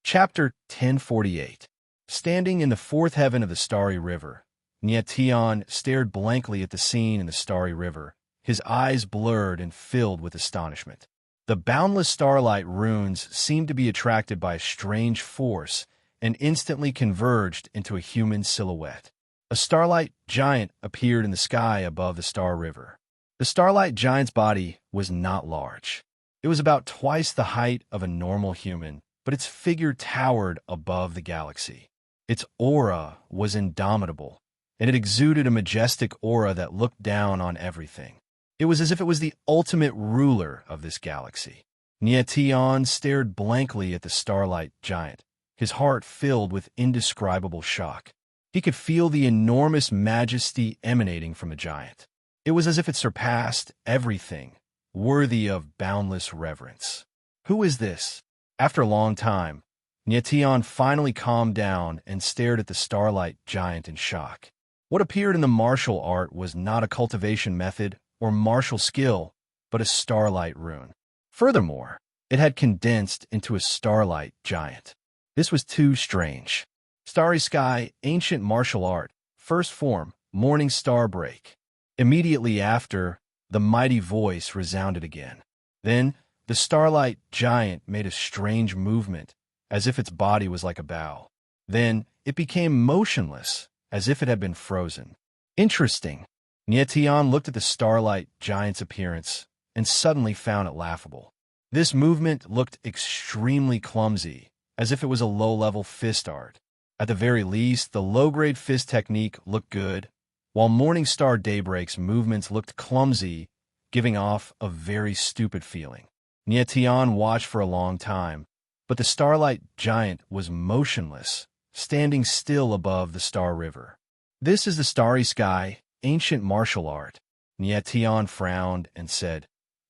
Chapter 1048. Standing in the fourth heaven of the starry river, Nyation stared blankly at the scene in the starry river, his eyes blurred and filled with astonishment. The boundless starlight runes seemed to be attracted by a strange force and instantly converged into a human silhouette. A starlight giant appeared in the sky above the star river. The starlight giant's body was not large. It was about twice the height of a normal human, but its figure towered above the galaxy. Its aura was indomitable, and it exuded a majestic aura that looked down on everything. It was as if it was the ultimate ruler of this galaxy. Nyation stared blankly at the starlight giant, his heart filled with indescribable shock. He could feel the enormous majesty emanating from the giant. It was as if it surpassed everything, worthy of boundless reverence. Who is this? After a long time, Nyation finally calmed down and stared at the starlight giant in shock. What appeared in the martial art was not a cultivation method or martial skill, but a starlight rune. Furthermore, it had condensed into a starlight giant. This was too strange. Starry sky, ancient martial art, first form, morning star break. Immediately after, the mighty voice resounded again. Then, the starlight giant made a strange movement, as if its body was like a bow. Then, it became motionless, as if it had been frozen. Interesting. Nyation looked at the starlight giant's appearance and suddenly found it laughable. This movement looked extremely clumsy, as if it was a low-level fist art. At the very least, the low-grade fist technique looked good, while Morning Star Daybreak's movements looked clumsy, giving off a very stupid feeling. Nyation watched for a long time, but the starlight giant was motionless, standing still above the star river. This is the starry sky, ancient martial art. Nyation frowned and said,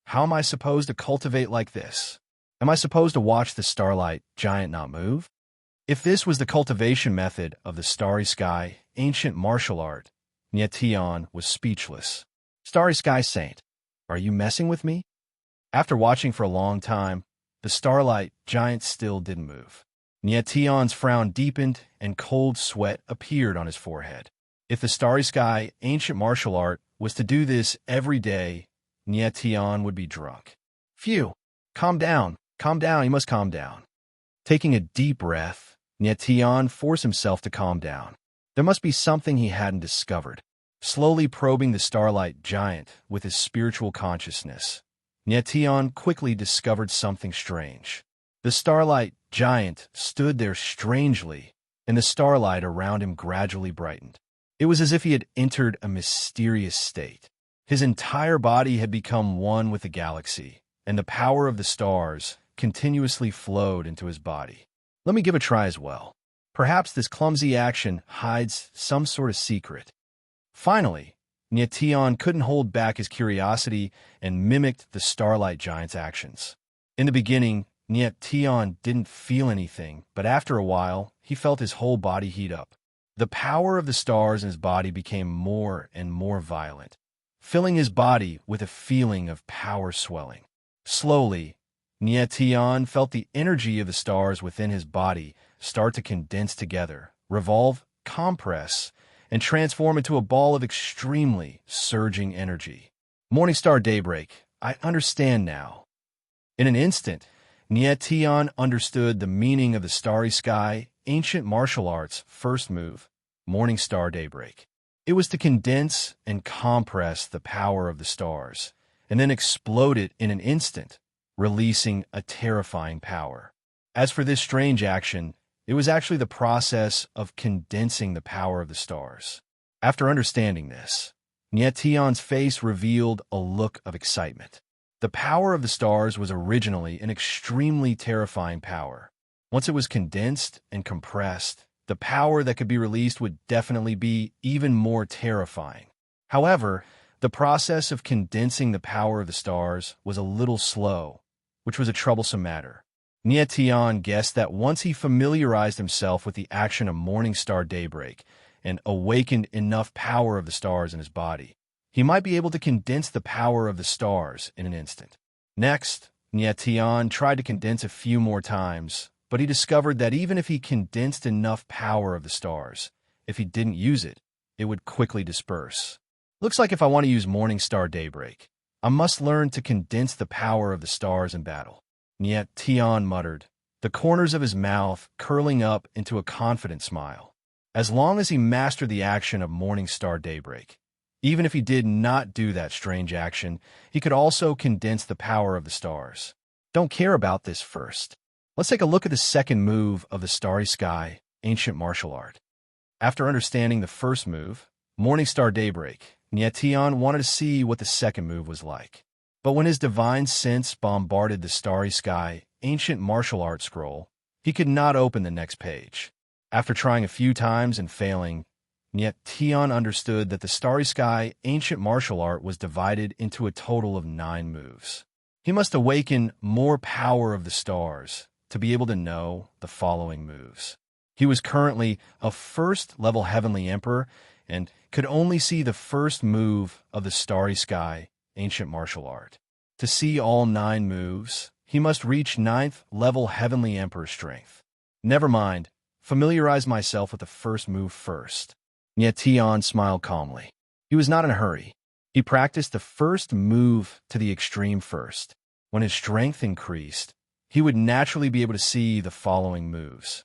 "How am I supposed to cultivate like this? Am I supposed to watch the starlight giant not move?" If this was the cultivation method of the starry sky, ancient martial art, Nyation was speechless. Starry sky saint, are you messing with me? After watching for a long time, the starlight giant still didn't move. Nyation's frown deepened and cold sweat appeared on his forehead. If the starry sky, ancient martial art, was to do this every day, Nyation would be drunk. Phew! Calm down, you must calm down. Taking a deep breath, Nyation forced himself to calm down. There must be something he hadn't discovered. Slowly probing the starlight giant with his spiritual consciousness, Nyation quickly discovered something strange. The starlight giant stood there strangely, and the starlight around him gradually brightened. It was as if he had entered a mysterious state. His entire body had become one with the galaxy, and the power of the stars continuously flowed into his body. Let me give a try as well. Perhaps this clumsy action hides some sort of secret. Finally, Nyation couldn't hold back his curiosity and mimicked the starlight giant's actions. In the beginning, Nyation didn't feel anything, but after a while, he felt his whole body heat up. The power of the stars in his body became more and more violent, filling his body with a feeling of power swelling. Slowly, Nyation felt the energy of the stars within his body start to condense together, revolve, compress, and transform into a ball of extremely surging energy. Morning Star Daybreak, I understand now. In an instant, Nyation understood the meaning of the starry sky, ancient martial arts' first move, Morning Star Daybreak. It was to condense and compress the power of the stars, and then explode it in an instant, releasing a terrifying power. As for this strange action, it was actually the process of condensing the power of the stars. After understanding this, Nyation's face revealed a look of excitement. The power of the stars was originally an extremely terrifying power. Once it was condensed and compressed, the power that could be released would definitely be even more terrifying. However, the process of condensing the power of the stars was a little slow, which was a troublesome matter. Nyation guessed that once he familiarized himself with the action of Morning Star Daybreak and awakened enough power of the stars in his body, he might be able to condense the power of the stars in an instant. Next, Nyation tried to condense a few more times, but he discovered that even if he condensed enough power of the stars, if he didn't use it, it would quickly disperse. Looks like if I want to use morning star daybreak, I must learn to condense the power of the stars in battle. Niet Tian muttered, the corners of his mouth curling up into a confident smile. As long as he mastered the action of morning star daybreak, even if he did not do that strange action, he could also condense the power of the stars. Don't care about this first. Let's take a look at the second move of the Starry Sky, ancient martial art. After understanding the first move, Morning Star Daybreak, Niet Tian wanted to see what the second move was like. But when his divine sense bombarded the Starry Sky, ancient martial art scroll, he could not open the next page. After trying a few times and failing, Niet Tian understood that the Starry Sky, ancient martial art was divided into a total of 9 moves. He must awaken more power of the stars to be able to know the following moves. He was currently a first-level Heavenly Emperor and could only see the first move of the Starry Sky, ancient martial art. To see all 9 moves, he must reach 9th-level Heavenly Emperor strength. Never mind, familiarize myself with the first move first. Niet Tian smiled calmly. He was not in a hurry. He practiced the first move to the extreme first. When his strength increased, he would naturally be able to see the following moves.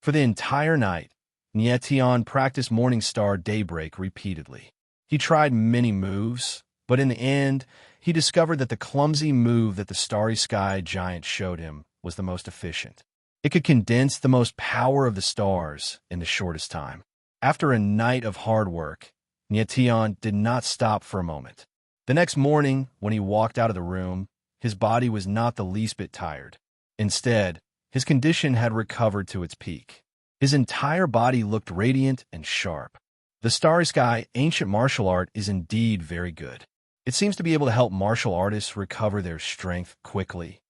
For the entire night, Niet Tian practiced Morning Star Daybreak repeatedly. He tried many moves, but in the end, he discovered that the clumsy move that the Starry Sky giant showed him was the most efficient. It could condense the most power of the stars in the shortest time. After a night of hard work, Niet Tian did not stop for a moment. The next morning, when he walked out of the room, his body was not the least bit tired. Instead, his condition had recovered to its peak. His entire body looked radiant and sharp. The Starry Sky ancient martial art is indeed very good. It seems to be able to help martial artists recover their strength quickly.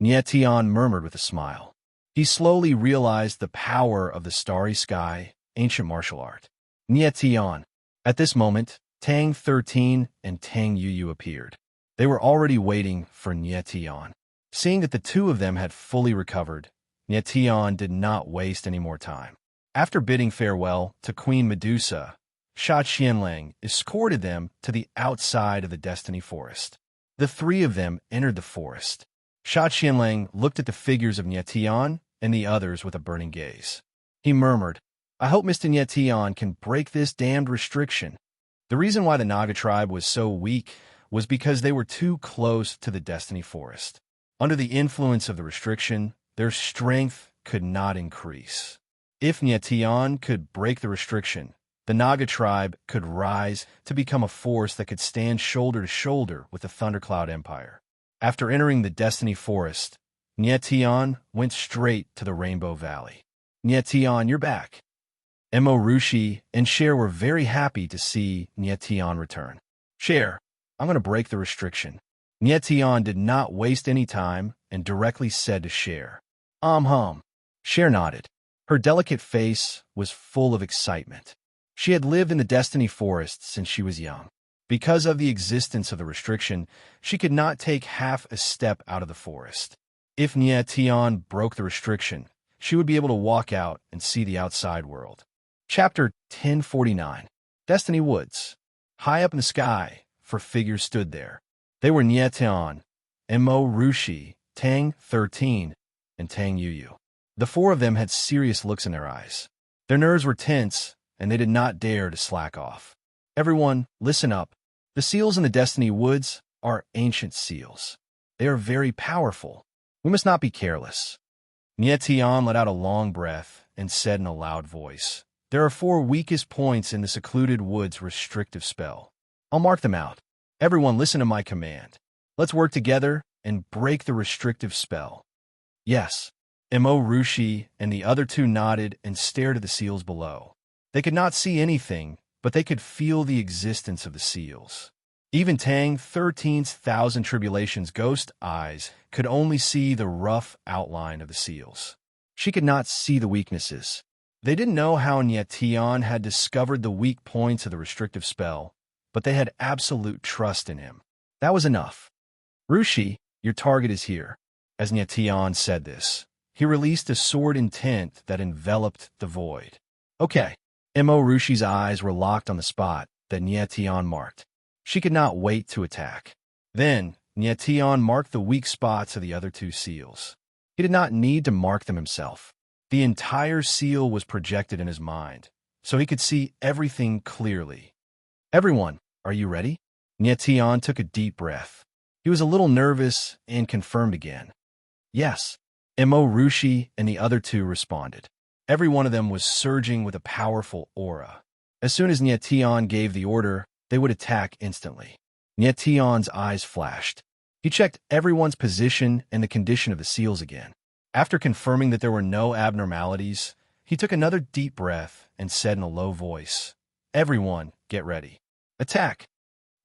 Niet Tian murmured with a smile. He slowly realized the power of the Starry Sky ancient martial art. Niet Tian. At this moment, Tang 13 and Tang Yuyu appeared. They were already waiting for Niet Tian. Seeing that the two of them had fully recovered, Niet Tian did not waste any more time. After bidding farewell to Queen Medusa, Sha Qianlang escorted them to the outside of the Destiny Forest. The 3 of them entered the forest. Sha Qianlang looked at the figures of Niet Tian and the others with a burning gaze. He murmured, I hope Mr. Niet Tian can break this damned restriction. The reason why the Naga tribe was so weak was because they were too close to the Destiny Forest. Under the influence of the restriction, their strength could not increase. If Niet Tian could break the restriction, the Naga tribe could rise to become a force that could stand shoulder to shoulder with the Thundercloud Empire. After entering the Destiny Forest, Niet Tian went straight to the Rainbow Valley. Niet Tian, you're back. Mo Rushi and Cher were very happy to see Niet Tian return. Cher, I'm going to break the restriction. Niet Tian did not waste any time and directly said to Cher, hum. Cher nodded. Her delicate face was full of excitement. She had lived in the Destiny Forest since she was young. Because of the existence of the restriction, she could not take half a step out of the forest. If Niet Tian broke the restriction, she would be able to walk out and see the outside world. Chapter 1049. Destiny Woods. High up in the sky, 4 figures stood there. They were Niet Tian, Mo Rushi, Tang 13, and Tang Yuyu. The 4 of them had serious looks in their eyes. Their nerves were tense, and they did not dare to slack off. Everyone, listen up. The seals in the Destiny Woods are ancient seals. They are very powerful. We must not be careless. Niet Tian let out a long breath and said in a loud voice, There are 4 weakest points in the secluded woods restrictive spell. I'll mark them out. Everyone listen to my command. Let's work together and break the restrictive spell. Yes. Mo Rushi and the other 2 nodded and stared at the seals below. They could not see anything, but they could feel the existence of the seals. Even Tang 13's Thousand Tribulations ghost eyes could only see the rough outline of the seals. She could not see the weaknesses. They didn't know how Niet Tian had discovered the weak points of the restrictive spell, but they had absolute trust in him. That was enough. Rushi, your target is here. As Niet Tian said this, he released a sword intent that enveloped the void. Okay. Mo Rushi's eyes were locked on the spot that Nyetian marked. She could not wait to attack. Then, Nyetian marked the weak spots of the other two seals. He did not need to mark them himself. The entire seal was projected in his mind, so he could see everything clearly. Everyone, are you ready? Nyetian took a deep breath. He was a little nervous and confirmed again. Yes. Mo Rushi and the other two responded. Every one of them was surging with a powerful aura. As soon as Nyetian gave the order, they would attack instantly. Nyetian's eyes flashed. He checked everyone's position and the condition of the seals again. After confirming that there were no abnormalities, he took another deep breath and said in a low voice, "Everyone, get ready. Attack!"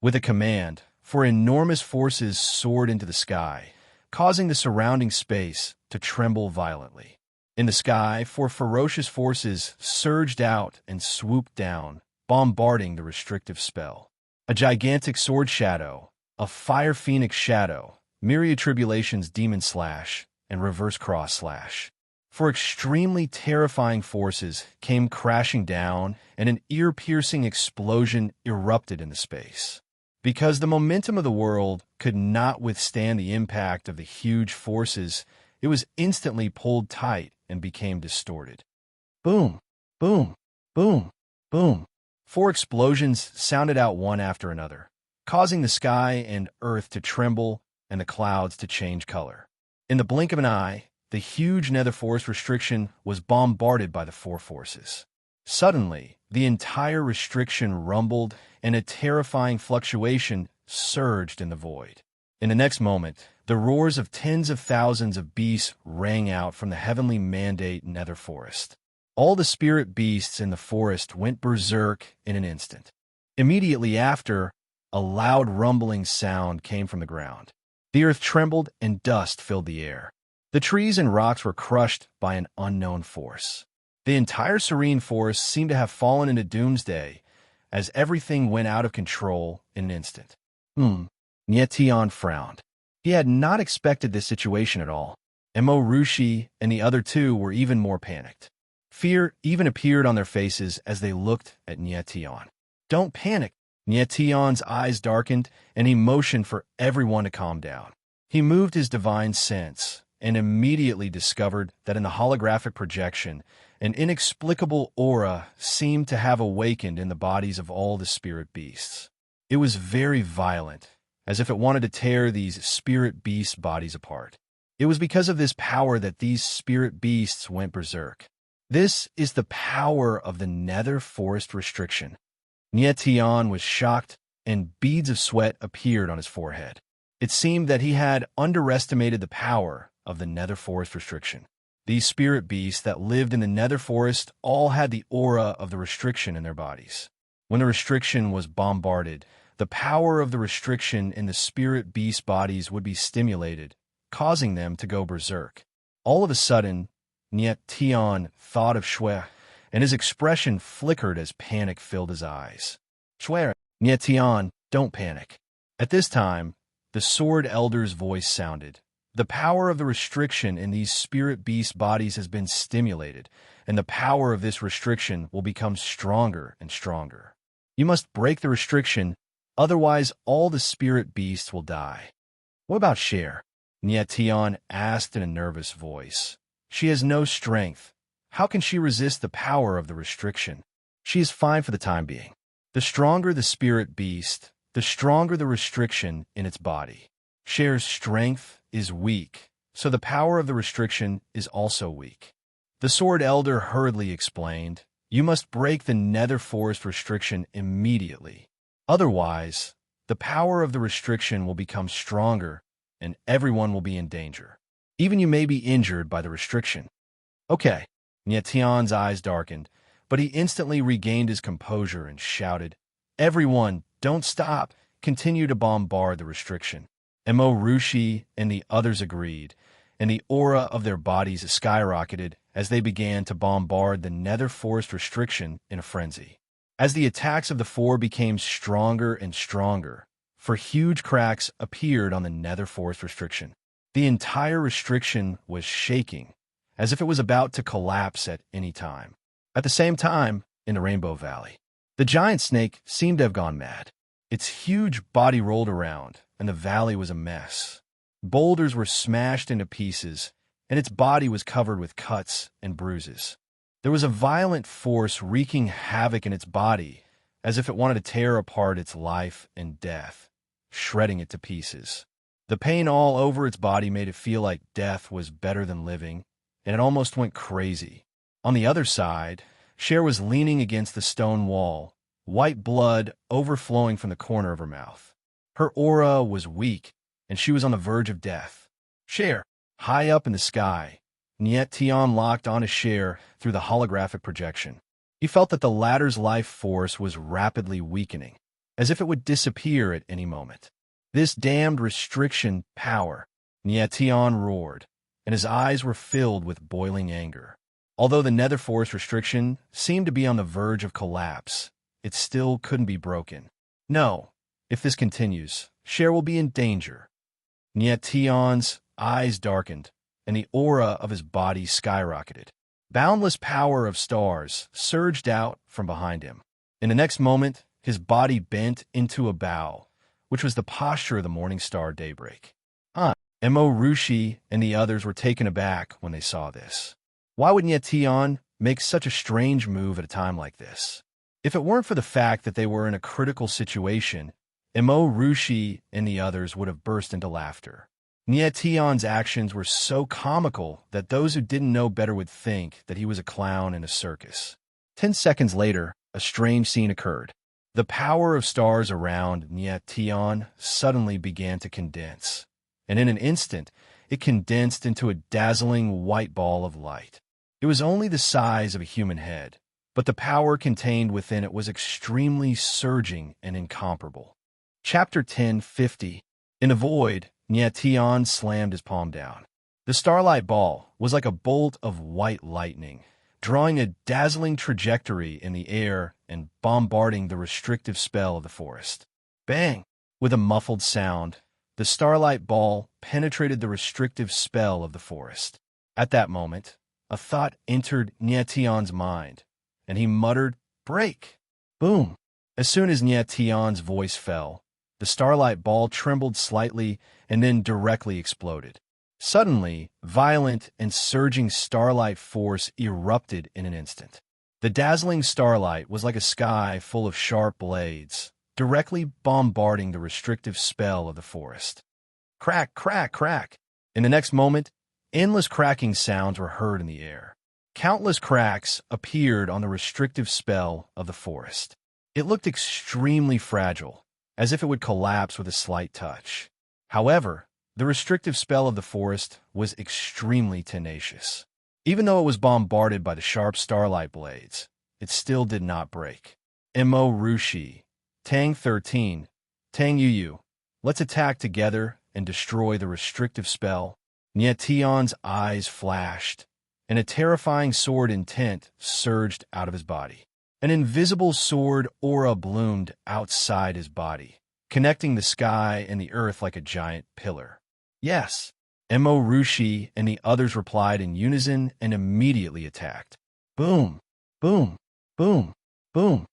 With a command, four enormous forces soared into the sky, causing the surrounding space to tremble violently. In the sky, four ferocious forces surged out and swooped down, bombarding the restrictive spell. A gigantic sword shadow, a fire phoenix shadow, myriad tribulations demon slash, and reverse cross slash. Four extremely terrifying forces came crashing down, and an ear-piercing explosion erupted in the space. Because the momentum of the world could not withstand the impact of the huge forces, it was instantly pulled tight and became distorted. Boom, boom, boom, boom. Four explosions sounded out one after another, causing the sky and earth to tremble and the clouds to change color. In the blink of an eye, the huge nether forest restriction was bombarded by the four forces. Suddenly, the entire restriction rumbled and a terrifying fluctuation surged in the void. In the next moment, the roars of tens of thousands of beasts rang out from the heavenly mandate nether forest. All the spirit beasts in the forest went berserk in an instant. Immediately after, a loud rumbling sound came from the ground. The earth trembled and dust filled the air. The trees and rocks were crushed by an unknown force. The entire serene forest seemed to have fallen into doomsday as everything went out of control in an instant. Nyetian frowned. He had not expected this situation at all. Mo Rushi and the other two were even more panicked. Fear even appeared on their faces as they looked at Nyetian. Don't panic. Nyetian's eyes darkened, and he motioned for everyone to calm down. He moved his divine sense and immediately discovered that in the holographic projection, an inexplicable aura seemed to have awakened in the bodies of all the spirit beasts. It was very violent, as if it wanted to tear these spirit beast bodies apart. It was because of this power that these spirit beasts went berserk. This is the power of the nether forest restriction. Nyetian was shocked, and beads of sweat appeared on his forehead. It seemed that he had underestimated the power of the nether forest restriction. These spirit beasts that lived in the nether forest all had the aura of the restriction in their bodies. When the restriction was bombarded, the power of the restriction in the spirit beast bodies would be stimulated, causing them to go berserk. All of a sudden, Nyetian thought of Shui, and his expression flickered as panic filled his eyes. Shui, Nyetian, don't panic. At this time, the Sword Elder's voice sounded. The power of the restriction in these spirit beast bodies has been stimulated, and the power of this restriction will become stronger and stronger. You must break the restriction, otherwise all the spirit beasts will die. What about Cher? Nyetian asked in a nervous voice. She has no strength. How can she resist the power of the restriction? She is fine for the time being. The stronger the spirit beast, the stronger the restriction in its body. Cher's strength is weak, so the power of the restriction is also weak. The Sword Elder hurriedly explained, you must break the nether forest restriction immediately. Otherwise, the power of the restriction will become stronger and everyone will be in danger. Even you may be injured by the restriction. Okay. Nyetian's eyes darkened, but he instantly regained his composure and shouted, everyone, don't stop. Continue to bombard the restriction. Mo Rushi and the others agreed, and the aura of their bodies skyrocketed as they began to bombard the nether forest restriction in a frenzy. As the attacks of the four became stronger and stronger, for huge cracks appeared on the nether forest restriction. The entire restriction was shaking, as if it was about to collapse at any time. At the same time, in the Rainbow Valley, the giant snake seemed to have gone mad. Its huge body rolled around, and the valley was a mess. Boulders were smashed into pieces, and its body was covered with cuts and bruises. There was a violent force wreaking havoc in its body, as if it wanted to tear apart its life and death, shredding it to pieces. The pain all over its body made it feel like death was better than living, and it almost went crazy. On the other side, Cher was leaning against the stone wall, white blood overflowing from the corner of her mouth. Her aura was weak, and she was on the verge of death. Cher, high up in the sky, Niet Tian locked onto Cher through the holographic projection. He felt that the latter's life force was rapidly weakening, as if it would disappear at any moment. This damned restriction power, Niet Tian roared, and his eyes were filled with boiling anger. Although the nether force restriction seemed to be on the verge of collapse, it still couldn't be broken. No, if this continues, Cher will be in danger. Niet Tian's eyes darkened, and the aura of his body skyrocketed. Boundless power of stars surged out from behind him. In the next moment, his body bent into a bow, which was the posture of the morning star daybreak. Mo Rushi and the others were taken aback when they saw this. Why would Niet Tian make such a strange move at a time like this? If it weren't for the fact that they were in a critical situation, Mo Rushi and the others would have burst into laughter. Niet Tian's actions were so comical that those who didn't know better would think that he was a clown in a circus. 10 seconds later, a strange scene occurred. The power of stars around Niet Tian suddenly began to condense, and in an instant, it condensed into a dazzling white ball of light. It was only the size of a human head, but the power contained within it was extremely surging and incomparable. Chapter 10:50. In a void, Niet Tian slammed his palm down. The starlight ball was like a bolt of white lightning, drawing a dazzling trajectory in the air and bombarding the restrictive spell of the forest. Bang! With a muffled sound, the starlight ball penetrated the restrictive spell of the forest. At that moment, a thought entered Niet Tian's mind, and he muttered, "Break!" Boom! As soon as Niet Tian's voice fell, the starlight ball trembled slightly and then directly exploded. Suddenly, violent and surging starlight force erupted in an instant. The dazzling starlight was like a sky full of sharp blades, directly bombarding the restrictive spell of the forest. Crack, crack, crack. In the next moment, endless cracking sounds were heard in the air. Countless cracks appeared on the restrictive spell of the forest. It looked extremely fragile, as if it would collapse with a slight touch. However, the restrictive spell of the forest was extremely tenacious. Even though it was bombarded by the sharp starlight blades, it still did not break. Mo Rushi, Tang 13, Tang Yu, let's attack together and destroy the restrictive spell. Niet Tian's eyes flashed, and a terrifying sword intent surged out of his body. An invisible sword aura bloomed outside his body, connecting the sky and the earth like a giant pillar. Yes, Mo Rushi and the others replied in unison and immediately attacked. Boom, boom, boom, boom.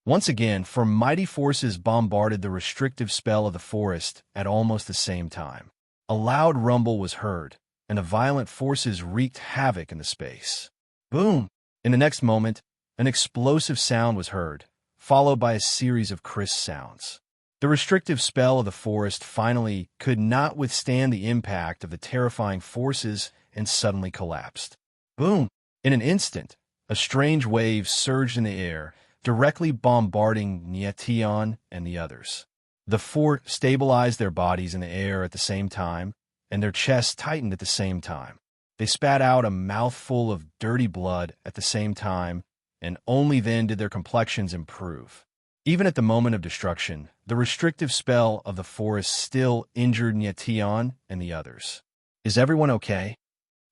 Once again, four mighty forces bombarded the restrictive spell of the forest at almost the same time. A loud rumble was heard, and the violent forces wreaked havoc in the space. Boom! In the next moment, an explosive sound was heard, followed by a series of crisp sounds. The restrictive spell of the forest finally could not withstand the impact of the terrifying forces and suddenly collapsed. Boom! In an instant, a strange wave surged in the air, directly bombarding Niet Tian and the others. The four stabilized their bodies in the air at the same time, and their chests tightened at the same time. They spat out a mouthful of dirty blood at the same time, and only then did their complexions improve. Even at the moment of destruction, the restrictive spell of the forest still injured Niet Tian and the others. Is everyone okay?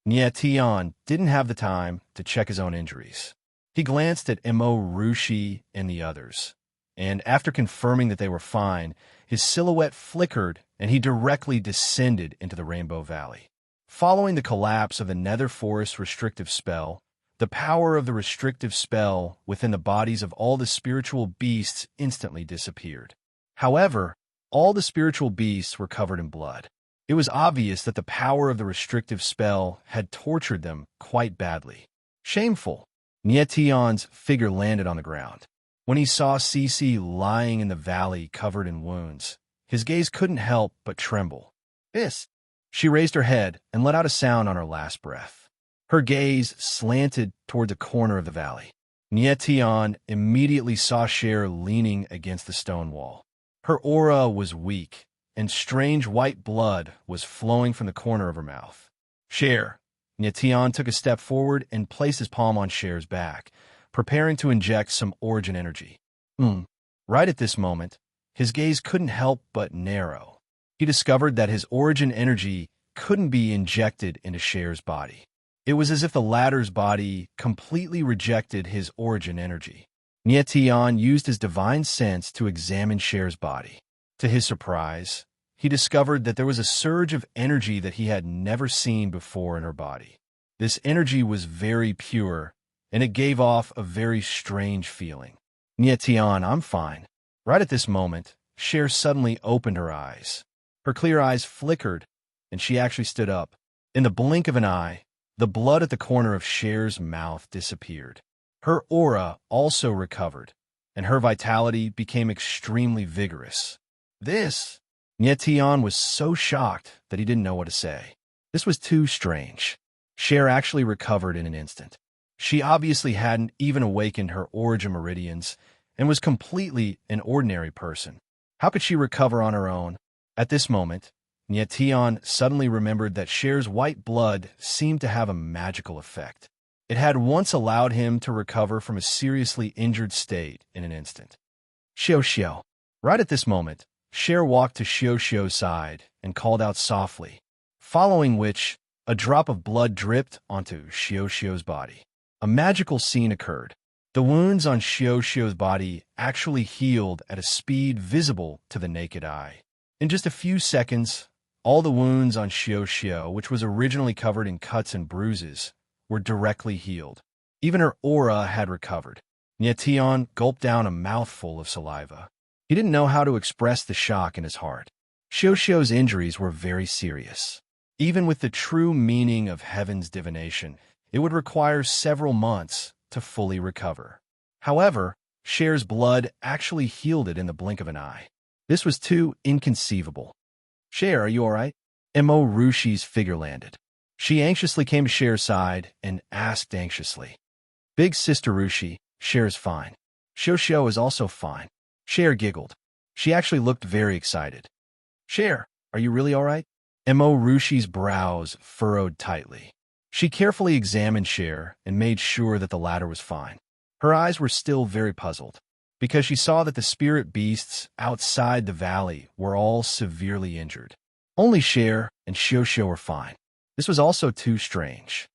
Niet Tian didn't have the time to check his own injuries. He glanced at Mo Rushi and the others, and after confirming that they were fine, his silhouette flickered and he directly descended into the Rainbow Valley. Following the collapse of the Nether Forest restrictive spell, the power of the restrictive spell within the bodies of all the spiritual beasts instantly disappeared. However, all the spiritual beasts were covered in blood. It was obvious that the power of the restrictive spell had tortured them quite badly. Shameful. Nietion's figure landed on the ground. When he saw Cece lying in the valley covered in wounds, his gaze couldn't help but tremble. "This." She raised her head and let out a sound on her last breath. Her gaze slanted toward the corner of the valley. Nietion immediately saw Cher leaning against the stone wall. Her aura was weak, and strange white blood was flowing from the corner of her mouth. "Cher." Nietion took a step forward and placed his palm on Cher's back, preparing to inject some origin energy. Right at this moment, his gaze couldn't help but narrow. He discovered that his origin energy couldn't be injected into Cher's body. It was as if the latter's body completely rejected his origin energy. Nietion used his divine sense to examine Cher's body. To his surprise, he discovered that there was a surge of energy that he had never seen before in her body. This energy was very pure, and it gave off a very strange feeling. "Nietion, I'm fine." Right at this moment, Cher suddenly opened her eyes. Her clear eyes flickered, and she actually stood up. In the blink of an eye, the blood at the corner of Cher's mouth disappeared. Her aura also recovered, and her vitality became extremely vigorous. "This." Nietion was so shocked that he didn't know what to say. This was too strange. Cher actually recovered in an instant. She obviously hadn't even awakened her origin meridians and was completely an ordinary person. How could she recover on her own? At this moment, Nietion suddenly remembered that Cher's white blood seemed to have a magical effect. It had once allowed him to recover from a seriously injured state in an instant. "Xiao Xiao." Right at this moment, Cher walked to Xiao Xiao's side and called out softly, following which a drop of blood dripped onto Xiao Xiao's body. A magical scene occurred. The wounds on Xiao Xiao's body actually healed at a speed visible to the naked eye. In just a few seconds, all the wounds on Xiao Xiao, which was originally covered in cuts and bruises, were directly healed. Even her aura had recovered. Nietion gulped down a mouthful of saliva. He didn't know how to express the shock in his heart. Xiao Xiao's injuries were very serious. Even with the true meaning of heaven's divination, it would require several months to fully recover. However, Cher's blood actually healed it in the blink of an eye. This was too inconceivable. "Cher, are you all right?" Mo Rushi's figure landed. She anxiously came to Cher's side and asked anxiously. "Big Sister Rushi, Cher is fine. Xiao Xiao is also fine." Cher giggled. She actually looked very excited. "Cher, are you really all right?" Mo Rushi's brows furrowed tightly. She carefully examined Cher and made sure that the latter was fine. Her eyes were still very puzzled, because she saw that the spirit beasts outside the valley were all severely injured. Only Cher and Xiao Xiao were fine. This was also too strange.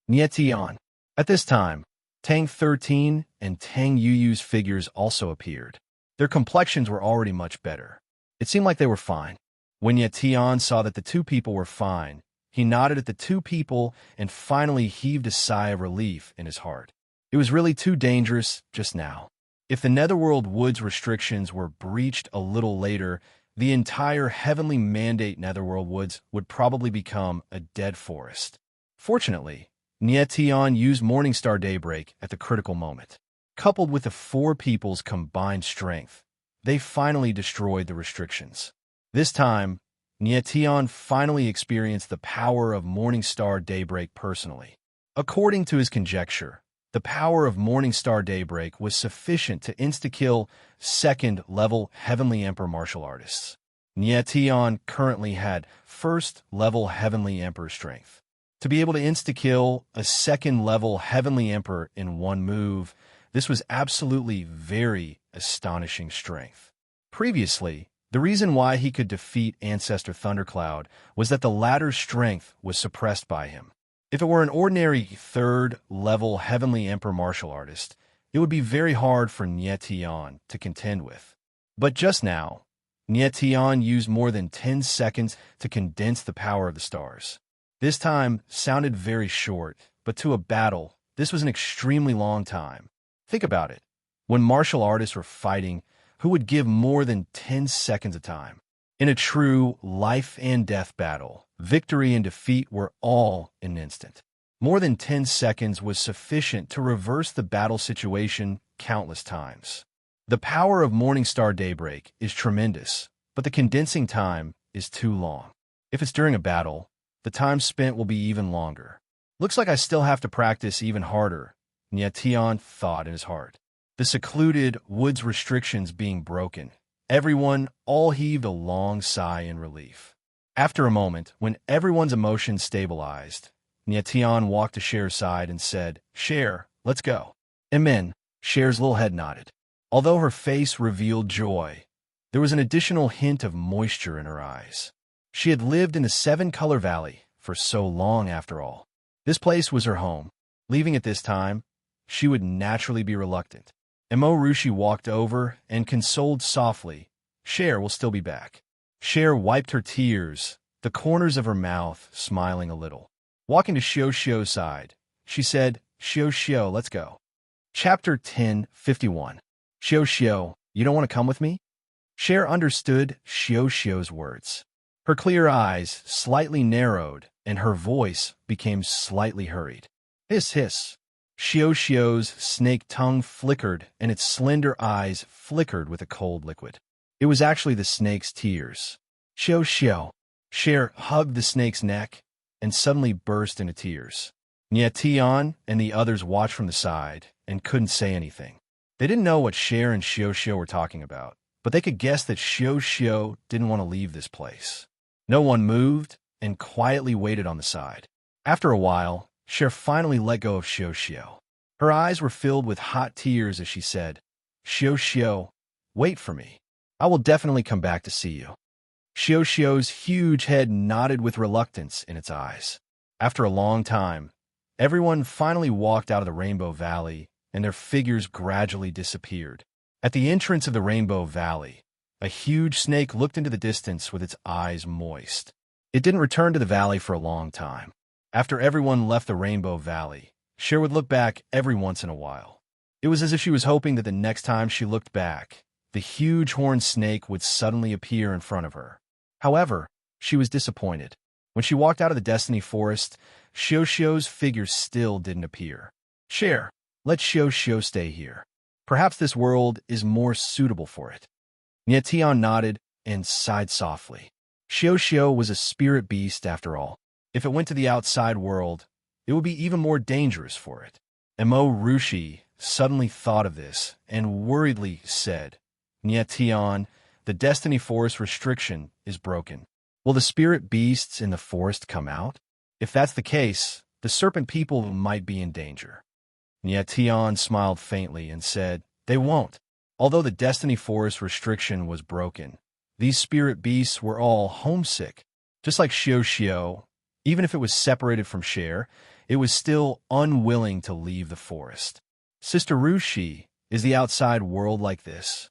Nietion. At this time, Tang 13 and Tang Yuyu's figures also appeared. Their complexions were already much better. It seemed like they were fine. When Nietion saw that the two people were fine, he nodded at the two people and finally heaved a sigh of relief in his heart. It was really too dangerous just now. If the Netherworld Woods restrictions were breached a little later, the entire heavenly mandate Netherworld Woods would probably become a dead forest. Fortunately, Nietion used Morningstar Daybreak at the critical moment. Coupled with the four people's combined strength, they finally destroyed the restrictions. This time, Nietion finally experienced the power of Morningstar Daybreak personally. According to his conjecture, the power of Morningstar Daybreak was sufficient to insta-kill second-level Heavenly Emperor martial artists. Nietion currently had first-level Heavenly Emperor strength. To be able to insta-kill a second-level Heavenly Emperor in one move, this was absolutely very astonishing strength. Previously, the reason why he could defeat Ancestor Thundercloud was that the latter's strength was suppressed by him. If it were an ordinary third-level Heavenly Emperor martial artist, it would be very hard for Nietion to contend with. But just now, Nietion used more than 10 seconds to condense the power of the stars. This time sounded very short, but to a battle, this was an extremely long time. Think about it. When martial artists were fighting, who would give more than 10 seconds of time? In a true life and death battle, victory and defeat were all in an instant. More than 10 seconds was sufficient to reverse the battle situation countless times. The power of Morningstar Daybreak is tremendous, but the condensing time is too long. If it's during a battle, the time spent will be even longer. Looks like I still have to practice even harder, Nyetian thought in his heart. The secluded woods restrictions being broken, everyone all heaved a long sigh in relief. After a moment, when everyone's emotions stabilized, Nyetian walked to Cher's side and said, "Cher, let's go." Amen. Cher's little head nodded. Although her face revealed joy, there was an additional hint of moisture in her eyes. She had lived in the Seven-Color Valley for so long after all. This place was her home. Leaving at this time, she would naturally be reluctant. Emorushi walked over and consoled softly, "Cher will still be back." Cher wiped her tears, the corners of her mouth smiling a little. Walking to Shio's side, she said, "Shio, let's go." Chapter 10:51. Shio, you don't want to come with me? Cher understood Shio's words. Her clear eyes slightly narrowed, and her voice became slightly hurried. Hiss, hiss. Shio's snake tongue flickered, and its slender eyes flickered with a cold liquid. It was actually the snake's tears. Shio. Cher hugged the snake's neck and suddenly burst into tears. Nyetian and the others watched from the side and couldn't say anything. They didn't know what Cher and Shio were talking about, but they could guess that Shio didn't want to leave this place. No one moved and quietly waited on the side. After a while, Cher finally let go of Shio. Her eyes were filled with hot tears as she said, "Shio, wait for me. I will definitely come back to see you." Shio's huge head nodded with reluctance in its eyes. After a long time, everyone finally walked out of the Rainbow Valley, and their figures gradually disappeared. At the entrance of the Rainbow Valley, a huge snake looked into the distance with its eyes moist. It didn't return to the valley for a long time. After everyone left the Rainbow Valley, Cher would look back every once in a while. It was as if she was hoping that the next time she looked back, the huge horned snake would suddenly appear in front of her. However, she was disappointed. When she walked out of the Destiny Forest, Shio's figure still didn't appear. "Cher, let Shio stay here. Perhaps this world is more suitable for it." Nyetian nodded and sighed softly. Shio was a spirit beast after all. If it went to the outside world, it would be even more dangerous for it. Emorushi suddenly thought of this and worriedly said, "Nyetian, the Destiny Forest restriction is broken. Will the spirit beasts in the forest come out? If that's the case, the serpent people might be in danger." Nyetian smiled faintly and said, "They won't." Although the Destiny Forest restriction was broken, these spirit beasts were all homesick. Just like Shio, even if it was separated from Cher, it was still unwilling to leave the forest. Sister Rushi, is the outside world like this?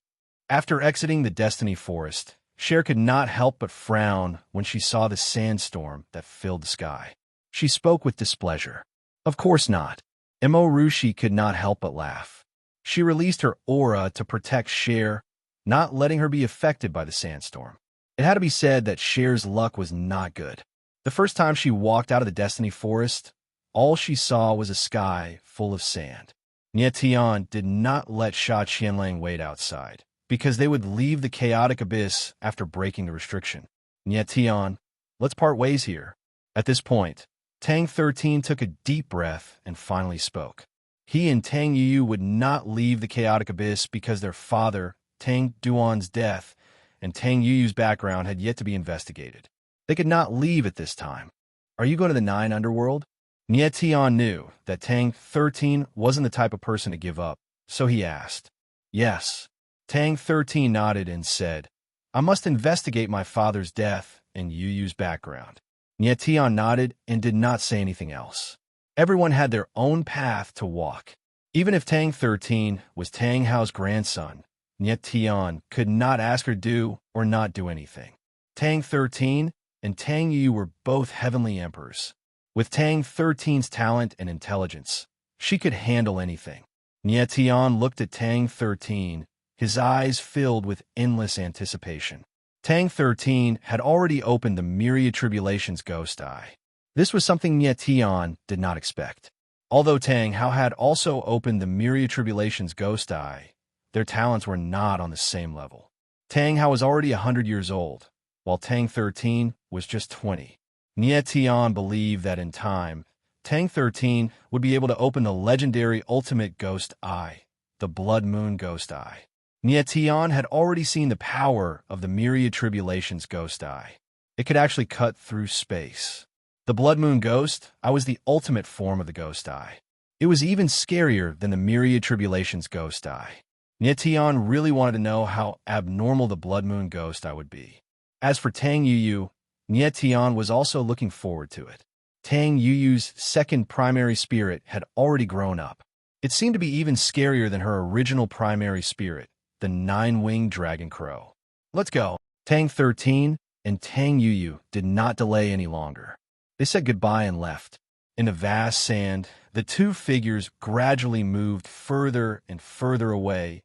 After exiting the Destiny Forest, Cher could not help but frown when she saw the sandstorm that filled the sky. She spoke with displeasure. Of course not. Emorushi could not help but laugh. She released her aura to protect Cher, not letting her be affected by the sandstorm. It had to be said that Cher's luck was not good. The first time she walked out of the Destiny Forest, all she saw was a sky full of sand. Nyetian did not let Sha Qianlang wait outside, because they would leave the chaotic abyss after breaking the restriction. "Nyetian, let's part ways here." At this point, Tang 13 took a deep breath and finally spoke. He and Tang Yu would not leave the chaotic abyss because their father, Tang Duan's death, and Tang Yu's background had yet to be investigated. They could not leave at this time. "Are you going to the Nine Underworld?" Nyetian knew that Tang 13 wasn't the type of person to give up, so he asked. "Yes." Tang 13 nodded and said, "I must investigate my father's death and Yu's background." Nyetian nodded and did not say anything else. Everyone had their own path to walk. Even if Tang 13 was Tang Hao's grandson, Nyetian could not ask her do or not do anything. Tang 13 and Tang Yu were both heavenly emperors. With Tang 13's talent and intelligence, she could handle anything. Nie Tian looked at Tang 13, his eyes filled with endless anticipation. Tang 13 had already opened the Myriad Tribulations Ghost Eye. This was something Nie Tian did not expect. Although Tang Hao had also opened the Myriad Tribulations Ghost Eye, their talents were not on the same level. Tang Hao was already 100 years old, while Tang 13 was just 20. Nie Tian believed that in time, Tang 13 would be able to open the legendary ultimate Ghost Eye, the Blood Moon Ghost Eye. Nie Tian had already seen the power of the Myriad Tribulations Ghost Eye. It could actually cut through space. The Blood Moon Ghost Eye was the ultimate form of the Ghost Eye. It was even scarier than the Myriad Tribulations Ghost Eye. Nie Tian really wanted to know how abnormal the Blood Moon Ghost Eye would be. As for Tang Yuyu, Nie Tian was also looking forward to it. Tang Yuyu's second primary spirit had already grown up. It seemed to be even scarier than her original primary spirit, the 9-winged dragon crow. Let's go. Tang 13 and Tang Yuyu did not delay any longer. They said goodbye and left. In the vast sand, the two figures gradually moved further and further away,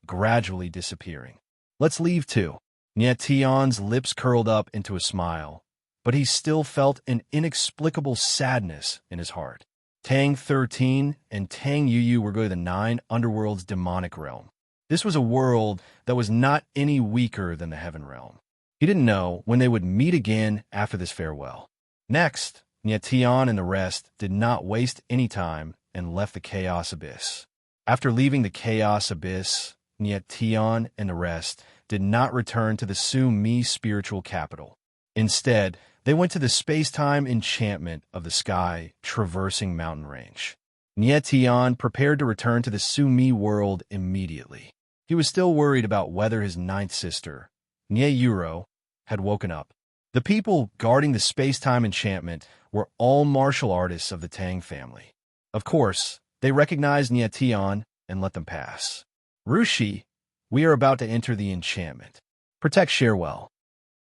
gradually disappearing. Let's leave too. Nie Tian's lips curled up into a smile, but he still felt an inexplicable sadness in his heart. Tang 13 and Tang Yuyu were going to the 9 underworld's demonic realm. This was a world that was not any weaker than the heaven realm. He didn't know when they would meet again after this farewell. Next, Nie Tian and the rest did not waste any time and left the Chaos Abyss. After leaving the Chaos Abyss, Nie Tian and the rest did not return to the Su-Mi spiritual capital. Instead, they went to the space-time enchantment of the sky, traversing mountain range. Nie Tian prepared to return to the Su-Mi world immediately. He was still worried about whether his 9th sister, Nie Yuro, had woken up. The people guarding the space-time enchantment were all martial artists of the Tang family. Of course, they recognized Nie Tian and let them pass. Rushi, we are about to enter the enchantment. Protect Sharewell,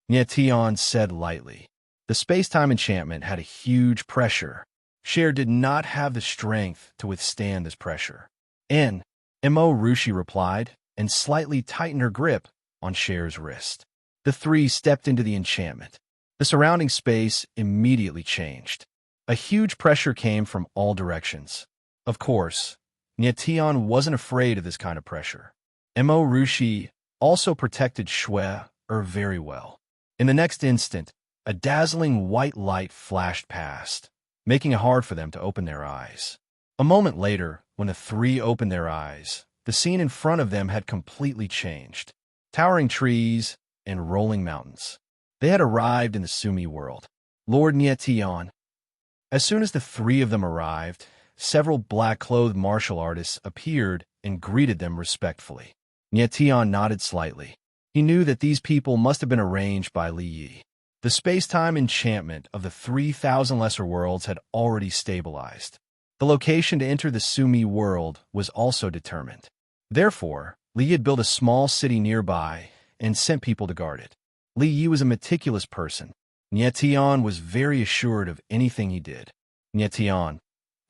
Nie Tian said lightly. The space-time enchantment had a huge pressure. Cher did not have the strength to withstand this pressure. Mo Rushi replied, and slightly tightened her grip on Cher's wrist. The three stepped into the enchantment. The surrounding space immediately changed. A huge pressure came from all directions. Of course, Nie Tian wasn't afraid of this kind of pressure. Mo Rushi also protected Shui very well. In the next instant, a dazzling white light flashed past, making it hard for them to open their eyes. A moment later, when the three opened their eyes, the scene in front of them had completely changed. Towering trees and rolling mountains. They had arrived in the Su-Mi world. Lord Nie Tian. As soon as the three of them arrived, several black-clothed martial artists appeared and greeted them respectfully. Nie Tian nodded slightly. He knew that these people must have been arranged by Li Yi. The space-time enchantment of the 3,000 lesser worlds had already stabilized. The location to enter the Su-Mi world was also determined. Therefore, Li Yi had built a small city nearby and sent people to guard it. Li Yi was a meticulous person. Nie Tian was very assured of anything he did. Nie Tian,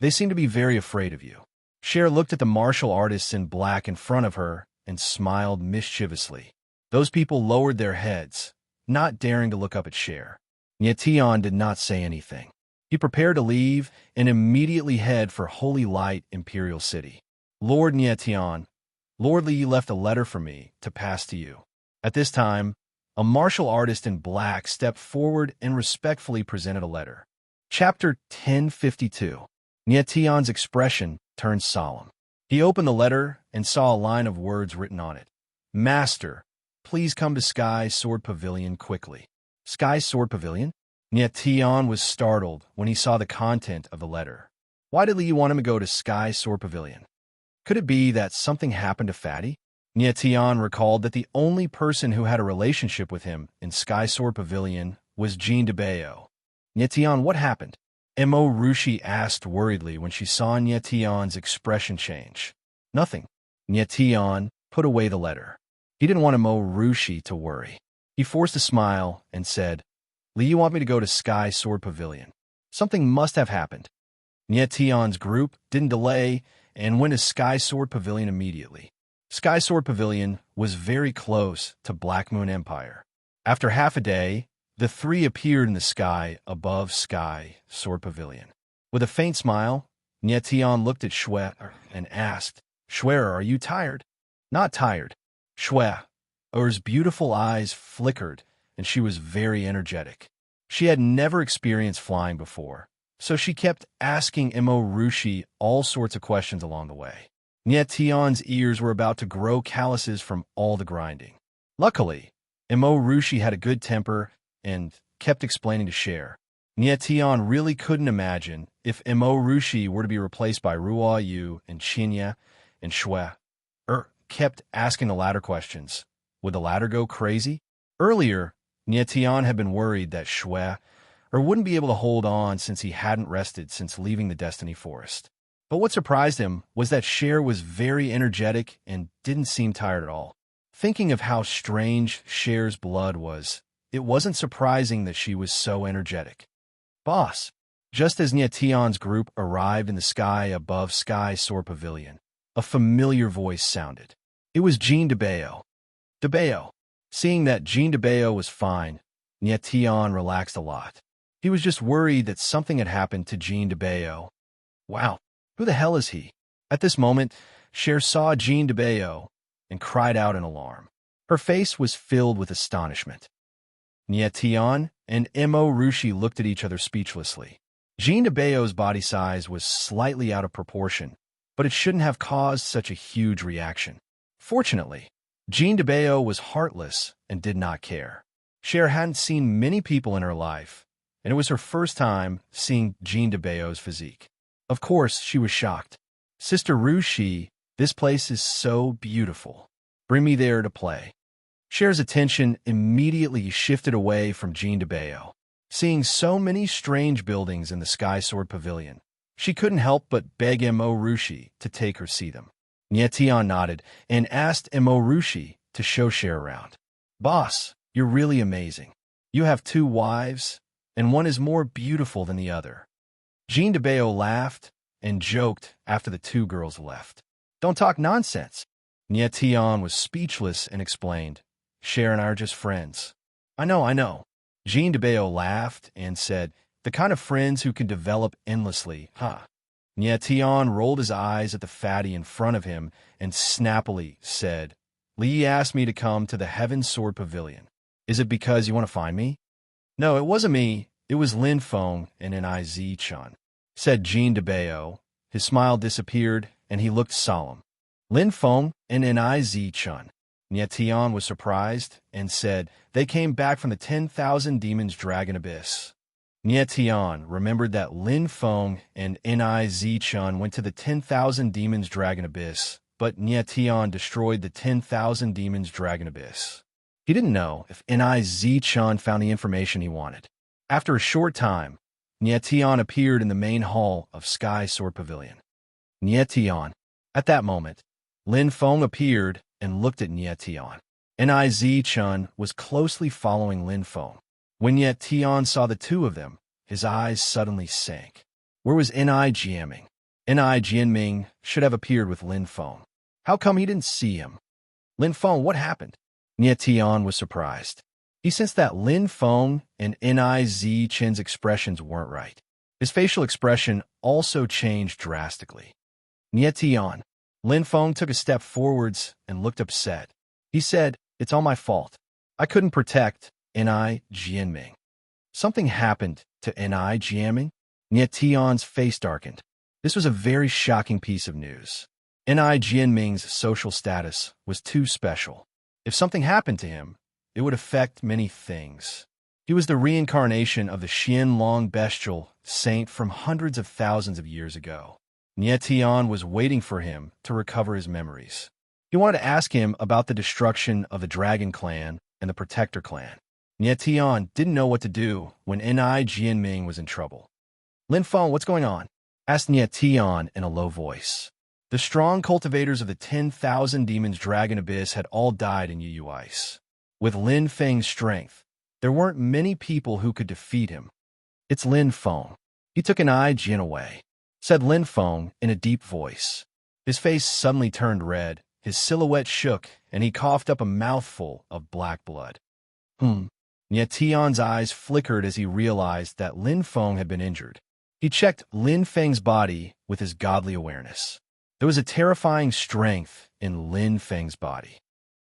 they seem to be very afraid of you. Cher looked at the martial artists in black in front of her and smiled mischievously. Those people lowered their heads, not daring to look up at Cher. Nie Tian did not say anything. He prepared to leave and immediately head for Holy Light Imperial City. Lord Nie Tian, Lord Li Yi left a letter for me to pass to you. At this time, a martial artist in black stepped forward and respectfully presented a letter. Chapter 1052. Nie Tian's expression turned solemn. He opened the letter and saw a line of words written on it. Master, please come to Sky Sword Pavilion quickly. Sky Sword Pavilion? Nie Tian was startled when he saw the content of the letter. Why did Li Yi want him to go to Sky Sword Pavilion? Could it be that something happened to Fatty? Nie Tian recalled that the only person who had a relationship with him in Sky Sword Pavilion was Jean de Bayo. Nie Tian, what happened? Mo Rushi asked worriedly when she saw Nie Tian's expression change. Nothing. Nie Tian put away the letter. He didn't want Mo Rushi to worry. He forced a smile and said, Li, you want me to go to Sky Sword Pavilion? Something must have happened. Nietion's group didn't delay and went to Sky Sword Pavilion immediately. Sky Sword Pavilion was very close to Black Moon Empire. After half a day, the three appeared in the sky above Sky Sword Pavilion. With a faint smile, Nietion looked at Shui and asked, "Shuer, are you tired?" "Not tired." Shuer's beautiful eyes flickered, and she was very energetic. She had never experienced flying before, so she kept asking Imo Rushi all sorts of questions along the way. Nietion's ears were about to grow calluses from all the grinding. Luckily, Imo Rushi had a good temper and kept explaining to Cher. Nietion really couldn't imagine if Imo Rushi were to be replaced by Ruo Yu and Qinya, and Shui kept asking the latter questions. Would the latter go crazy? Earlier, Nietion had been worried that Shui wouldn't be able to hold on since he hadn't rested since leaving the Destiny Forest. But what surprised him was that Cher was very energetic and didn't seem tired at all. Thinking of how strange Cher's blood was, it wasn't surprising that she was so energetic. "Boss." Just as Nietion's group arrived in the sky above Sky Sword Pavilion, a familiar voice sounded. It was Jean DeBeo. DeBeo. Seeing that Jean DeBeo was fine, Nietion relaxed a lot. He was just worried that something had happened to Jean DeBeo. Wow, who the hell is he? At this moment, Cher saw Jean DeBeo and cried out in alarm. Her face was filled with astonishment. Nietion and Imo Rushi looked at each other speechlessly. Jean DeBeo's body size was slightly out of proportion, but it shouldn't have caused such a huge reaction. Fortunately, Jean DeBeo was heartless and did not care. Cher hadn't seen many people in her life, and it was her first time seeing Jean DeBeo's physique. Of course, she was shocked. "Sister Rushi, this place is so beautiful. Bring me there to play." Cher's attention immediately shifted away from Jean DeBeo. Seeing so many strange buildings in the Sky Sword Pavilion, she couldn't help but beg Imo Rushi to take her see them. Nietion nodded and asked Imo Rushi to show Cher around. "Boss, you're really amazing. You have 2 wives, and one is more beautiful than the other." Jean DeBeo laughed and joked after the 2 girls left. "Don't talk nonsense." Nietion was speechless and explained, "Cher and I are just friends." I know. Jean DeBeo laughed and said, "The kind of friends who can develop endlessly, huh?" Nietion rolled his eyes at the fatty in front of him and snappily said, "Li asked me to come to the Heaven Sword Pavilion. Is it because you want to find me?" "No, it wasn't me. It was Lin Feng and Niz-chan," said Jean DeBeo. His smile disappeared, and he looked solemn. "Lin Feng and Niz-chan." Nietion was surprised and said, "They came back from the 10,000 Demons Dragon Abyss." Nietion remembered that Lin Feng and Niz-chan went to the 10,000 Demons Dragon Abyss, but Nietion destroyed the 10,000 Demons Dragon Abyss. He didn't know if Niz-chan found the information he wanted. After a short time, Nietion appeared in the main hall of Sky Sword Pavilion. Nietion. At that moment, Lin Feng appeared and looked at Nietion. Niz-chan was closely following Lin Feng. When Nietion saw the 2 of them, his eyes suddenly sank. Where was Ni Jianming? Ni Jianming should have appeared with Lin Feng. How come he didn't see him? "Lin Feng, what happened?" Nietion was surprised. He sensed that Lin Feng and Niz-chan's expressions weren't right. His facial expression also changed drastically. Nietion. Lin Feng took a step forwards and looked upset. He said, "It's all my fault. I couldn't protect Ni Jianming." Something happened to Ni Jianming? Nietion's face darkened. This was a very shocking piece of news. Ni Jianming's social status was too special. If something happened to him, it would affect many things. He was the reincarnation of the Xianlong bestial saint from hundreds of thousands of years ago. Nietion was waiting for him to recover his memories. He wanted to ask him about the destruction of the Dragon Clan and the Protector Clan. Nietion didn't know what to do when Ni Jianming was in trouble. "Lin Feng, what's going on?" asked Nietion in a low voice. The strong cultivators of the 10,000 Demons Dragon Abyss had all died in Yu Ice. With Lin Feng's strength, there weren't many people who could defeat him. "It's Lin Feng." He took Enai Jin away, said Lin Feng in a deep voice. His face suddenly turned red, his silhouette shook, and he coughed up a mouthful of black blood. Nye Tian's eyes flickered as he realized that Lin Feng had been injured. He checked Lin Feng's body with his godly awareness. There was a terrifying strength in Lin Feng's body.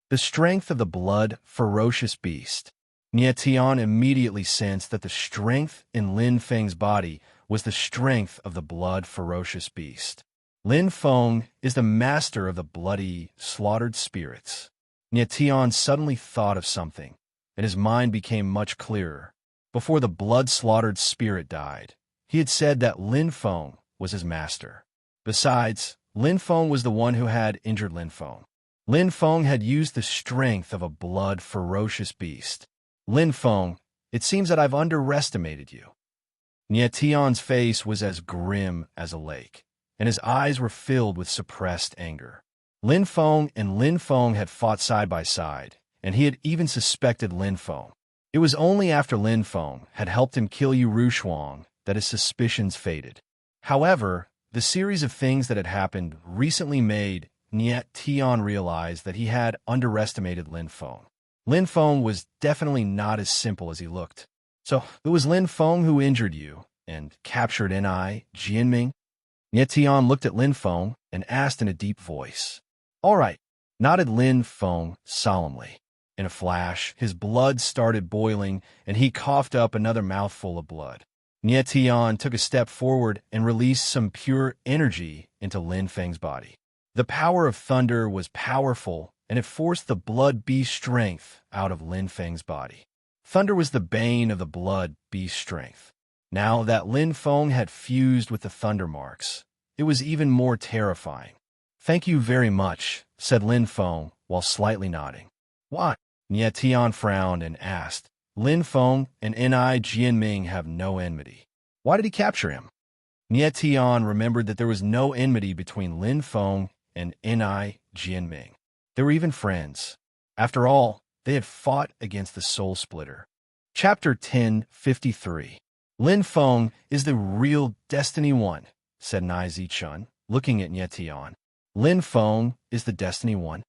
The strength of the blood, ferocious beast. Nye Tian immediately sensed that the strength in Lin Feng's body was the strength of the blood, ferocious beast. Lin Feng is the master of the bloody, slaughtered spirits. Nye Tian suddenly thought of something, and his mind became much clearer. Before the blood-slaughtered spirit died, he had said that Lin Feng was his master. Besides, Lin Feng was the one who had injured Lin Feng. Lin Feng had used the strength of a blood, ferocious beast. Lin Feng, it seems that I've underestimated you. Nye Tian's face was as grim as a lake, and his eyes were filled with suppressed anger. Lin Feng and Lin Feng had fought side by side, and he had even suspected Lin Feng. It was only after Lin Feng had helped him kill Yu Rushuang that his suspicions faded. However, the series of things that had happened recently made Nye Tian realize that he had underestimated Lin Feng. Lin Feng was definitely not as simple as he looked. So, it was Lin Feng who injured you and captured Enai Jianming? Nye Tian looked at Lin Feng and asked in a deep voice. All right, nodded Lin Feng solemnly. In a flash, his blood started boiling, and he coughed up another mouthful of blood. Nye Tian took a step forward and released some pure energy into Lin Feng's body. The power of thunder was powerful, and it forced the blood beast strength out of Lin Feng's body. Thunder was the bane of the blood beast strength. Now that Lin Feng had fused with the thunder marks, it was even more terrifying. Thank you very much, said Lin Feng while slightly nodding. What? Nye Tian frowned and asked. Lin Feng and Enai Jianming have no enmity. Why did he capture him? Nye Tian remembered that there was no enmity between Lin Feng and Enai Jianming. They were even friends. After all, they had fought against the Soul Splitter. Chapter 1053. Lin Feng is the real Destiny One, said Nai Zichun, looking at Nye Tian. Lin Feng is the Destiny One?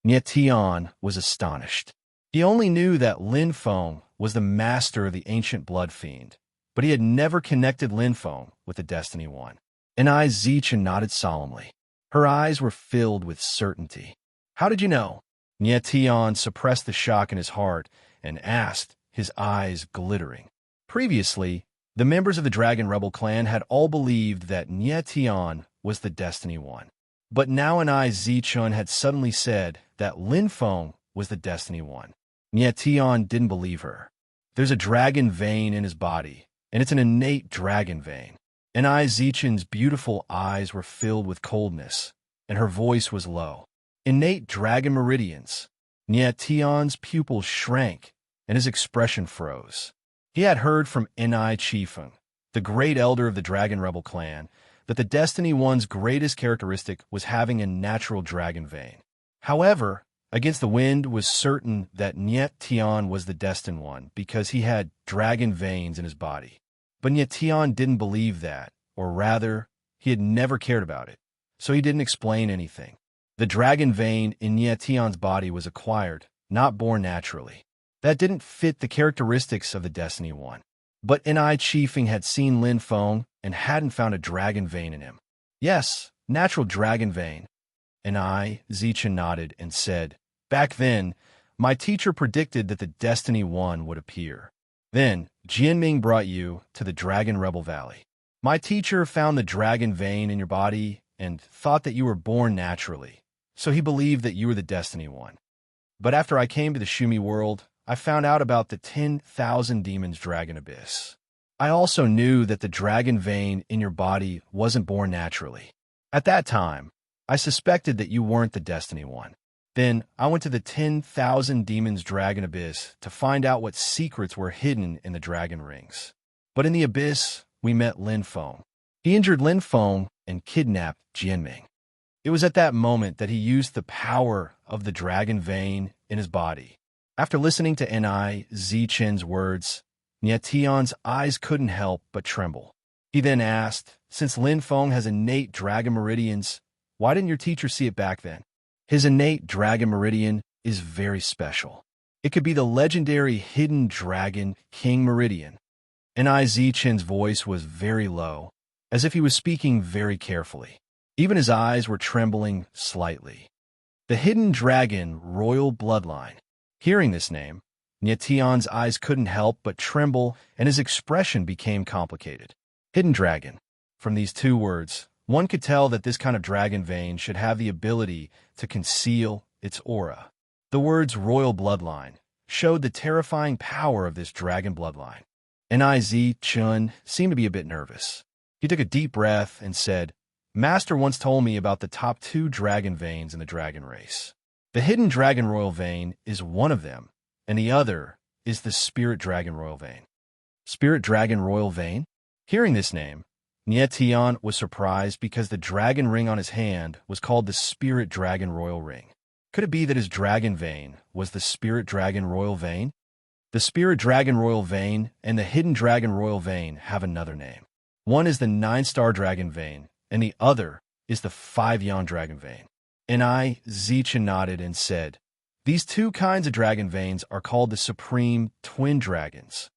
Nye Tian was astonished. He only knew that Lin Feng was the master of the ancient blood fiend, but he had never connected Lin Feng with the Destiny One. Nai Zichun nodded solemnly. Her eyes were filled with certainty. How did you know? Nye Tian suppressed the shock in his heart and asked, his eyes glittering. Previously, the members of the Dragon Rebel clan had all believed that Nye Tian was the Destiny One. But now Nai Zichun had suddenly said that Lin Feng was the Destiny One. Nye Tian didn't believe her. There's a dragon vein in his body, and it's an innate dragon vein. Nai Zichun's beautiful eyes were filled with coldness, and her voice was low. Innate dragon meridians. Nye Tian's pupils shrank, and his expression froze. He had heard from Enai Chifeng, the great elder of the Dragon Rebel clan, that the Destiny One's greatest characteristic was having a natural dragon vein. However, Against the Wind was certain that Nye Tian was the Destined One because he had dragon veins in his body. But Nye Tian didn't believe that, or rather, he had never cared about it, so he didn't explain anything. The dragon vein in Nye Tian's body was acquired, not born naturally. That didn't fit the characteristics of the Destiny One. But Enai Chifeng had seen Lin Feng and hadn't found a dragon vein in him. Yes, natural dragon vein. Enai Zichun nodded and said, Back then, my teacher predicted that the Destiny One would appear. Then, Jianming brought you to the Dragon Rebel Valley. My teacher found the dragon vein in your body and thought that you were born naturally, so he believed that you were the Destiny One. But after I came to the Shumi world, I found out about the 10,000 Demons Dragon Abyss. I also knew that the dragon vein in your body wasn't born naturally. At that time, I suspected that you weren't the Destiny One. Then I went to the 10,000 Demons Dragon Abyss to find out what secrets were hidden in the dragon rings. But in the Abyss, we met Lin Feng. He injured Lin Feng and kidnapped Jianming. It was at that moment that he used the power of the dragon vein in his body. After listening to Enai Zichun's words, Nye Tian's eyes couldn't help but tremble. He then asked, since Lin Feng has innate dragon meridians, why didn't your teacher see it back then? His innate dragon meridian is very special. It could be the legendary hidden dragon King Meridian. And Zichen's voice was very low, as if he was speaking very carefully. Even his eyes were trembling slightly. The hidden dragon royal bloodline. Hearing this name, Nietian's eyes couldn't help but tremble, and his expression became complicated. Hidden dragon. From these two words, one could tell that this kind of dragon vein should have the ability to conceal its aura. The words royal bloodline showed the terrifying power of this dragon bloodline. Nizi-chun seemed to be a bit nervous. He took a deep breath and said, Master once told me about the top 2 dragon veins in the dragon race. The hidden dragon royal vein is one of them, and the other is the spirit dragon royal vein. Spirit dragon royal vein? Hearing this name, Nietian was surprised because the dragon ring on his hand was called the spirit dragon royal ring. Could it be that his dragon vein was the spirit dragon royal vein? The spirit dragon royal vein and the hidden dragon royal vein have another name. One is the 9-star dragon vein, and the other is the 5-yan dragon vein. Zichen nodded and said, these 2 kinds of dragon veins are called the supreme twin dragons.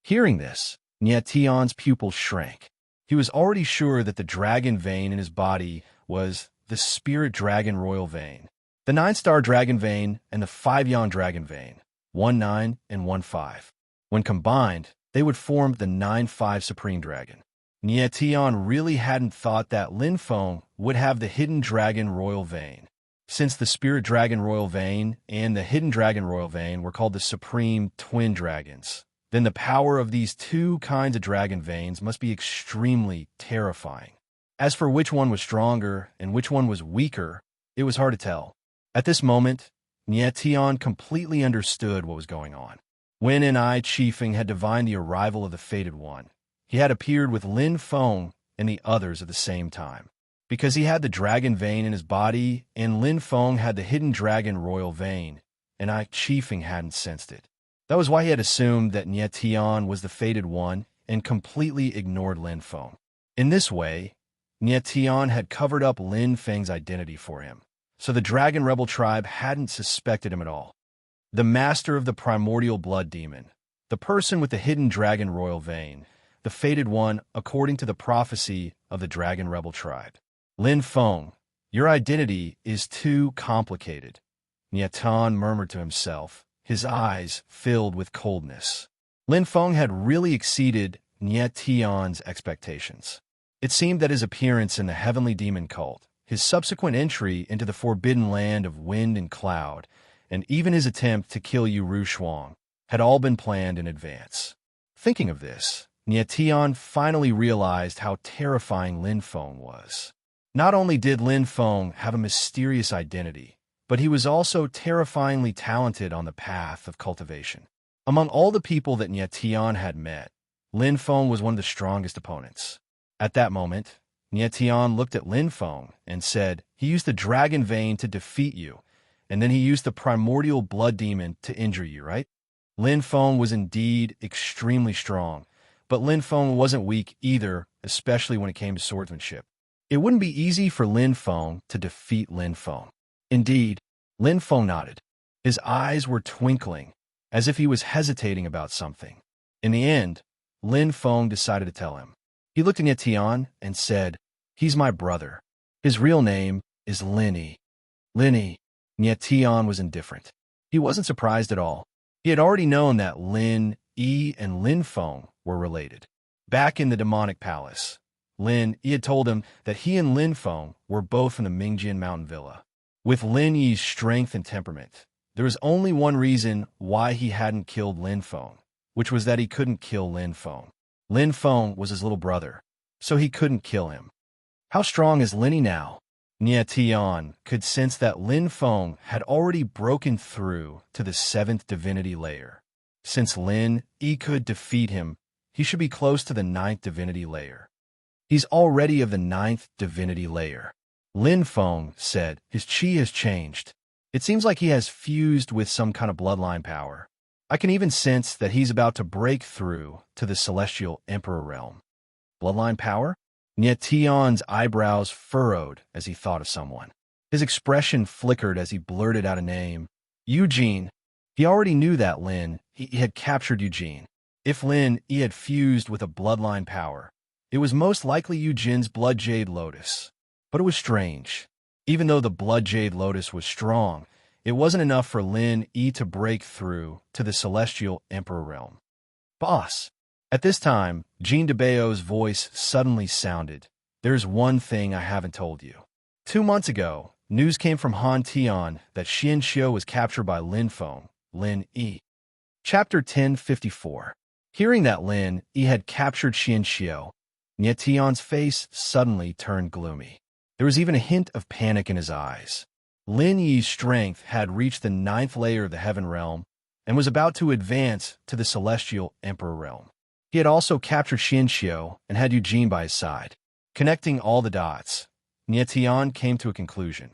Hearing this, Nietian's pupils shrank. He was already sure that the dragon vein in his body was the spirit dragon royal vein, the 9-star dragon vein, and the 5-yan dragon vein, 1-9 and 1-5. When combined, they would form the 9-5 supreme dragon. Nietian really hadn't thought that Lin Feng would have the hidden dragon royal vein. Since the spirit dragon royal vein and the hidden dragon royal vein were called the supreme twin dragons, then the power of these 2 kinds of dragon veins must be extremely terrifying. As for which one was stronger and which one was weaker, it was hard to tell. At this moment, Nietian completely understood what was going on. When Chifeng had divined the arrival of the Fated One, he had appeared with Lin Feng and the others at the same time. Because he had the dragon vein in his body, and Lin Feng had the hidden dragon royal vein, and Chifeng hadn't sensed it. That was why he had assumed that Nietian was the Fated One and completely ignored Lin Feng. In this way, Nietian had covered up Lin Feng's identity for him, so the Dragon Rebel tribe hadn't suspected him at all. The master of the primordial blood demon, the person with the hidden dragon royal vein, the Fated One according to the prophecy of the Dragon Rebel tribe. Lin Feng, your identity is too complicated, Nietian murmured to himself, his eyes filled with coldness. Lin Feng had really exceeded Nietian's expectations. It seemed that his appearance in the Heavenly Demon Cult, his subsequent entry into the forbidden land of wind and cloud, and even his attempt to kill Yu Shuang had all been planned in advance. Thinking of this, Nietian finally realized how terrifying Lin Feng was. Not only did Lin Feng have a mysterious identity, but he was also terrifyingly talented on the path of cultivation. Among all the people that Nietian had met, Lin Feng was one of the strongest opponents. At that moment, Nietian looked at Lin Feng and said, he used the dragon vein to defeat you, and then he used the primordial blood demon to injure you, right? Lin Feng was indeed extremely strong, but Lin Feng wasn't weak either, especially when it came to swordsmanship. It wouldn't be easy for Lin Feng to defeat Lin Feng. Indeed, Lin Feng nodded. His eyes were twinkling, as if he was hesitating about something. In the end, Lin Feng decided to tell him. He looked at Nietian and said, he's my brother. His real name is Linny. Linny. Nietian was indifferent. He wasn't surprised at all. He had already known that Lin Yi and Lin Feng were related. Back in the demonic palace, Lin Yi had told him that he and Lin Feng were both from the Mingjian mountain villa. With Lin Yi's strength and temperament, there was only one reason why he hadn't killed Lin Feng, which was that he couldn't kill Lin Feng. Lin Feng was his little brother, so he couldn't kill him. How strong is Linny now? Nietian could sense that Lin Feng had already broken through to the 7th divinity layer. Since Lin Yi could defeat him, he should be close to the 9th divinity layer. He's already of the 9th divinity layer. Lin Feng said his chi has changed. It seems like he has fused with some kind of bloodline power. I can even sense that he's about to break through to the celestial emperor realm. Bloodline power? Nietion's eyebrows furrowed as he thought of someone. His expression flickered as he blurted out a name. Eugene. He already knew that Lin He had captured Eugene. If Lin He had fused with a bloodline power, it was most likely Eugene's blood jade lotus. But it was strange. Even though the blood jade lotus was strong, it wasn't enough for Lin Yi to break through to the celestial emperor realm. Boss. At this time, Jean de Bao's voice suddenly sounded. There's one thing I haven't told you. 2 months ago, news came from Han Tian that Xian Xiu was captured by Lin Feng, Lin Yi. Chapter 1054. Hearing that Lin Yi had captured Xian Xiu, Nietion's face suddenly turned gloomy. There was even a hint of panic in his eyes. Lin Yi's strength had reached the 9th layer of the Heaven Realm and was about to advance to the Celestial Emperor Realm. He had also captured Xian Xiu and had Eugene by his side. Connecting all the dots, Nietion came to a conclusion.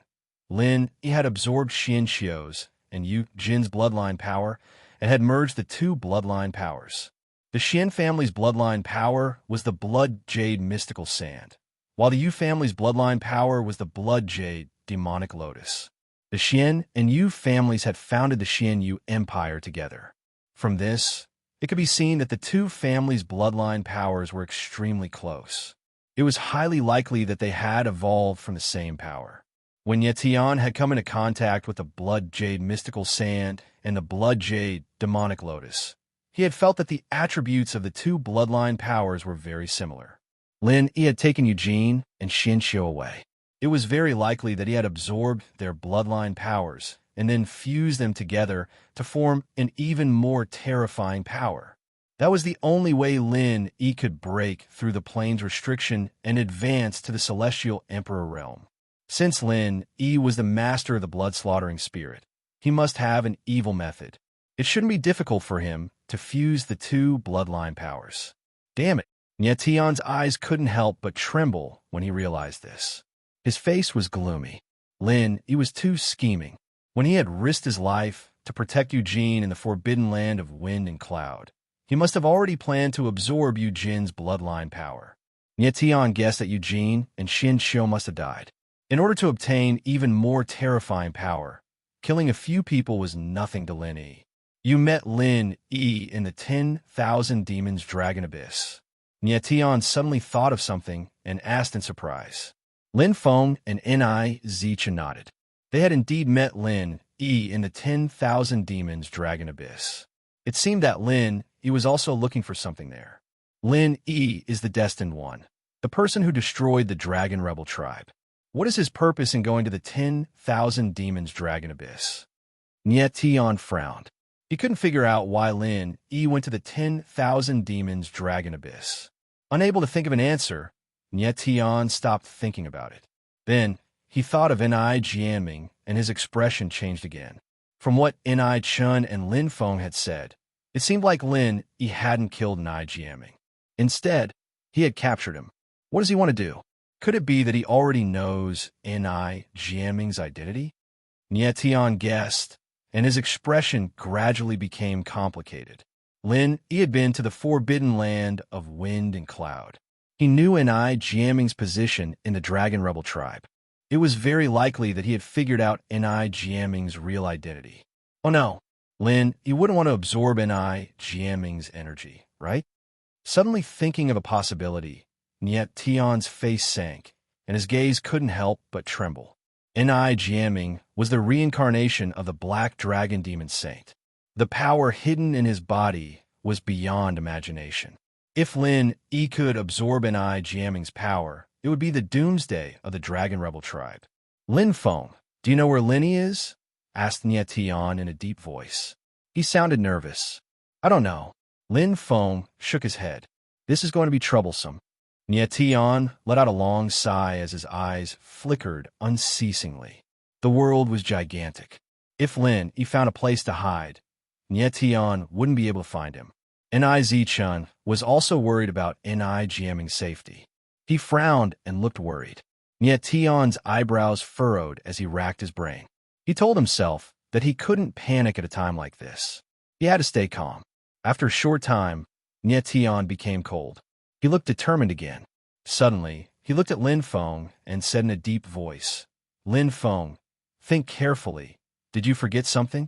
Lin Yi had absorbed Xian Xiu's and Eugene's bloodline power and had merged the 2 bloodline powers. The Xian family's bloodline power was the Blood Jade Mystical Sand, while the Yu family's bloodline power was the Blood Jade Demonic Lotus. The Xian and Yu families had founded the Xian Yu Empire together. From this, it could be seen that the 2 families' bloodline powers were extremely close. It was highly likely that they had evolved from the same power. When Nietion had come into contact with the Blood Jade Mystical Sand and the Blood Jade Demonic Lotus, he had felt that the attributes of the 2 bloodline powers were very similar. Lin Yi had taken Eugene and Xian Xiu away. It was very likely that he had absorbed their bloodline powers and then fused them together to form an even more terrifying power. That was the only way Lin Yi could break through the plane's restriction and advance to the Celestial Emperor Realm. Since Lin Yi was the master of the blood-slaughtering spirit, he must have an evil method. It shouldn't be difficult for him to fuse the 2 bloodline powers. Damn it! Nietion's eyes couldn't help but tremble when he realized this. His face was gloomy. Lin Yi was too scheming. When he had risked his life to protect Eugene in the forbidden land of wind and cloud, he must have already planned to absorb Eugene's bloodline power. Nietion guessed that Eugene and Xian Xiu must have died. In order to obtain even more terrifying power, killing a few people was nothing to Lin Yi. You met Lin Yi in the 10,000 Demons Dragon Abyss. Nietion suddenly thought of something and asked in surprise. Lin Feng and Ni Zicha nodded. They had indeed met Lin Yi in the 10,000 Demons Dragon Abyss. It seemed that Lin Yi was also looking for something there. Lin Yi is the Destined One, the person who destroyed the Dragon Rebel tribe. What is his purpose in going to the 10,000 Demons Dragon Abyss? Nietion frowned. He couldn't figure out why Lin Yi went to the 10,000 Demons Dragon Abyss. Unable to think of an answer, Nietion stopped thinking about it. Then, he thought of Ni Jianming, and his expression changed again. From what Ni Chun and Lin Feng had said, it seemed like Lin Yi hadn't killed Ni Jianming. Instead, he had captured him. What does he want to do? Could it be that he already knows Ni Jianming's identity? Nietion guessed, and his expression gradually became complicated. Lin Yi had been to the forbidden land of wind and cloud. He knew Ni Jianming's position in the Dragon Rebel tribe. It was very likely that he had figured out Ni Jianming's real identity. Oh no, Lin Yi wouldn't want to absorb Ni Jianming's energy, right? Suddenly thinking of a possibility, Nietion's face sank, and his gaze couldn't help but tremble. Ni Jianming was the reincarnation of the Black Dragon Demon Saint. The power hidden in his body was beyond imagination. If Lin Yi could absorb Ni Jianming's power, it would be the doomsday of the Dragon Rebel tribe. Lin Feng, do you know where Lin Yi is? Asked Nietion in a deep voice. He sounded nervous. I don't know. Lin Feng shook his head. This is going to be troublesome. Nietion let out a long sigh as his eyes flickered unceasingly. The world was gigantic. If Lin Yi found a place to hide, Nietion wouldn't be able to find him. Ni Zichun was also worried about Ni Jianming's safety. He frowned and looked worried. Nietion's eyebrows furrowed as he racked his brain. He told himself that he couldn't panic at a time like this. He had to stay calm. After a short time, Nietion became cold. He looked determined again. Suddenly, he looked at Lin Feng and said in a deep voice, Lin Feng, think carefully. Did you forget something?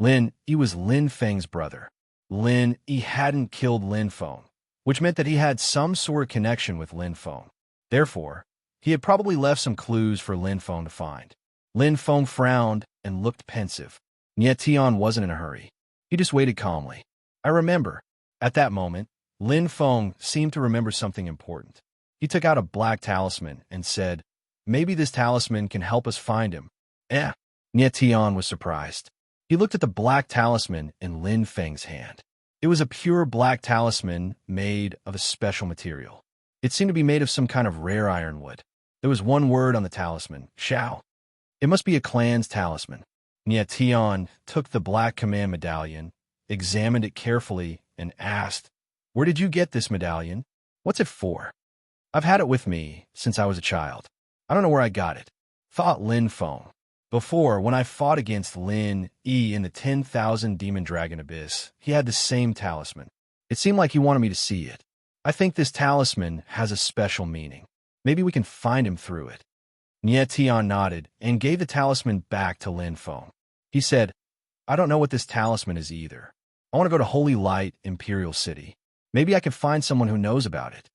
Lin, he was Lin Feng's brother. Lin, he hadn't killed Lin Feng, which meant that he had some sort of connection with Lin Feng. Therefore, he had probably left some clues for Lin Feng to find. Lin Feng frowned and looked pensive. Nie Tian wasn't in a hurry. He just waited calmly. I remember. At that moment, Lin Feng seemed to remember something important. He took out a black talisman and said, maybe this talisman can help us find him. Nie Tian was surprised. He looked at the black talisman in Lin Feng's hand. It was a pure black talisman made of a special material. It seemed to be made of some kind of rare ironwood. There was one word on the talisman, Shao. It must be a clan's talisman. Nie Tian took the black command medallion, examined it carefully, and asked, where did you get this medallion? What's it for? I've had it with me since I was a child. I don't know where I got it, thought Lin Feng. Before, when I fought against Lin Yi in the 10,000 Demon Dragon Abyss, he had the same talisman. It seemed like he wanted me to see it. I think this talisman has a special meaning. Maybe we can find him through it. Nie Tian nodded and gave the talisman back to Lin Feng. He said, I don't know what this talisman is either. I want to go to Holy Light, Imperial City. Maybe I can find someone who knows about it.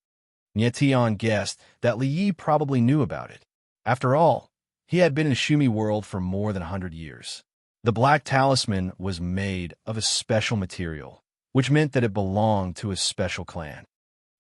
Nie Tian guessed that Li Yi probably knew about it. After all, he had been in Shumi world for more than 100 years. The black talisman was made of a special material, which meant that it belonged to a special clan.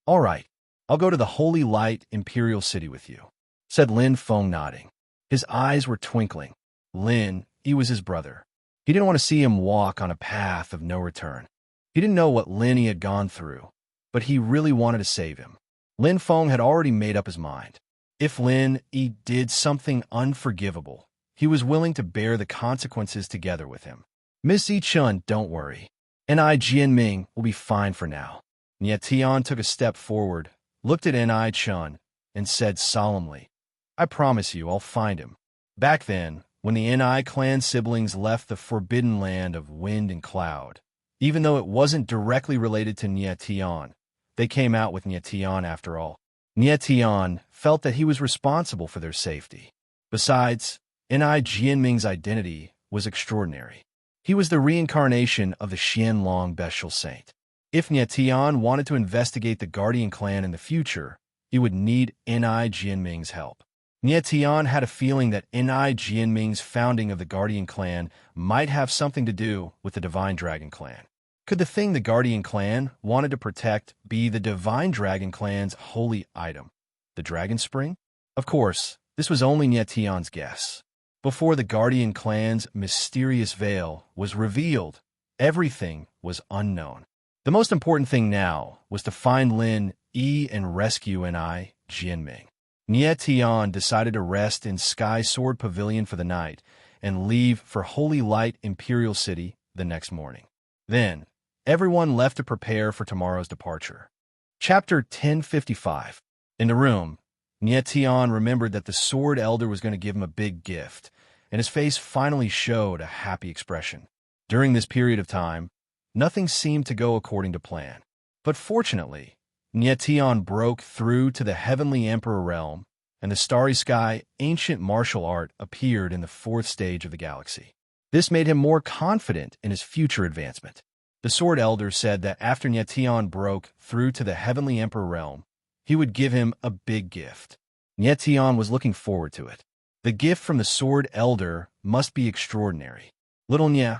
All right, I'll go to the Holy Light Imperial City with you, said Lin Feng, nodding. His eyes were twinkling. Lin, he was his brother. He didn't want to see him walk on a path of no return. He didn't know what Lin he had gone through, but he really wanted to save him. Lin Feng had already made up his mind. If Lin Yi did something unforgivable, he was willing to bear the consequences together with him. Miss Yi Chun, don't worry. Ni Jianming will be fine for now. Nie Tian took a step forward, looked at Ni Chun, and said solemnly, I promise you I'll find him. Back then, when the Ni clan siblings left the forbidden land of wind and cloud, even though it wasn't directly related to Nie Tian, they came out with Nie Tian after all. Nie Tian felt that he was responsible for their safety. Besides, Ni Jianming's identity was extraordinary. He was the reincarnation of the Xianlong bestial saint. If Nie Tian wanted to investigate the Guardian clan in the future, he would need Ni Jianming's help. Nie Tian had a feeling that Ni Jianming's founding of the Guardian clan might have something to do with the Divine Dragon clan. Could the thing the Guardian clan wanted to protect be the Divine Dragon clan's holy item, the Dragon Spring? Of course, this was only Nie Tian's guess. Before the Guardian clan's mysterious veil was revealed, everything was unknown. The most important thing now was to find Lin Yi and rescue Ni Jianming. Nie Tian decided to rest in Sky Sword Pavilion for the night and leave for Holy Light Imperial City the next morning. Then, everyone left to prepare for tomorrow's departure. Chapter 1055. In the room, Nie Tian remembered that the Sword Elder was going to give him a big gift, and his face finally showed a happy expression. During this period of time, nothing seemed to go according to plan. But fortunately, Nie Tian broke through to the Heavenly Emperor realm, and the starry sky ancient martial art appeared in the fourth stage of the galaxy. This made him more confident in his future advancement. The Sword Elder said that after Nie Tian broke through to the Heavenly Emperor realm, he would give him a big gift. Nie Tian was looking forward to it. The gift from the Sword Elder must be extraordinary. Little Nie,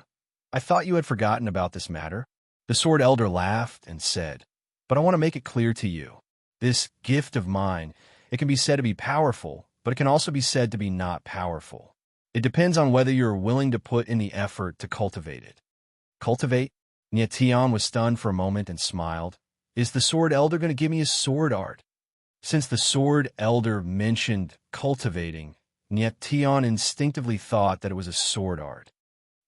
I thought you had forgotten about this matter. The Sword Elder laughed and said, but I want to make it clear to you. This gift of mine, it can be said to be powerful, but it can also be said to be not powerful. It depends on whether you're willing to put in the effort to cultivate it. Cultivate? Nie Tian was stunned for a moment and smiled. Is the Sword Elder going to give me his sword art? Since the Sword Elder mentioned cultivating, Nie Tian instinctively thought that it was a sword art.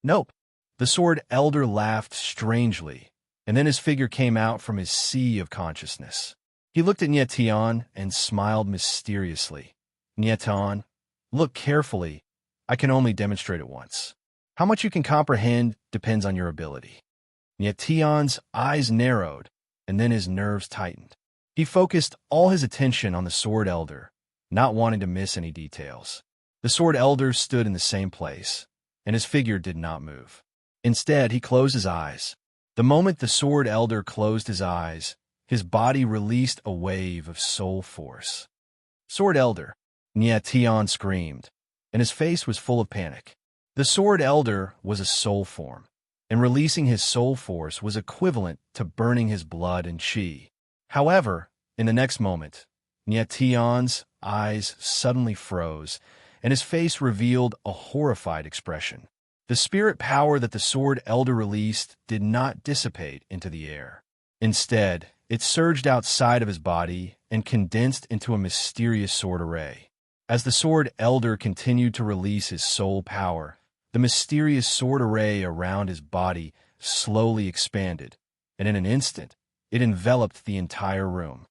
Nope. The Sword Elder laughed strangely, and then his figure came out from his sea of consciousness. He looked at Nie Tian and smiled mysteriously. Nie Tian, look carefully. I can only demonstrate it once. How much you can comprehend depends on your ability. Nie Tian's eyes narrowed, and then his nerves tightened. He focused all his attention on the Sword Elder, not wanting to miss any details. The Sword Elder stood in the same place, and his figure did not move. Instead, he closed his eyes. The moment the Sword Elder closed his eyes, his body released a wave of soul force. "Sword Elder!" Tian screamed, and his face was full of panic. The Sword Elder was a soul form, and releasing his soul force was equivalent to burning his blood and chi. However, in the next moment, Tian's eyes suddenly froze, and his face revealed a horrified expression. The spirit power that the Sword Elder released did not dissipate into the air. Instead, it surged outside of his body and condensed into a mysterious sword array. As the Sword Elder continued to release his soul power, the mysterious sword array around his body slowly expanded, and in an instant, it enveloped the entire room.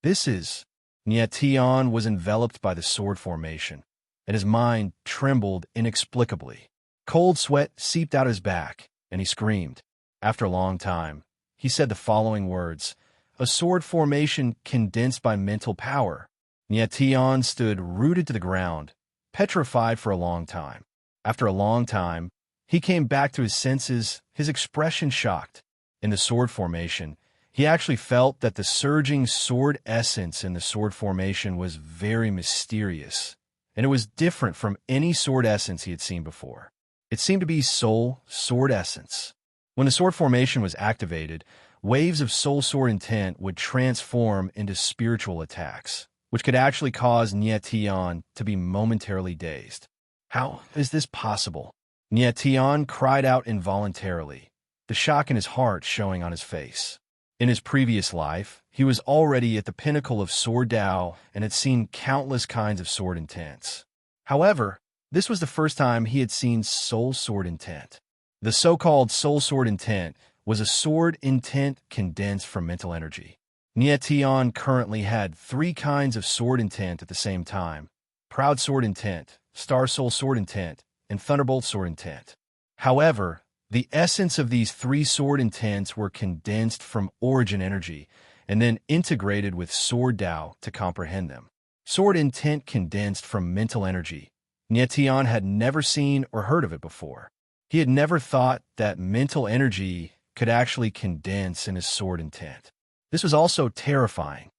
Tian was enveloped by the sword formation, and his mind trembled inexplicably. Cold sweat seeped out his back, and he screamed. After a long time, he said the following words: "A sword formation condensed by mental power." Tian stood rooted to the ground, petrified for a long time. After a long time, he came back to his senses, his expression shocked. In the sword formation, he actually felt that the surging sword essence in the sword formation was very mysterious, and it was different from any sword essence he had seen before. It seemed to be soul sword essence. When the sword formation was activated, waves of soul sword intent would transform into spiritual attacks, which could actually cause Tian to be momentarily dazed. How is this possible? Tian cried out involuntarily, the shock in his heart showing on his face. In his previous life, he was already at the pinnacle of sword Dao and had seen countless kinds of sword intents. However, this was the first time he had seen soul sword intent. The so-called soul sword intent was a sword intent condensed from mental energy. Tian currently had 3 kinds of sword intent at the same time: Proud Sword Intent, Star Soul Sword Intent, and Thunderbolt Sword Intent. However, the essence of these 3 sword intents were condensed from origin energy and then integrated with sword Dao to comprehend them. Sword intent condensed from mental energy. Tian had never seen or heard of it before. He had never thought that mental energy could actually condense in his sword intent. This was also terrifying.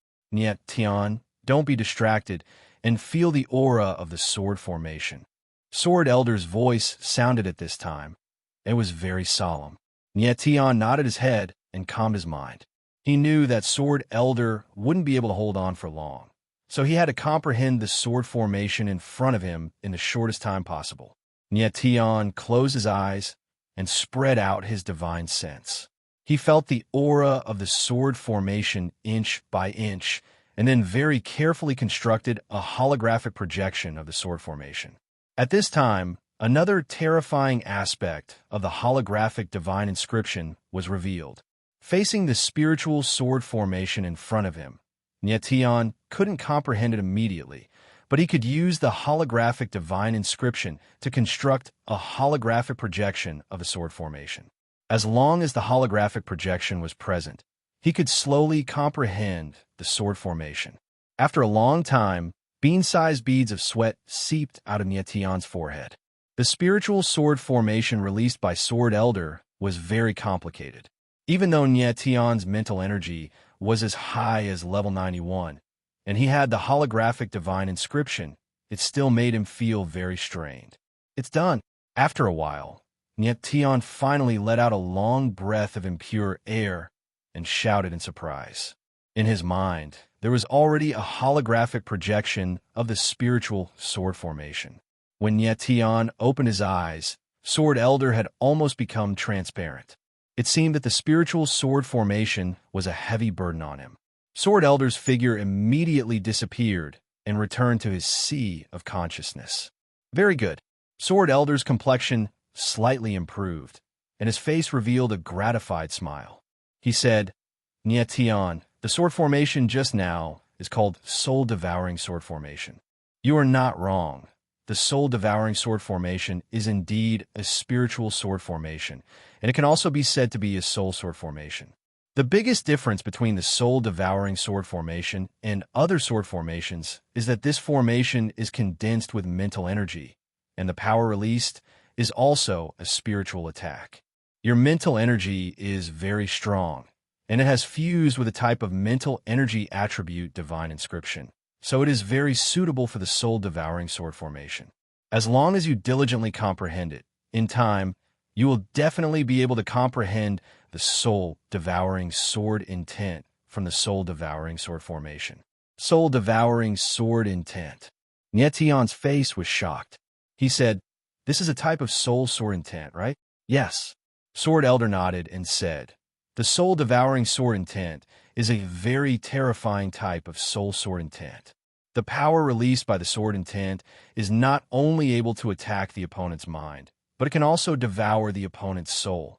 Tian, don't be distracted and feel the aura of the sword formation. Sword Elder's voice sounded at this time. It was very solemn. Tian nodded his head and calmed his mind. He knew that Sword Elder wouldn't be able to hold on for long, so he had to comprehend the sword formation in front of him in the shortest time possible. Tian closed his eyes and spread out his divine sense. He felt the aura of the sword formation inch by inch, and then very carefully constructed a holographic projection of the sword formation. At this time, another terrifying aspect of the holographic divine inscription was revealed. Facing the spiritual sword formation in front of him, Tian couldn't comprehend it immediately, but he could use the holographic divine inscription to construct a holographic projection of the sword formation. As long as the holographic projection was present, he could slowly comprehend the sword formation. After a long time, bean-sized beads of sweat seeped out of Tian's forehead. The spiritual sword formation released by Sword Elder was very complicated. Even though Tian's mental energy was as high as level 91, and he had the holographic divine inscription, it still made him feel very strained. It's done. After a while, Tian finally let out a long breath of impure air and shouted in surprise. In his mind, there was already a holographic projection of the spiritual sword formation. When Tian opened his eyes, Sword Elder had almost become transparent. It seemed that the spiritual sword formation was a heavy burden on him. Sword Elder's figure immediately disappeared and returned to his sea of consciousness. Very good. Sword Elder's complexion slightly improved, and his face revealed a gratified smile. He said, Tian, the sword formation just now is called soul-devouring sword formation. You are not wrong. The soul-devouring sword formation is indeed a spiritual sword formation, and it can also be said to be a soul sword formation. The biggest difference between the soul-devouring sword formation and other sword formations is that this formation is condensed with mental energy, and the power released is also a spiritual attack. Your mental energy is very strong, and it has fused with a type of mental energy attribute divine inscription, so it is very suitable for the soul-devouring sword formation. As long as you diligently comprehend it, in time, you will definitely be able to comprehend the soul-devouring sword intent from the soul-devouring sword formation. Soul-devouring sword intent. Nietion's face was shocked. He said, "This is a type of soul sword intent, right?" "Yes." Sword Elder nodded and said, "The soul-devouring sword intent is a very terrifying type of soul sword intent. The power released by the sword intent is not only able to attack the opponent's mind, but it can also devour the opponent's soul."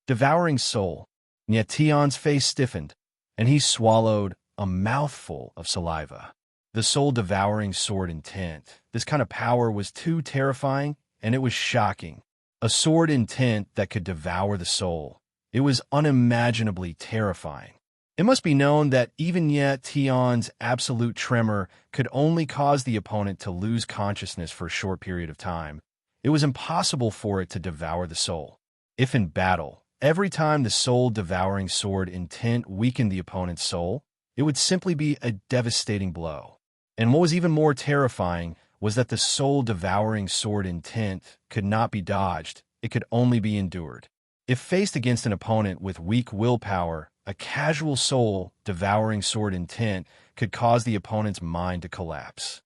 Devouring soul. Nietion's face stiffened, and he swallowed a mouthful of saliva. The soul-devouring sword intent. This kind of power was too terrifying, and it was shocking. A sword intent that could devour the soul. It was unimaginably terrifying. It must be known that even Nietion's absolute tremor could only cause the opponent to lose consciousness for a short period of time. It was impossible for it to devour the soul. If in battle, every time the soul-devouring sword intent weakened the opponent's soul, it would simply be a devastating blow. And what was even more terrifying was that the soul-devouring sword intent could not be dodged, it could only be endured. If faced against an opponent with weak willpower, a casual soul-devouring sword intent could cause the opponent's mind to collapse.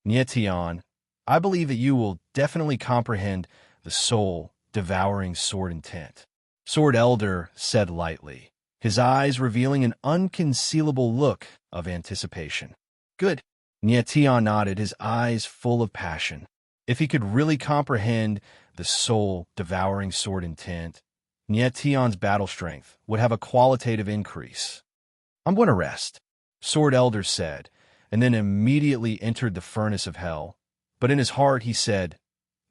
Nietion, I believe that you will definitely comprehend the soul-devouring sword intent. Sword Elder said lightly, his eyes revealing an unconcealable look of anticipation. Good. Nietion nodded, his eyes full of passion. If he could really comprehend the soul-devouring sword intent, Nietion's battle strength would have a qualitative increase. "I'm going to rest," Sword Elder said, and then immediately entered the furnace of hell. But in his heart he said,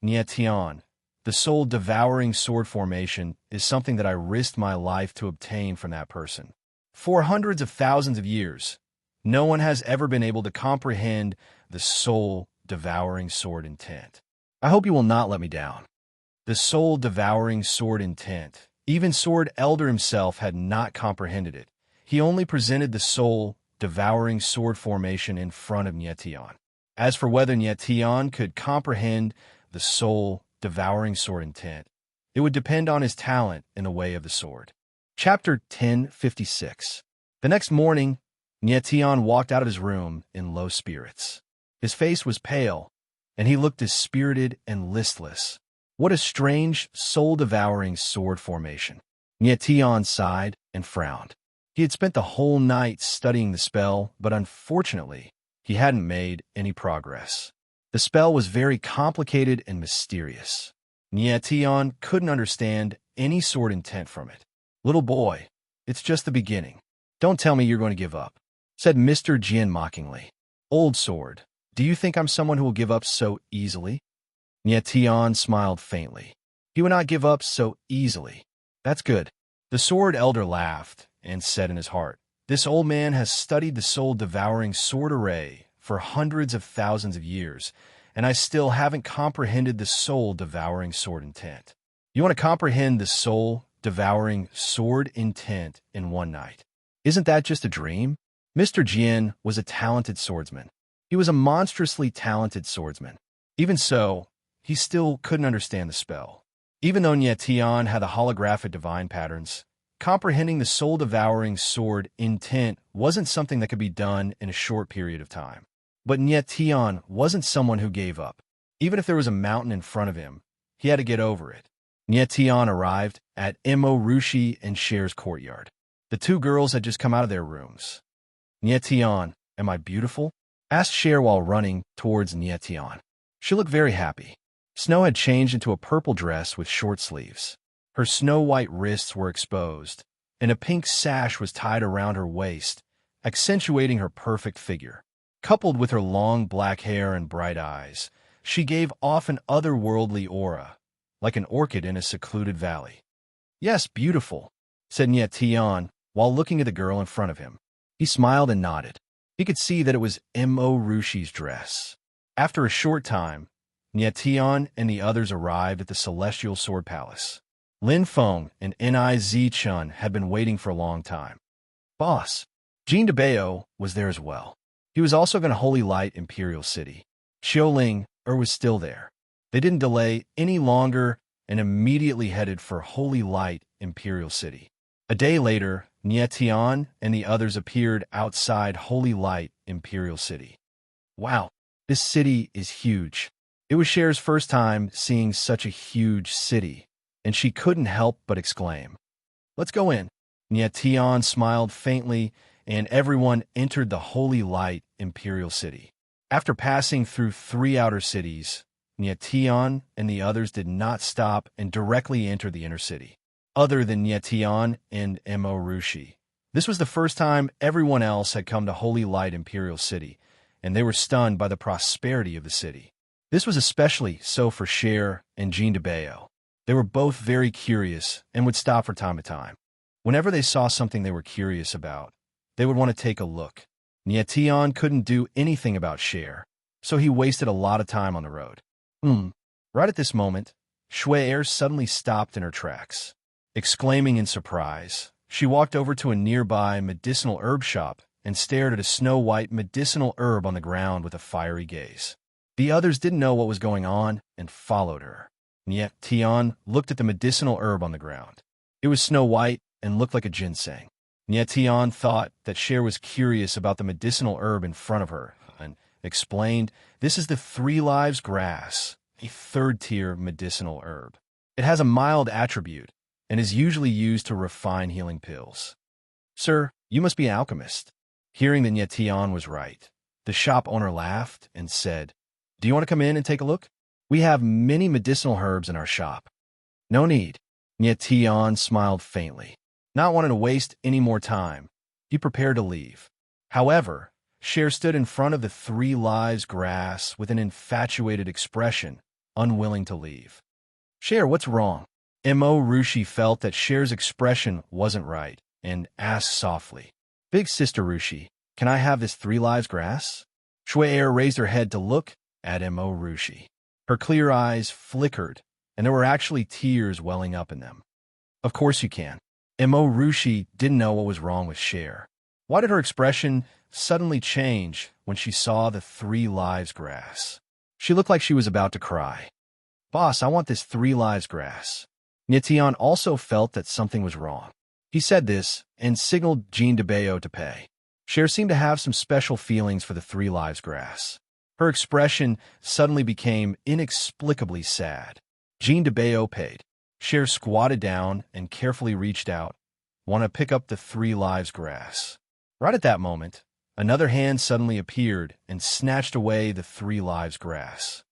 "Nietion, the soul-devouring sword formation is something that I risked my life to obtain from that person. For hundreds of thousands of years, no one has ever been able to comprehend the soul-devouring sword intent. I hope you will not let me down." The soul-devouring sword intent. Even Sword Elder himself had not comprehended it. He only presented the soul-devouring sword formation in front of Nietion. As for whether Nietion could comprehend the soul-devouring sword intent, it would depend on his talent in the way of the sword. Chapter 1056. The next morning, Nietion walked out of his room in low spirits. His face was pale, and he looked dispirited and listless. What a strange, soul-devouring sword formation. Nietion sighed and frowned. He had spent the whole night studying the spell, but unfortunately, he hadn't made any progress. The spell was very complicated and mysterious. Nietion couldn't understand any sword intent from it. "Little boy, it's just the beginning. Don't tell me you're going to give up," said Mr. Jin mockingly. "Old sword, do you think I'm someone who will give up so easily?" Nietion smiled faintly. He would not give up so easily. "That's good." The Sword Elder laughed and said in his heart, "This old man has studied the soul-devouring sword array for hundreds of thousands of years, and I still haven't comprehended the soul-devouring sword intent. You want to comprehend the soul-devouring sword intent in one night? Isn't that just a dream?" Mr. Jin was a talented swordsman. He was a monstrously talented swordsman. Even so, he still couldn't understand the spell. Even though Nietion had the holographic divine patterns, comprehending the soul-devouring sword intent wasn't something that could be done in a short period of time. But Nietion wasn't someone who gave up. Even if there was a mountain in front of him, he had to get over it. Nietion arrived at Mo Rushi and Cher's courtyard. The two girls had just come out of their rooms. "Nietion, am I beautiful?" asked Cher while running towards Nietion. She looked very happy. Snow had changed into a purple dress with short sleeves. Her snow-white wrists were exposed, and a pink sash was tied around her waist, accentuating her perfect figure. Coupled with her long black hair and bright eyes, she gave off an otherworldly aura, like an orchid in a secluded valley. "Yes, beautiful," said Nietion, while looking at the girl in front of him. He smiled and nodded. He could see that it was Mo Rushi's dress. After a short time, Nietian and the others arrived at the Celestial Sword Palace. Lin Feng and Niz Chun had been waiting for a long time. Boss, Jean DeBeo was there as well. He was also going to Holy Light Imperial City. Xiaoling was still there. They didn't delay any longer and immediately headed for Holy Light Imperial City. A day later, Nietian and the others appeared outside Holy Light Imperial City. Wow, this city is huge. It was Cher's first time seeing such a huge city, and she couldn't help but exclaim, "Let's go in." Nietian smiled faintly, and everyone entered the Holy Light Imperial City. After passing through 3 outer cities, Nietian and the others did not stop and directly entered the inner city. Other than Nietian and Mo Rushi, this was the first time everyone else had come to Holy Light Imperial City, and they were stunned by the prosperity of the city. This was especially so for Cher and Jean DeBeo. They were both very curious and would stop from time to time. Whenever they saw something they were curious about, they would want to take a look. Nietian couldn't do anything about Cher, so he wasted a lot of time on the road. Right at this moment, Shui suddenly stopped in her tracks. Exclaiming in surprise, she walked over to a nearby medicinal herb shop and stared at a snow-white medicinal herb on the ground with a fiery gaze. The others didn't know what was going on and followed her. Nietian looked at the medicinal herb on the ground. It was snow-white and looked like a ginseng. Nietian thought that Cher was curious about the medicinal herb in front of her and explained, "This is the 3 Lives grass, a 3rd-tier medicinal herb. It has a mild attribute and is usually used to refine healing pills." "Sir, you must be an alchemist." Hearing that Nietian was right, the shop owner laughed and said, "Do you want to come in and take a look? We have many medicinal herbs in our shop." "No need." Nietian smiled faintly. Not wanting to waste any more time, he prepared to leave. However, Cher stood in front of the 3 Lives grass with an infatuated expression, unwilling to leave. "Cher, what's wrong?" Mo Rushi felt that Cher's expression wasn't right and asked softly, "Big Sister Rushi, can I have this 3 Lives grass?" Shui raised her head to look at Mo Rushi. Her clear eyes flickered, and there were actually tears welling up in them. "Of course you can." Mo Rushi didn't know what was wrong with Cher. Why did her expression suddenly change when she saw the 3 Lives grass? She looked like she was about to cry. "Boss, I want this 3 Lives grass." Nietian also felt that something was wrong. He said this and signaled Jean DeBeo to pay. Cher seemed to have some special feelings for the 3 Lives grass. Her expression suddenly became inexplicably sad. Jean DeBeo paid. Cher squatted down and carefully reached out, wanted to pick up the 3 Lives grass. Right at that moment, another hand suddenly appeared and snatched away the 3 Lives grass.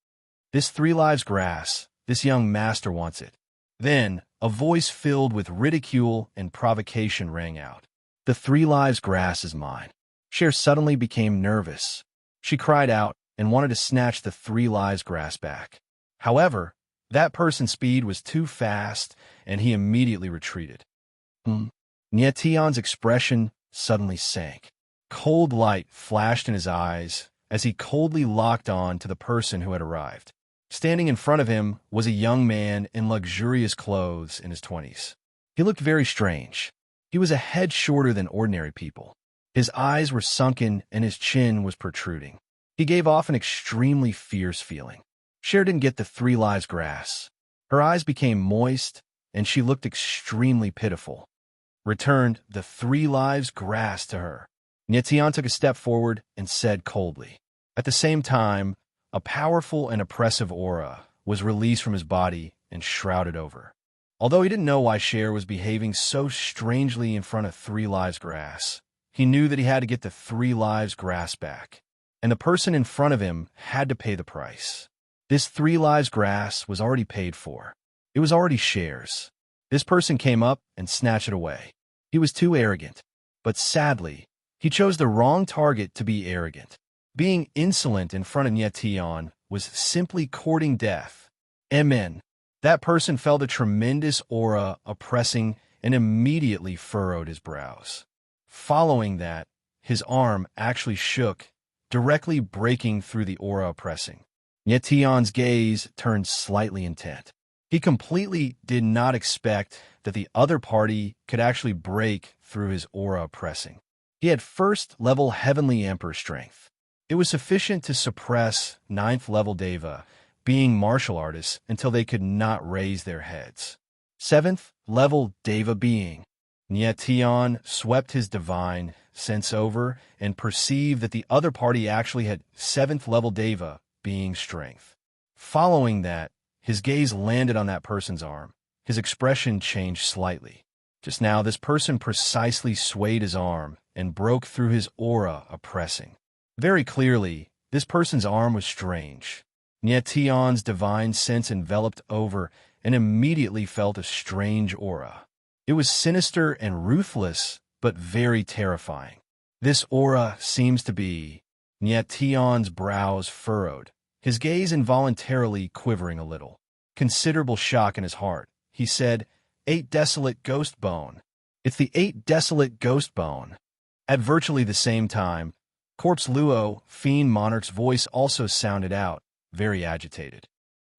"This 3 Lives grass, this young master wants it." Then, a voice filled with ridicule and provocation rang out. "The 3 Lives grass is mine." Cher suddenly became nervous. She cried out and wanted to snatch the 3 Lives grass back. However, that person's speed was too fast, and he immediately retreated. Nietian's expression suddenly sank. Cold light flashed in his eyes as he coldly locked on to the person who had arrived. Standing in front of him was a young man in luxurious clothes in his 20s. He looked very strange. He was a head shorter than ordinary people. His eyes were sunken and his chin was protruding. He gave off an extremely fierce feeling. Cher didn't get the 3 Lives grass. Her eyes became moist, and she looked extremely pitiful. Returned the 3 Lives grass to her. Nietian took a step forward and said coldly. At the same time, a powerful and oppressive aura was released from his body and shrouded over. Although he didn't know why Cher was behaving so strangely in front of 3 Lives grass, he knew that he had to get the 3 Lives grass back, and the person in front of him had to pay the price. This 3 Lives grass was already paid for. It was already Cher's. This person came up and snatched it away. He was too arrogant. But sadly, he chose the wrong target to be arrogant. Being insolent in front of Nietian was simply courting death. Amen. That person felt a tremendous aura oppressing and immediately furrowed his brows. Following that, his arm actually shook, directly breaking through the aura oppressing. Nietion's gaze turned slightly intent. He completely did not expect that the other party could actually break through his aura oppressing. He had first-level Heavenly Emperor strength. It was sufficient to suppress 9th-level Deva, being martial artists, until they could not raise their heads. 7th-level Deva being. Nietion swept his divine sense over and perceived that the other party actually had 7th-level Deva being strength. Following that, his gaze landed on that person's arm. His expression changed slightly. Just now, this person precisely swayed his arm and broke through his aura oppressing. Very clearly, this person's arm was strange. Nietion's divine sense enveloped over and immediately felt a strange aura. It was sinister and ruthless, but very terrifying. This aura seems to be. Nietion's brows furrowed, his gaze involuntarily quivering a little. Considerable shock in his heart. He said, 8 desolate ghost bone. It's the 8 desolate ghost bone. At virtually the same time, Corpse Luo, Fiend Monarch's voice also sounded out, very agitated.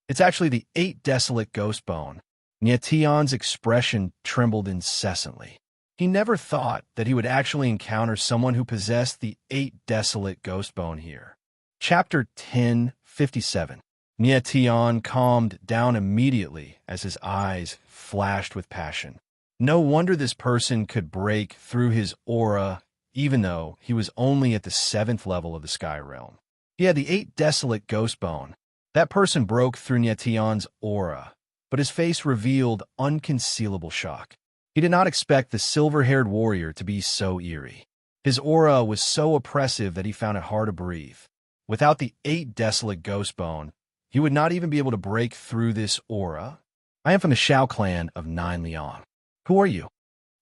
It's actually the 8 desolate ghost bone. Nietion's expression trembled incessantly. He never thought that he would actually encounter someone who possessed the 8 desolate ghost bone here. Chapter 10:57. Nietion calmed down immediately as his eyes flashed with passion. No wonder this person could break through his aura, even though he was only at the 7th level of the Sky Realm. He had the 8 desolate ghost bone. That person broke through Nietion's aura, but his face revealed unconcealable shock. He did not expect the silver-haired warrior to be so eerie. His aura was so oppressive that he found it hard to breathe. Without the 8 desolate ghost bone, he would not even be able to break through this aura. I am from the Shao clan of Nine Liang. Who are you?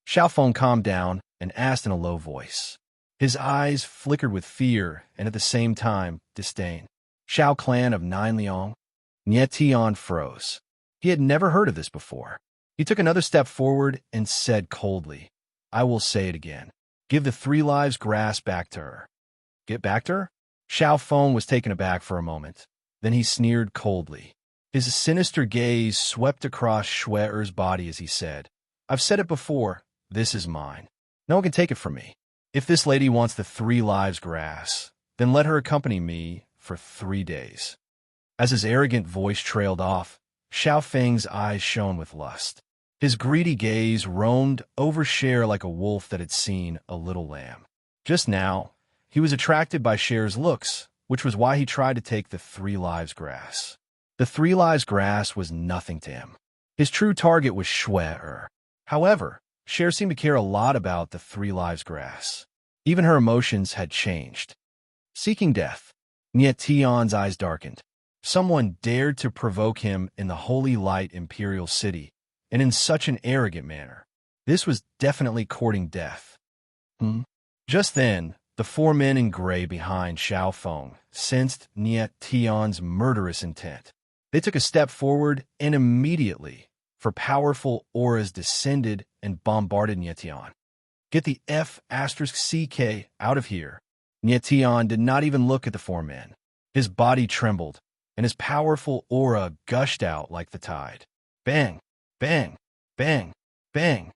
Shao Feng calmed down and asked in a low voice. His eyes flickered with fear and at the same time disdain. Shao clan of Nine Liang? Nietion froze. He had never heard of this before. He took another step forward and said coldly, I will say it again. Give the 3 lives grass back to her. Get back to her? Shao Feng was taken aback for a moment. Then he sneered coldly. His sinister gaze swept across Shui-Er's body as he said, I've said it before, this is mine. No one can take it from me. If this lady wants the 3 lives grass, then let her accompany me for 3 days. As his arrogant voice trailed off, Xiao Feng's eyes shone with lust. His greedy gaze roamed over Cher like a wolf that had seen a little lamb. Just now, he was attracted by Cher's looks, which was why he tried to take the 3 lives grass. The 3 lives grass was nothing to him. His true target was Shui-Er. However, Cher seemed to care a lot about the 3 lives grass. Even her emotions had changed. Seeking death. Nietion's eyes darkened. Someone dared to provoke him in the Holy Light Imperial City, and in such an arrogant manner. This was definitely courting death. Just then, the 4 men in gray behind Shao Feng sensed Nietion's murderous intent. They took a step forward, and immediately, for powerful auras descended and bombarded Nietion. Get the F*CK out of here. Nietion did not even look at the 4 men. His body trembled, and his powerful aura gushed out like the tide. Bang, bang, bang, bang.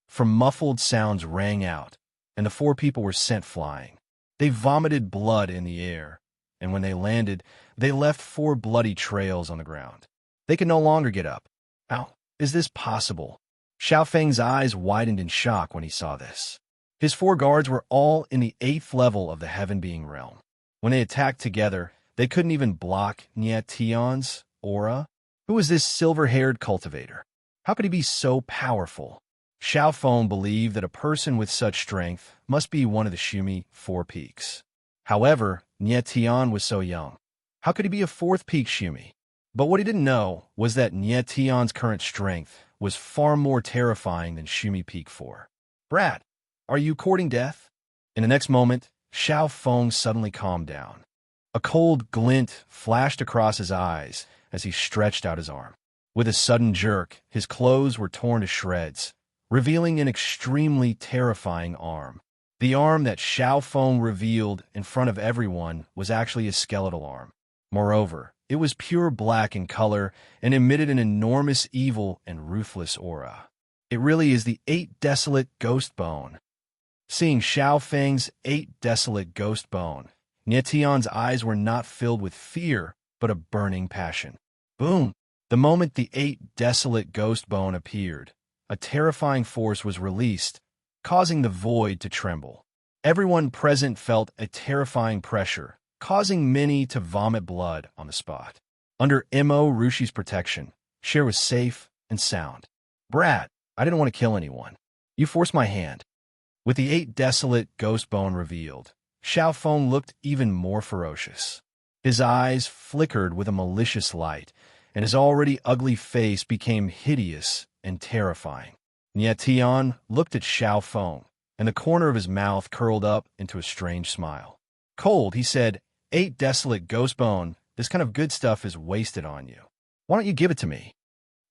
From muffled sounds rang out, and the 4 people were sent flying. They vomited blood in the air, and when they landed, they left 4 bloody trails on the ground. They could no longer get up. How is this possible? Xiao Feng's eyes widened in shock when he saw this. His 4 guards were all in the 8th level of the Heaven Being realm. When they attacked together, they couldn't even block Nietion's aura. Who was this silver-haired cultivator? How could he be so powerful? Xiao Feng believed that a person with such strength must be one of the Shumi 4 peaks. However, Nietion was so young. How could he be a 4th peak Shumi? But what he didn't know was that Nietion's current strength was far more terrifying than Shumi Peak 4. Brat, are you courting death? In the next moment, Xiao Feng suddenly calmed down. A cold glint flashed across his eyes as he stretched out his arm. With a sudden jerk, his clothes were torn to shreds, revealing an extremely terrifying arm. The arm that Xiao Feng revealed in front of everyone was actually a skeletal arm. Moreover, it was pure black in color and emitted an enormous evil and ruthless aura. It really is the 8 desolate ghost bone. Seeing Xiao Feng's 8 desolate ghost bone, Nietian's eyes were not filled with fear, but a burning passion. Boom! The moment the 8 desolate ghost bone appeared, a terrifying force was released, causing the void to tremble. Everyone present felt a terrifying pressure, causing many to vomit blood on the spot. Under Mo Rushi's protection, Cher was safe and sound. Brat, I didn't want to kill anyone. You forced my hand. With the 8 desolate ghost bone revealed, Xiao Feng looked even more ferocious. His eyes flickered with a malicious light, and his already ugly face became hideous and terrifying. Nietian looked at Xiao Feng, and the corner of his mouth curled up into a strange smile. Cold, he said, 8 desolate ghost bone, this kind of good stuff is wasted on you. Why don't you give it to me?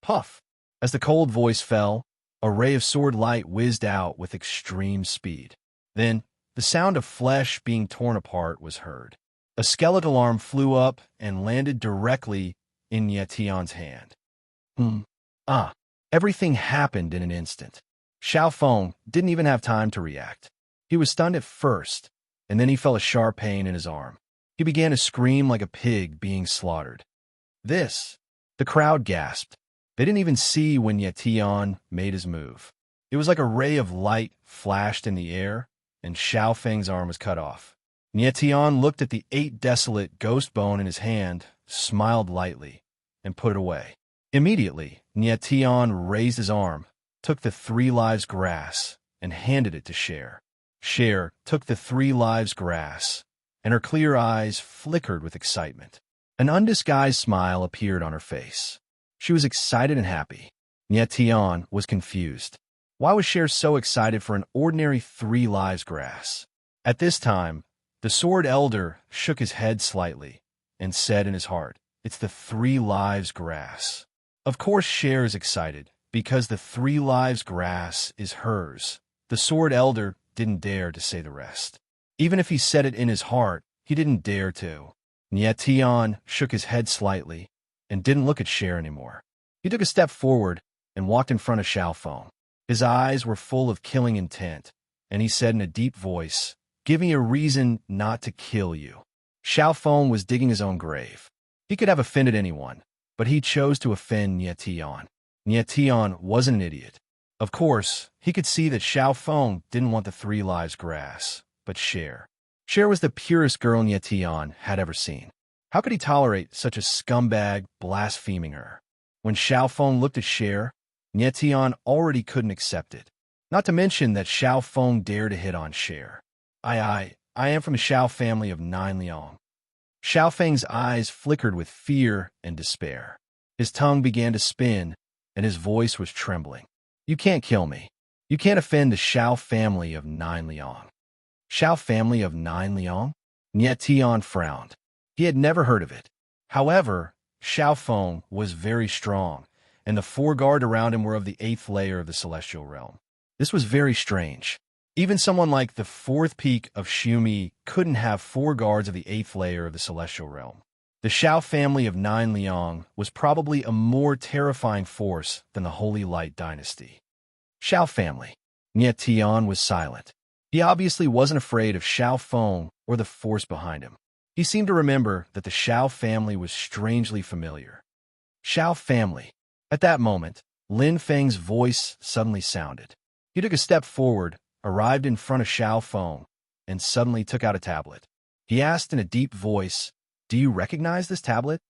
Puff. As the cold voice fell, a ray of sword light whizzed out with extreme speed. Then, the sound of flesh being torn apart was heard. A skeletal arm flew up and landed directly in Nietian's hand. Everything happened in an instant. Xiao Feng didn't even have time to react. He was stunned at first, and then he felt a sharp pain in his arm. He began to scream like a pig being slaughtered. The crowd gasped. They didn't even see when Nietian made his move. It was like a ray of light flashed in the air, and Xiao Feng's arm was cut off. Nietian looked at the 8 desolate ghost bone in his hand, smiled lightly, and put it away. Immediately, Nietian raised his arm, took the 3 lives grass, and handed it to Cher. Cher took the 3 lives grass, and her clear eyes flickered with excitement. An undisguised smile appeared on her face. She was excited and happy. Nietian was confused. Why was Cher so excited for an ordinary 3 lives grass? At this time, the Sword Elder shook his head slightly and said in his heart, "It's the 3 lives grass." Of course Cher is excited, because the 3 lives grass is hers. The Sword Elder didn't dare to say the rest. Even if he said it in his heart, he didn't dare to. Nietian shook his head slightly and didn't look at Cher anymore. He took a step forward and walked in front of Xiao Feng. His eyes were full of killing intent, and he said in a deep voice, "Give me a reason not to kill you." Xiao Feng was digging his own grave. He could have offended anyone, but he chose to offend Nietian. Nietian wasn't an idiot. Of course, he could see that Xiao Feng didn't want the 3 lives grass, but Cher. Cher was the purest girl Nietian had ever seen. How could he tolerate such a scumbag blaspheming her? When Xiao Feng looked at Cher, Nietian already couldn't accept it. Not to mention that Xiao Feng dared to hit on Cher. I am from the Xiao family of 9 Liang. Xiao Feng's eyes flickered with fear and despair. His tongue began to spin, and his voice was trembling. "You can't kill me. You can't offend the Xiao family of 9 Liang." Xiao family of 9 Liang? Nietian frowned. He had never heard of it. However, Xiao Feng was very strong, and the 4 guard around him were of the 8th layer of the celestial realm. This was very strange. Even someone like the 4th peak of Xiumi couldn't have 4 guards of the 8th layer of the celestial realm. The Xiao family of 9 Liang was probably a more terrifying force than the Holy Light dynasty. Xiao family. Nietian was silent. He obviously wasn't afraid of Xiao Feng or the force behind him. He seemed to remember that the Xiao family was strangely familiar. Xiao family. At that moment, Lin Feng's voice suddenly sounded. He took a step forward, arrived in front of Xiao Feng, and suddenly took out a tablet. He asked in a deep voice, "Do you recognize this tablet?"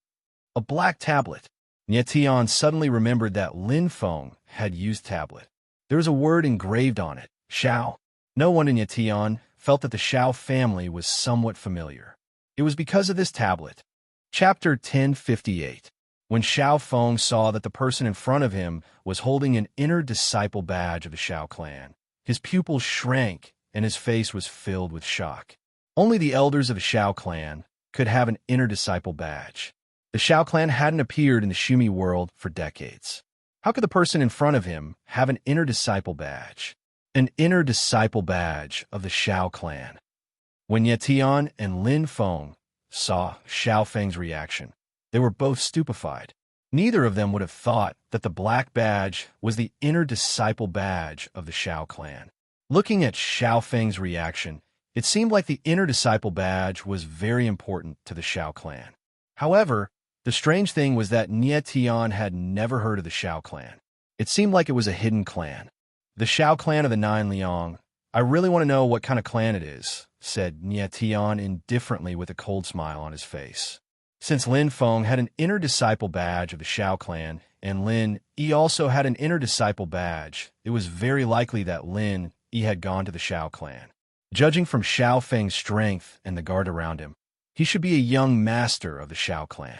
A black tablet. Nietian suddenly remembered that Lin Feng had used tablet. There was a word engraved on it, Xiao. No one in Nietian felt that the Xiao family was somewhat familiar. It was because of this tablet. Chapter 1058. When Xiao Feng saw that the person in front of him was holding an inner disciple badge of the Xiao clan, his pupils shrank and his face was filled with shock. Only the elders of the Xiao clan could have an inner disciple badge. The Xiao clan hadn't appeared in the Xiumi world for decades. How could the person in front of him have an inner disciple badge? An inner disciple badge of the Shao clan. When Yetian and Lin Feng saw Xiao Feng's reaction, they were both stupefied. Neither of them would have thought that the black badge was the inner disciple badge of the Shao clan. Looking at Xiao Feng's reaction, it seemed like the inner disciple badge was very important to the Shao clan. However, the strange thing was that Nie Tian had never heard of the Shao clan. It seemed like it was a hidden clan. The Shao clan of the Nine Liang. I really want to know what kind of clan it is, said Nie Tian indifferently with a cold smile on his face. Since Lin Feng had an inner disciple badge of the Shao clan, and Lin Yi also had an inner disciple badge, it was very likely that Lin Yi had gone to the Shao clan. Judging from Xiao Feng's strength and the guard around him, he should be a young master of the Shao clan.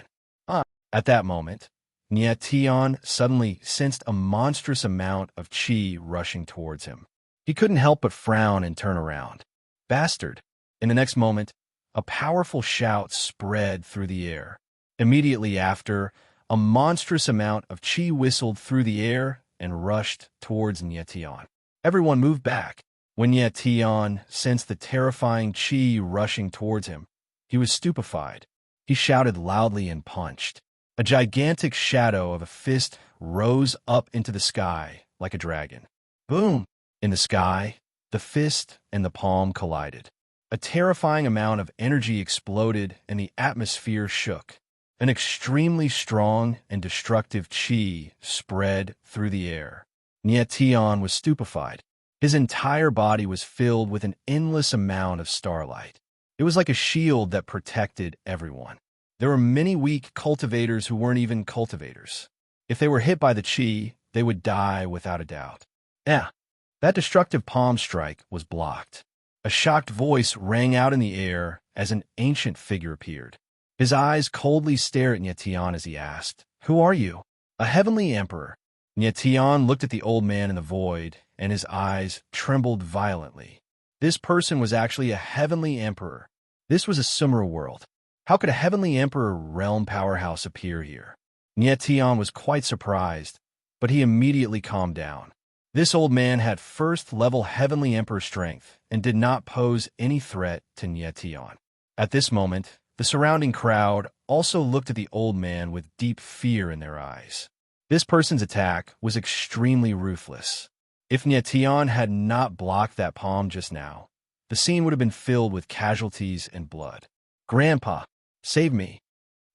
At that moment, Nie Tian suddenly sensed a monstrous amount of qi rushing towards him. He couldn't help but frown and turn around. Bastard! In the next moment, a powerful shout spread through the air. Immediately after, a monstrous amount of qi whistled through the air and rushed towards Nie Tian. Everyone moved back. When Nie Tian sensed the terrifying qi rushing towards him, he was stupefied. He shouted loudly and punched. A gigantic shadow of a fist rose up into the sky like a dragon. Boom! In the sky, the fist and the palm collided. A terrifying amount of energy exploded and the atmosphere shook. An extremely strong and destructive qi spread through the air. Nie Tian was stupefied. His entire body was filled with an endless amount of starlight. It was like a shield that protected everyone. There were many weak cultivators who weren't even cultivators. If they were hit by the qi, they would die without a doubt. That destructive palm strike was blocked. A shocked voice rang out in the air as an ancient figure appeared. His eyes coldly stared at Nie Tian as he asked, "Who are you?" "A heavenly emperor." Nie Tian looked at the old man in the void, and his eyes trembled violently. This person was actually a heavenly emperor. This was a Sumera world. How could a heavenly emperor realm powerhouse appear here? Nie Tian was quite surprised, but he immediately calmed down. This old man had first-level heavenly emperor strength and did not pose any threat to Nie Tian. At this moment, the surrounding crowd also looked at the old man with deep fear in their eyes. This person's attack was extremely ruthless. If Nie Tian had not blocked that palm just now, the scene would have been filled with casualties and blood. "Grandpa, save me."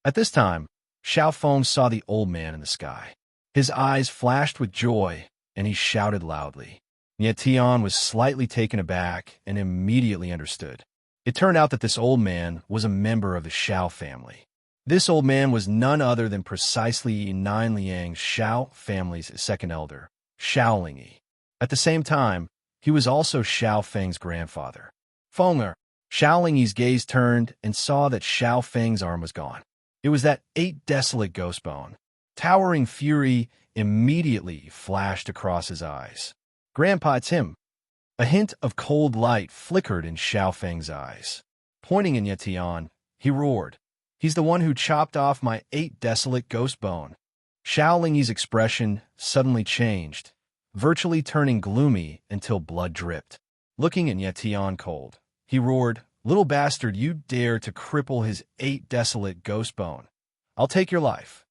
At this time, Xiao Feng saw the old man in the sky. His eyes flashed with joy, and he shouted loudly. Nie Tian was slightly taken aback and immediately understood. It turned out that this old man was a member of the Shao family. This old man was none other than precisely Nine Liang's Shao family's second elder, Xiao Lingyi. At the same time, he was also Xiao Feng's grandfather. Fenger. Xiao Lingyi's gaze turned and saw that Xiao Feng's arm was gone. It was that 8 desolate ghost bone. Towering fury immediately flashed across his eyes. "Grandpa, it's him." A hint of cold light flickered in Xiao Feng's eyes. Pointing at Nie Tian, he roared, "He's the one who chopped off my 8 desolate ghost bone." Xiao Lingyi's expression suddenly changed, virtually turning gloomy until blood dripped. Looking at Nie Tian cold, he roared, "Little bastard, you dare to cripple his 8 desolate ghost bone. I'll take your life."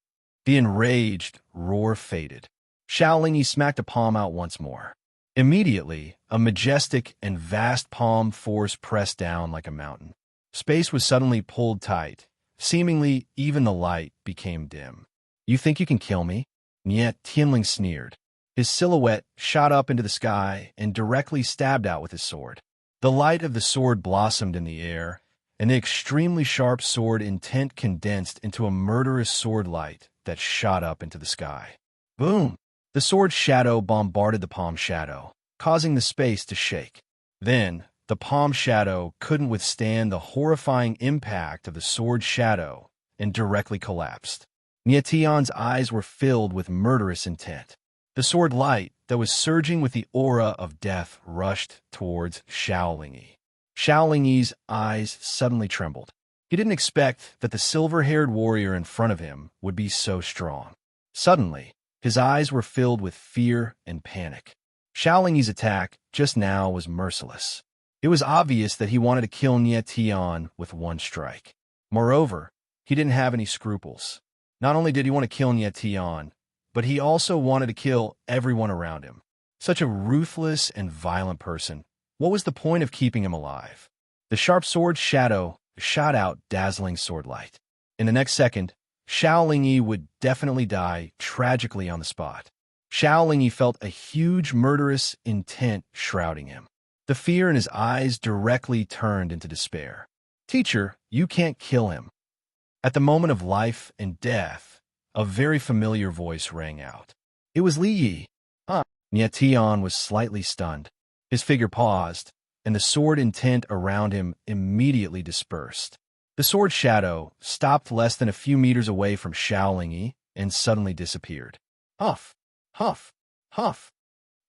The enraged roar faded. Xiao Lingyi smacked a palm out once more. Immediately, a majestic and vast palm force pressed down like a mountain. Space was suddenly pulled tight. Seemingly, even the light became dim. "You think you can kill me?" Nie Tianling sneered. His silhouette shot up into the sky and directly stabbed out with his sword. The light of the sword blossomed in the air, and the extremely sharp sword intent condensed into a murderous sword light that shot up into the sky. Boom! The sword shadow bombarded the palm shadow, causing the space to shake. Then, the palm shadow couldn't withstand the horrifying impact of the sword shadow and directly collapsed. Nie Tian's eyes were filled with murderous intent. The sword light that was surging with the aura of death rushed towards Xiao Lingyi. Xiao Lingyi's eyes suddenly trembled. He didn't expect that the silver-haired warrior in front of him would be so strong. Suddenly, His eyes were filled with fear and panic. Xiaolingyi's attack just now was merciless. It was obvious that he wanted to kill Nie Tian with one strike. Moreover, he didn't have any scruples. Not only did he want to kill Nie Tian, but he also wanted to kill everyone around him. Such a ruthless and violent person. What was the point of keeping him alive? The sharp sword's shadow shot out dazzling swordlight. In the next second, Xiaolingyi would definitely die tragically on the spot. Xiaolingyi felt a huge murderous intent shrouding him. The fear in his eyes directly turned into despair. "Teacher, you can't kill him." At the moment of life and death, a very familiar voice rang out. It was Li Yi. Nie Tian was slightly stunned. His figure paused, and the sword intent around him immediately dispersed. The sword shadow stopped less than a few meters away from Xiaolingyi and suddenly disappeared. Huff, huff, huff.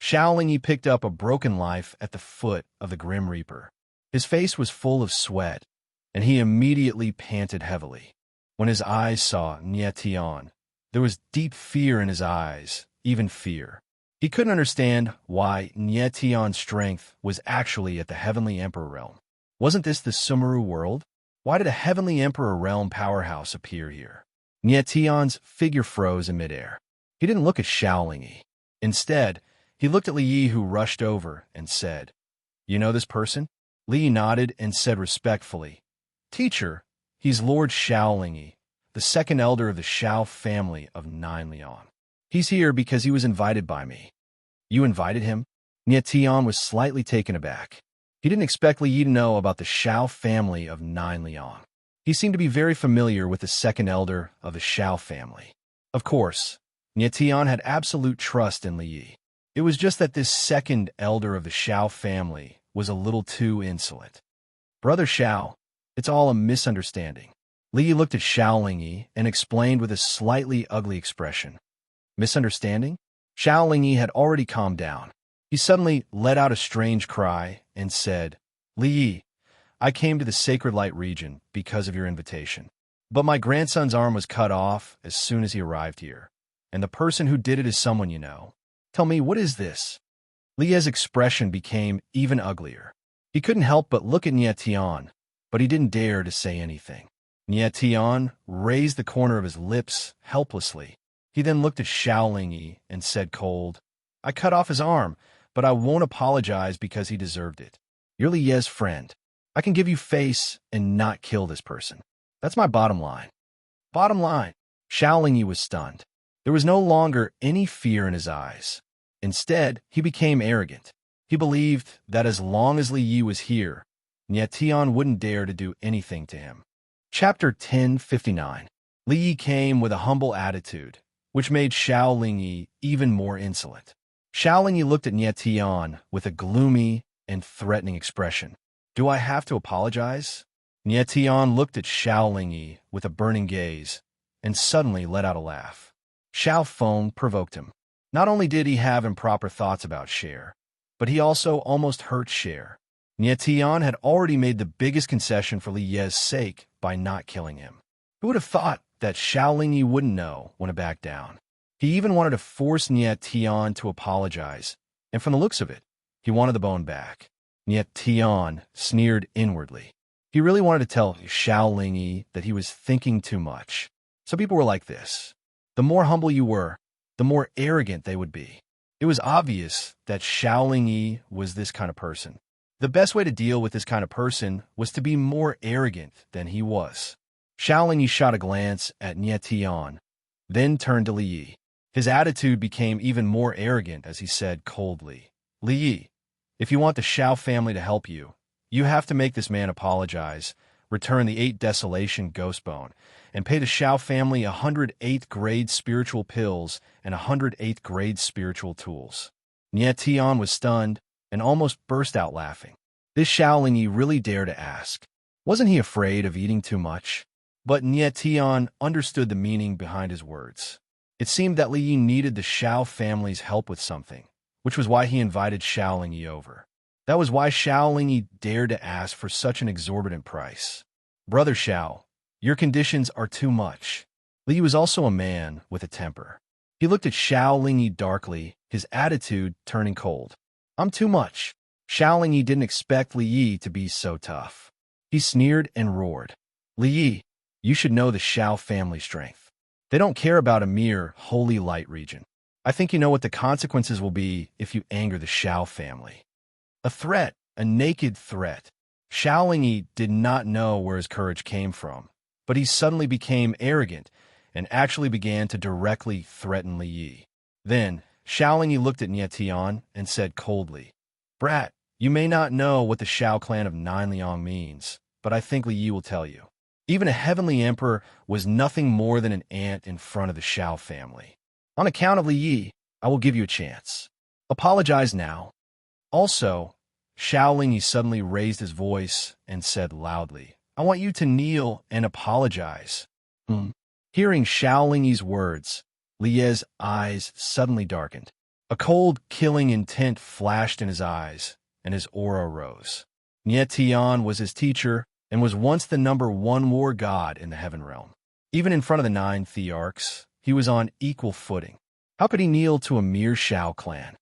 Xiaolingyi picked up a broken life at the foot of the Grim Reaper. His face was full of sweat, and he immediately panted heavily. When his eyes saw Nie Tian, there was deep fear in his eyes, even fear. He couldn't understand why Nie Tian's strength was actually at the Heavenly Emperor realm. Wasn't this the Sumeru world? Why did a Heavenly Emperor realm powerhouse appear here? Nie Tian's figure froze in midair. He didn't look at Xiaolingyi. Instead, he looked at Li Yi, who rushed over and said, "You know this person?" Li Yi nodded and said respectfully, "Teacher, he's Lord Xiaolingyi, the second elder of the Xiao family of Nine Liang. He's here because he was invited by me." "You invited him?" Nie Tian was slightly taken aback. He didn't expect Li Yi to know about the Xiao family of Nine Liang. He seemed to be very familiar with the second elder of the Xiao family. Of course, Nie Tian had absolute trust in Li Yi. It was just that this second elder of the Xiao family was a little too insolent. "Brother Xiao, it's all a misunderstanding." Li Yi looked at Xiaolingyi and explained with a slightly ugly expression. "Misunderstanding?" Xiaolingyi had already calmed down. He suddenly let out a strange cry and said, "Li Yi, I came to the Sacred Light region because of your invitation. But my grandson's arm was cut off as soon as he arrived here, and the person who did it is someone you know. Tell me, what is this?" Li Yi's expression became even uglier. He couldn't help but look at Nie Tian, but he didn't dare to say anything. Nie Tian raised the corner of his lips helplessly. He then looked at Xiaolingyi and said cold, "I cut off his arm, but I won't apologize because he deserved it. You're Li Yi's friend. I can give you face and not kill this person. That's my bottom line." Bottom line. Xiaolingyi was stunned. There was no longer any fear in his eyes. Instead, he became arrogant. He believed that as long as Li Yi was here, Nie Tian wouldn't dare to do anything to him. Chapter 1059. Li Yi came with a humble attitude, which made Xiaolingyi even more insolent. Xiaolingyi looked at Nie Tian with a gloomy and threatening expression. "Do I have to apologize?" Nie Tian looked at Xiaolingyi with a burning gaze and suddenly let out a laugh. Xiao Feng provoked him. Not only did he have improper thoughts about Cher, but he also almost hurt Cher. Nie Tian had already made the biggest concession for Li Yi's sake by not killing him. Who would have thought that Xiaolingyi wouldn't know when to back down? He even wanted to force Nie Tian to apologize, and from the looks of it, he wanted the bone back. Nie Tian sneered inwardly. He really wanted to tell Xiaolingyi that he was thinking too much. Some people were like this. The more humble you were, the more arrogant they would be. It was obvious that Xiaolingyi was this kind of person. The best way to deal with this kind of person was to be more arrogant than he was. Xiaolingyi shot a glance at Nie Tian, then turned to Li Yi. His attitude became even more arrogant as he said coldly, "Li Yi, if you want the Xiao family to help you, you have to make this man apologize, return the 8 Desolation Ghost Bone, and pay the Xiao family 100 8th grade spiritual pills and 100 8th grade spiritual tools." Nie Tian was stunned and almost burst out laughing. This Xiaolingyi really dared to ask. Wasn't he afraid of eating too much? But Nie Tian understood the meaning behind his words. It seemed that Li Yi needed the Xiao family's help with something, which was why he invited Xiaolingyi over. That was why Xiaolingyi dared to ask for such an exorbitant price. "Brother Xiao, your conditions are too much." Li Yi was also a man with a temper. He looked at Xiao Lingyi darkly, his attitude turning cold. I'm too much. Xiao Lingyi didn't expect Li Yi to be so tough. He sneered and roared. Li Yi, you should know the Xiao family strength. They don't care about a mere holy light region. I think you know what the consequences will be if you anger the Xiao family. A threat, a naked threat. Xiao Lingyi did not know where his courage came from, but he suddenly became arrogant and actually began to directly threaten Li Yi. Then, Xiao Lingyi looked at Nie Tian and said coldly, Brat, you may not know what the Xiao clan of Nine Liang means, but I think Li Yi will tell you. Even a heavenly emperor was nothing more than an ant in front of the Xiao family. On account of Li Yi, I will give you a chance. Apologize now. Also, Xiao Lingyi suddenly raised his voice and said loudly, I want you to kneel and apologize. Hearing Xiao Lingyi's words, Li Ye's eyes suddenly darkened. A cold, killing intent flashed in his eyes, and his aura rose. Nie Tian was his teacher and was once the #1 war god in the heaven realm. Even in front of the 9 thearchs, he was on equal footing. How could he kneel to a mere Xiao clan?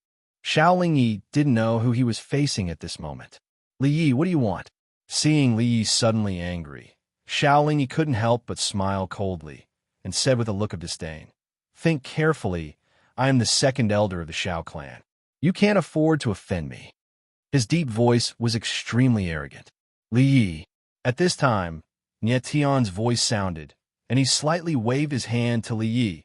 Xiao Lingyi didn't know who he was facing at this moment. Li Yi, what do you want? Seeing Li Yi suddenly angry, Xiao Lingyi couldn't help but smile coldly and said with a look of disdain, Think carefully, I am the second elder of the Xiao clan. You can't afford to offend me. His deep voice was extremely arrogant. Li Yi. At this time, Nie Tian's voice sounded, and he slightly waved his hand to Li Yi,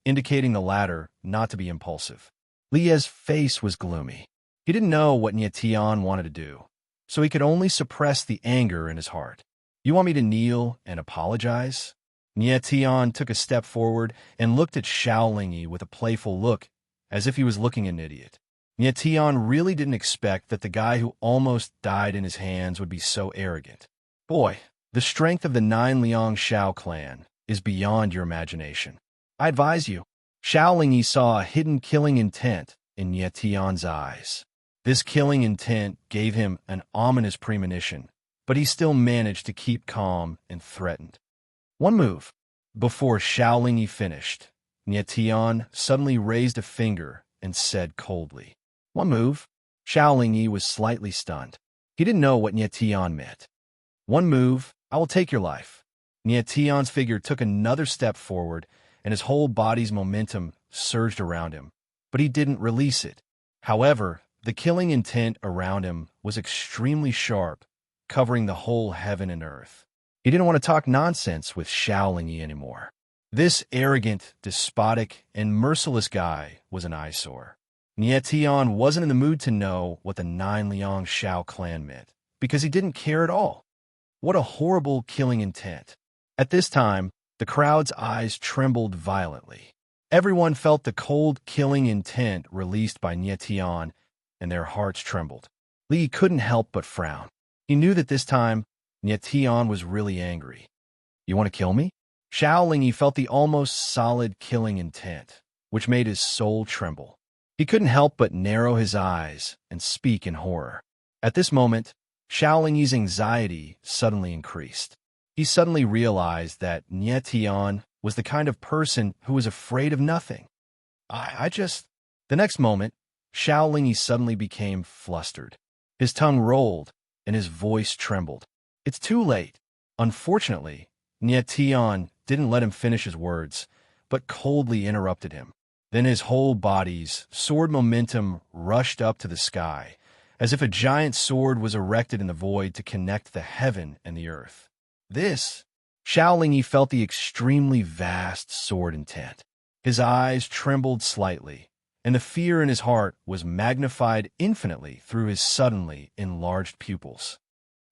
indicating the latter not to be impulsive. Li Ye's face was gloomy. He didn't know what Nie Tian wanted to do, so he could only suppress the anger in his heart. You want me to kneel and apologize? Nie Tian took a step forward and looked at Xiao Lingyi with a playful look, as if he was looking at an idiot. Nie Tian really didn't expect that the guy who almost died in his hands would be so arrogant. Boy, the strength of the 9 Liang Xiao clan is beyond your imagination. I advise you. Xiao Lingyi saw a hidden killing intent in Nie Tian's eyes. This killing intent gave him an ominous premonition, but he still managed to keep calm and threatened. One move. Before Xiao Lingyi finished, Nie Tian suddenly raised a finger and said coldly, One move. Xiao Lingyi was slightly stunned. He didn't know what Nie Tian meant. One move, I will take your life. Nie Tian's figure took another step forward, and his whole body's momentum surged around him, but he didn't release it. However, the killing intent around him was extremely sharp, covering the whole heaven and earth. He didn't want to talk nonsense with Xiao Lingyi anymore. This arrogant, despotic, and merciless guy was an eyesore. Nie Tian wasn't in the mood to know what the 9 Liang Xiao clan meant, because he didn't care at all. What a horrible killing intent. At this time, the crowd's eyes trembled violently. Everyone felt the cold, killing intent released by Nie Tian, and their hearts trembled. Li couldn't help but frown. He knew that this time, Nie Tian was really angry. You want to kill me? Xiao Lingyi felt the almost solid killing intent, which made his soul tremble. He couldn't help but narrow his eyes and speak in horror. At this moment, Xiao Lingyi's anxiety suddenly increased. He suddenly realized that Nie Tian was the kind of person who was afraid of nothing. The next moment, Xiao Lingyi suddenly became flustered. His tongue rolled, and his voice trembled. It's too late. Unfortunately, Nie Tian didn't let him finish his words, but coldly interrupted him. Then his whole body's sword momentum rushed up to the sky, as if a giant sword was erected in the void to connect the heaven and the earth. Xiao Lingyi felt the extremely vast sword intent. His eyes trembled slightly, and the fear in his heart was magnified infinitely through his suddenly enlarged pupils.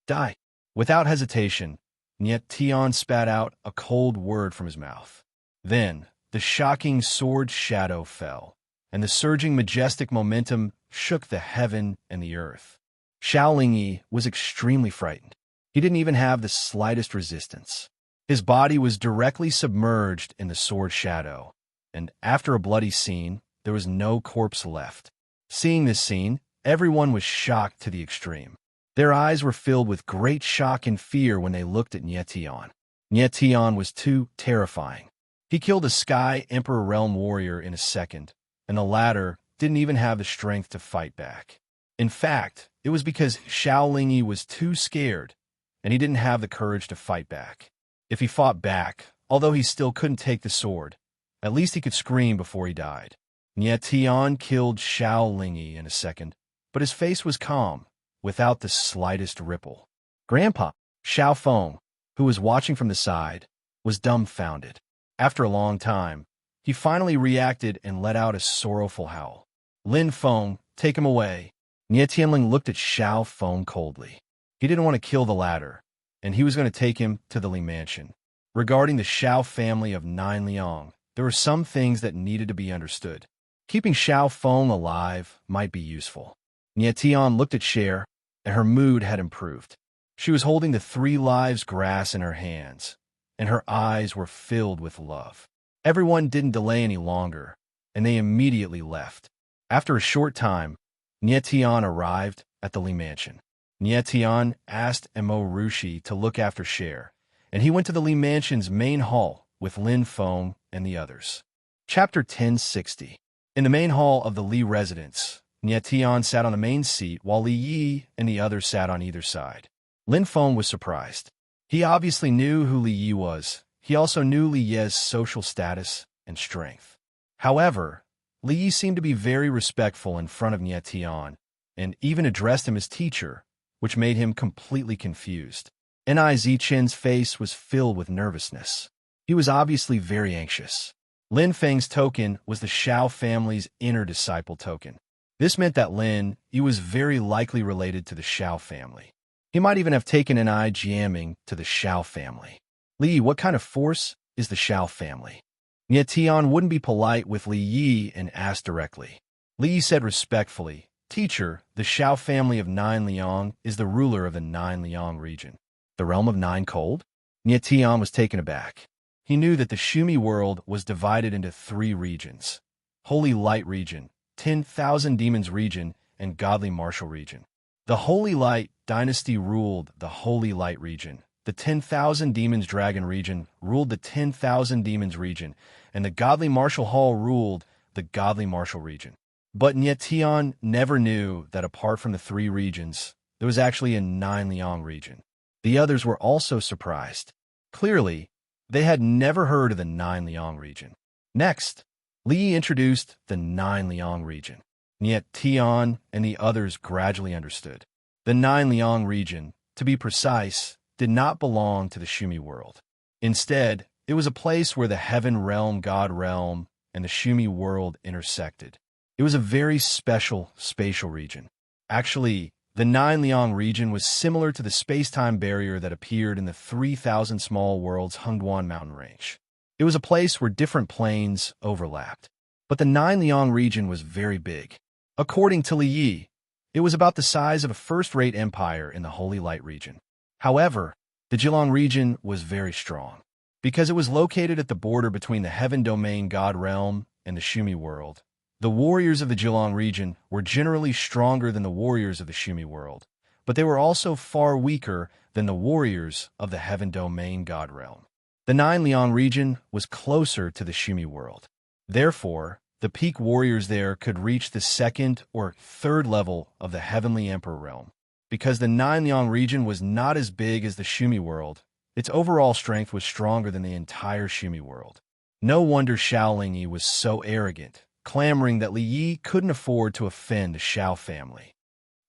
Die! Without hesitation, Nie Tian spat out a cold word from his mouth. Then, the shocking sword shadow fell, and the surging majestic momentum shook the heaven and the earth. Xiao Lingyi was extremely frightened. He didn't even have the slightest resistance. His body was directly submerged in the sword shadow, and after a bloody scene, there was no corpse left. Seeing this scene, everyone was shocked to the extreme. Their eyes were filled with great shock and fear when they looked at Nie Tian. Nie Tian was too terrifying. He killed a Sky Emperor Realm warrior in a second, and the latter didn't even have the strength to fight back. In fact, it was because Xiao Lingyi was too scared, and he didn't have the courage to fight back. If he fought back, although he still couldn't take the sword, at least he could scream before he died. Nie Tian killed Xiao Lingyi in a second, but his face was calm, without the slightest ripple. Grandpa, Xiao Feng, who was watching from the side, was dumbfounded. After a long time, he finally reacted and let out a sorrowful howl. Lin Feng, take him away. Nie Tianling looked at Xiao Feng coldly. He didn't want to kill the latter, and he was going to take him to the Li Mansion. Regarding the Xiao family of Nine Liang, there were some things that needed to be understood. Keeping Xiao Feng alive might be useful. Nie Tian looked at Cher, and her mood had improved. She was holding the 3 lives grass in her hands, and her eyes were filled with love. Everyone didn't delay any longer, and they immediately left. After a short time, Nie Tian arrived at the Li Mansion. Nie Tian asked Mo Rushi to look after Cher, and he went to the Li Mansion's main hall with Lin Feng and the others. Chapter 1060. In the main hall of the Li residence, Nie Tian sat on the main seat while Li Yi and the others sat on either side. Lin Feng was surprised. He obviously knew who Li Yi was. He also knew Li Ye's social status and strength. However, Li Yi seemed to be very respectful in front of Nie Tian, and even addressed him as teacher, which made him completely confused. Ni Zichen's face was filled with nervousness. He was obviously very anxious. Lin Feng's token was the Xiao family's inner disciple token. This meant that Lin Yi was very likely related to the Xiao family. He might even have taken Ni Jiaming to the Xiao family. Li Yi, what kind of force is the Xiao family? Nie Tian wouldn't be polite with Li Yi and asked directly. Li Yi said respectfully, Teacher, the Xiao family of Nine Liang is the ruler of the Nine Liang region. The realm of Nine Cold? Nie Tian was taken aback. He knew that the Shumi world was divided into 3 regions: Holy Light region, 10,000 Demons region, and Godly Martial region. The Holy Light dynasty ruled the Holy Light region. The 10,000 Demons Dragon region ruled the 10,000 Demons region, and the Godly Martial Hall ruled the Godly Martial region. But Nie Tian never knew that apart from the 3 regions, there was actually a Nine Liang region. The others were also surprised. Clearly, they had never heard of the Nine Liang region. Next, Li Yi introduced the Nine Liang region. Nie Tian and the others gradually understood. The Nine Liang region, to be precise, did not belong to the Shumi world. Instead, it was a place where the Heaven Realm, God Realm, and the Shumi world intersected. It was a very special spatial region. Actually, the Nine Liang region was similar to the space-time barrier that appeared in the 3,000 Small Worlds Hengduan mountain range. It was a place where different planes overlapped. But the Nine Liang region was very big. According to Li Yi, it was about the size of a first-rate empire in the Holy Light region. However, the Zhejiang region was very strong. Because it was located at the border between the Heaven Domain God Realm and the Shumi world, the warriors of the Zhejiang region were generally stronger than the warriors of the Shumi world, but they were also far weaker than the warriors of the Heaven Domain God Realm. The Nine Liang region was closer to the Shumi world. Therefore, the peak warriors there could reach the 2nd or 3rd level of the Heavenly Emperor realm. Because the Nine Liang region was not as big as the Shumi world, its overall strength was stronger than the entire Shumi world. No wonder Xiao Lingyi was so arrogant, clamoring that Li Yi couldn't afford to offend the Xiao family.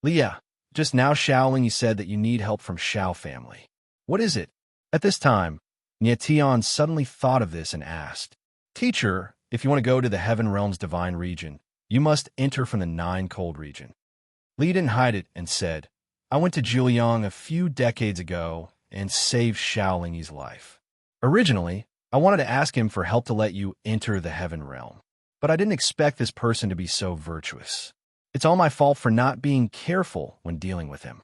Leah, just now Xiao Lingyi said that you need help from Xiao family. What is it? At this time, Nie Tian suddenly thought of this and asked, Teacher, if you want to go to the Heaven Realm's divine region, you must enter from the Nine Cold region. Li didn't hide it and said, I went to Zhejiang a few decades ago and saved Xiao Lingyi's life. Originally, I wanted to ask him for help to let you enter the Heaven Realm, but I didn't expect this person to be so virtuous. It's all my fault for not being careful when dealing with him.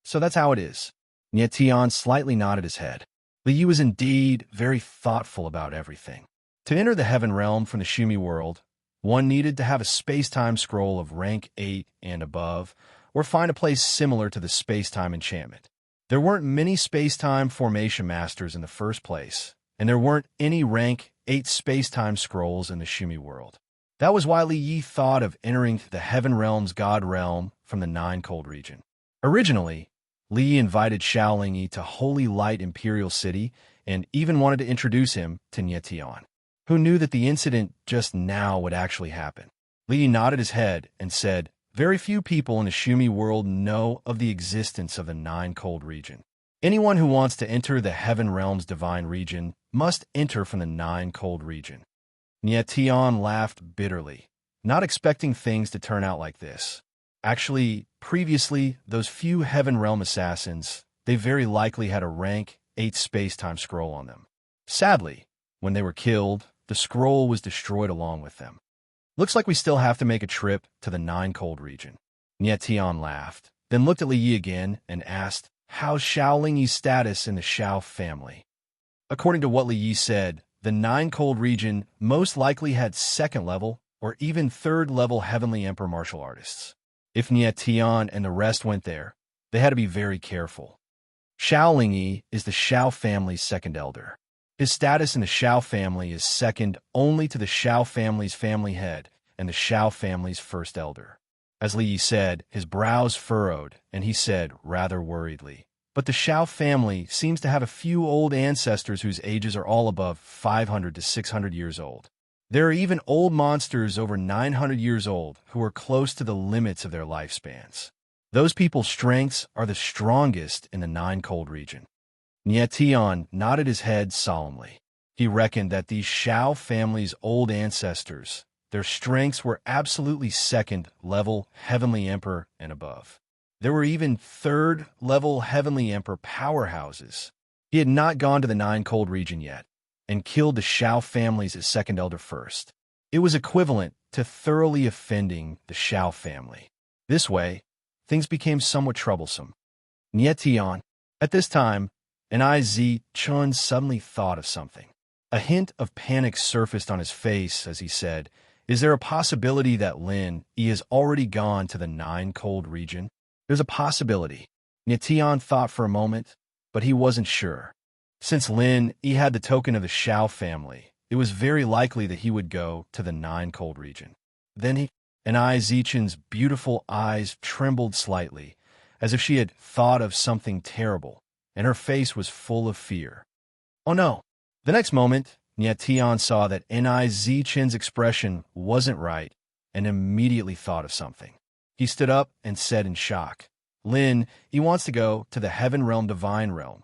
So that's how it is. Nie Tian slightly nodded his head. Li Yi was indeed very thoughtful about everything. To enter the Heaven Realm from the Shumi world, one needed to have a space-time scroll of rank 8 and above, or find a place similar to the space-time enchantment. There weren't many space-time formation masters in the first place, and there weren't any rank 8 space-time scrolls in the Shumi world. That was why Li Yi thought of entering the Heaven Realm's God Realm from the Nine Cold region. Originally, Li Yi invited Xiao Lingyi to Holy Light Imperial City and even wanted to introduce him to Nie Tian, who knew that the incident just now would actually happen. Li Yi nodded his head and said, "Very few people in the Shumi world know of the existence of the Nine Cold region. Anyone who wants to enter the Heaven Realm's divine region must enter from the Nine Cold region." Nie Tian laughed bitterly, not expecting things to turn out like this. Actually, previously, those few Heaven Realm assassins, they very likely had a rank 8 space-time scroll on them. Sadly, when they were killed, the scroll was destroyed along with them. "Looks like we still have to make a trip to the Nine Cold region." Nie Tian laughed, then looked at Li Yi again and asked, "How's Xiao Lingyi's status in the Xiao family?" According to what Li Yi said, the Nine Cold region most likely had 2nd level or even 3rd level Heavenly Emperor martial artists. If Nie Tian and the rest went there, they had to be very careful. Xiao Lingyi is the Xiao family's 2nd elder. His status in the Xiao family is 2nd only to the Xiao family's family head and the Xiao family's 1st elder. As Li Yi said, his brows furrowed, and he said, rather worriedly, "But the Xiao family seems to have a few old ancestors whose ages are all above 500 to 600 years old. There are even old monsters over 900 years old who are close to the limits of their lifespans. Those people's strengths are the strongest in the Nine Cold region." Nie Tian nodded his head solemnly. He reckoned that these Xiao family's old ancestors, their strengths were absolutely 2nd level Heavenly Emperor and above. There were even 3rd level Heavenly Emperor powerhouses. He had not gone to the Nine Cold region yet, and killed the Xiao family's 2nd elder first. It was equivalent to thoroughly offending the Xiao family. This way, things became somewhat troublesome. Nie Tian. At this time, Nizi Chun suddenly thought of something. A hint of panic surfaced on his face as he said, "Is there a possibility that Lin Yi has already gone to the Nine Cold region?" "There's a possibility." Nie Tian thought for a moment, but he wasn't sure. Since Lin Yi had the token of the Xiao family, it was very likely that he would go to the Nine Cold region. Then Nizi Chun's beautiful eyes trembled slightly, as if she had thought of something terrible, and her face was full of fear. "Oh no." The next moment, Nie Tian saw that Nizi Chun's expression wasn't right and immediately thought of something. He stood up and said in shock, "Lin, he wants to go to the Heaven Realm Divine Realm."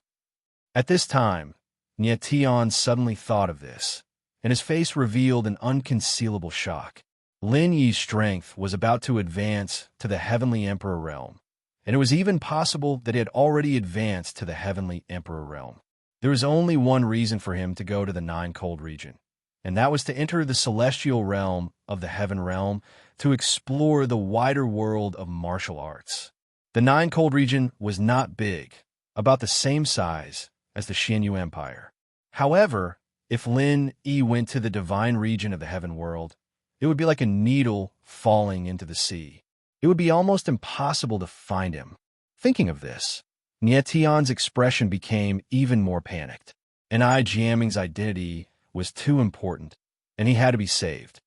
At this time, Nie Tian suddenly thought of this, and his face revealed an unconcealable shock. Lin Yi's strength was about to advance to the Heavenly Emperor realm, and it was even possible that it had already advanced to the Heavenly Emperor realm. There was only one reason for him to go to the Nine Cold region, and that was to enter the celestial realm of the Heaven Realm to explore the wider world of martial arts. The Nine Cold region was not big, about the same size as the Xianyu Empire. However, if Lin Yi went to the divine region of the Heaven World, it would be like a needle falling into the sea. It would be almost impossible to find him. Thinking of this, Nie Tian's expression became even more panicked. Jiaming's identity was too important, and he had to be saved.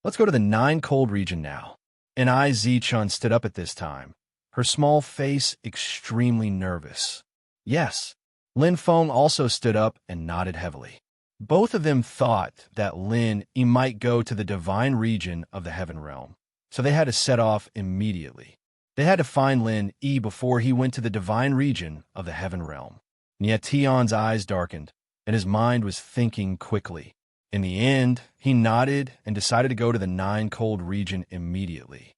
"Let's go to the Nine Cold region now." Zichun stood up at this time, her small face extremely nervous. "Yes." Lin Feng also stood up and nodded heavily. Both of them thought that Lin Yi might go to the divine region of the Heaven Realm, so they had to set off immediately. They had to find Lin Yi before he went to the divine region of the Heaven Realm. Nie Tian's eyes darkened, and his mind was thinking quickly. In the end, he nodded and decided to go to the Nine Cold region immediately.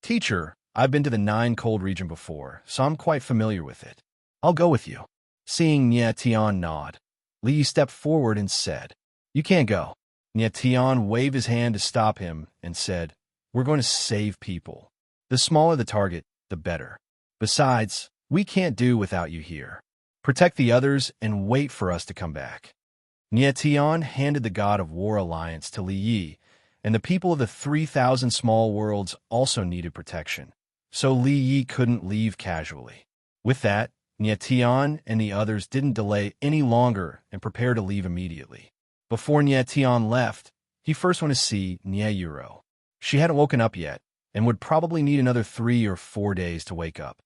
"Teacher, I've been to the Nine Cold region before, so I'm quite familiar with it. I'll go with you." Seeing Nie Tian nod, Li stepped forward and said, "You can't go." Nie Tian waved his hand to stop him and said, "We're going to save people. The smaller the target, the better. Besides, we can't do without you here. Protect the others and wait for us to come back." Nie Tian handed the God of War Alliance to Li Yi, and the people of the 3,000 small worlds also needed protection, so Li Yi couldn't leave casually. With that, Nie Tian and the others didn't delay any longer and prepared to leave immediately. Before Nie Tian left, he first went to see Nie Yuro. She hadn't woken up yet, and would probably need another 3 or 4 days to wake up.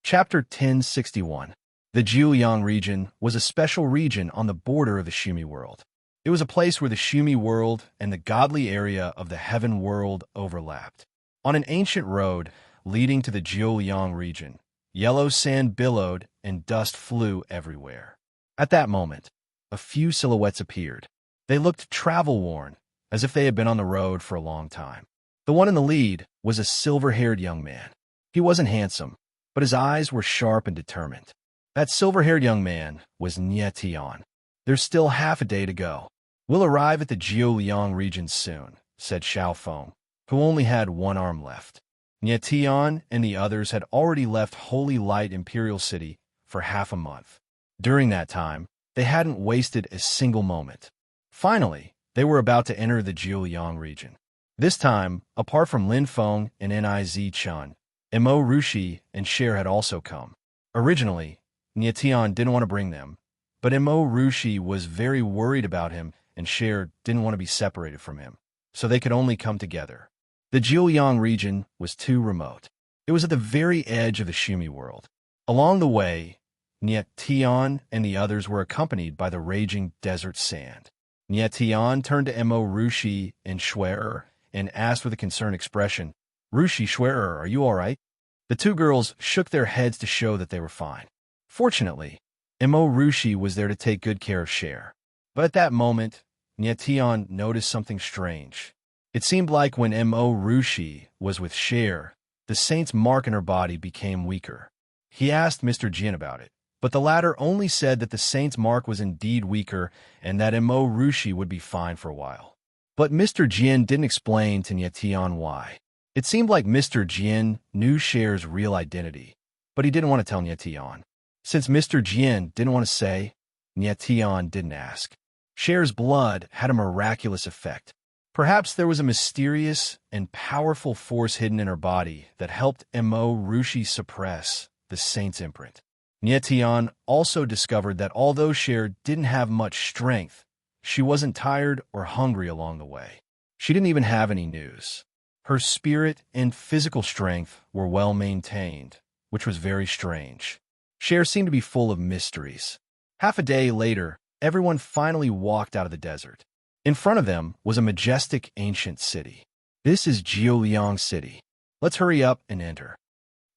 Chapter 1061. The Jiuyang region was a special region on the border of the Shumi world. It was a place where the Shumi world and the godly area of the heaven world overlapped. On an ancient road leading to the Jiuyang region, yellow sand billowed and dust flew everywhere. At that moment, a few silhouettes appeared. They looked travel-worn, as if they had been on the road for a long time. The one in the lead was a silver-haired young man. He wasn't handsome, but his eyes were sharp and determined. That silver-haired young man was Nie Tian. There's still half a day to go. We'll arrive at the Jiuyang region soon, said Xiaofeng, who only had one arm left. Nie Tian and the others had already left Holy Light Imperial City for half a month. During that time, they hadn't wasted a single moment. Finally, they were about to enter the Jiuyang region. This time, apart from Lin Feng and Niz Chun, Mo Rushi and Cher had also come. Originally, Nie Tian didn't want to bring them, but Mo Rushi was very worried about him and Cher didn't want to be separated from him, so they could only come together. The Jiuyang region was too remote. It was at the very edge of the Shumi world. Along the way, Nie Tian and the others were accompanied by the raging desert sand. Nie Tian turned to Mo Rushi and Schwerer and asked with a concerned expression, "Rushi, Schwerer, are you all right?" The two girls shook their heads to show that they were fine. Fortunately, Mo Rushi was there to take good care of Cher. But at that moment, Nie Tian noticed something strange. It seemed like when Mo Rushi was with Cher, the saint's mark in her body became weaker. He asked Mr. Jin about it, but the latter only said that the saint's mark was indeed weaker and that Mo Rushi would be fine for a while. But Mr. Jin didn't explain to Nie Tian why. It seemed like Mr. Jin knew Cher's real identity, but he didn't want to tell Nie Tian. Since Mr. Jin didn't want to say, Nie Tian didn't ask. Cher's blood had a miraculous effect. Perhaps there was a mysterious and powerful force hidden in her body that helped Mo Rushi suppress the saint's imprint. Nie Tian also discovered that although Cher didn't have much strength, she wasn't tired or hungry along the way. She didn't even have any news. Her spirit and physical strength were well maintained, which was very strange. Cher seemed to be full of mysteries. Half a day later, everyone finally walked out of the desert. In front of them was a majestic ancient city. This is Jiuyang City. Let's hurry up and enter.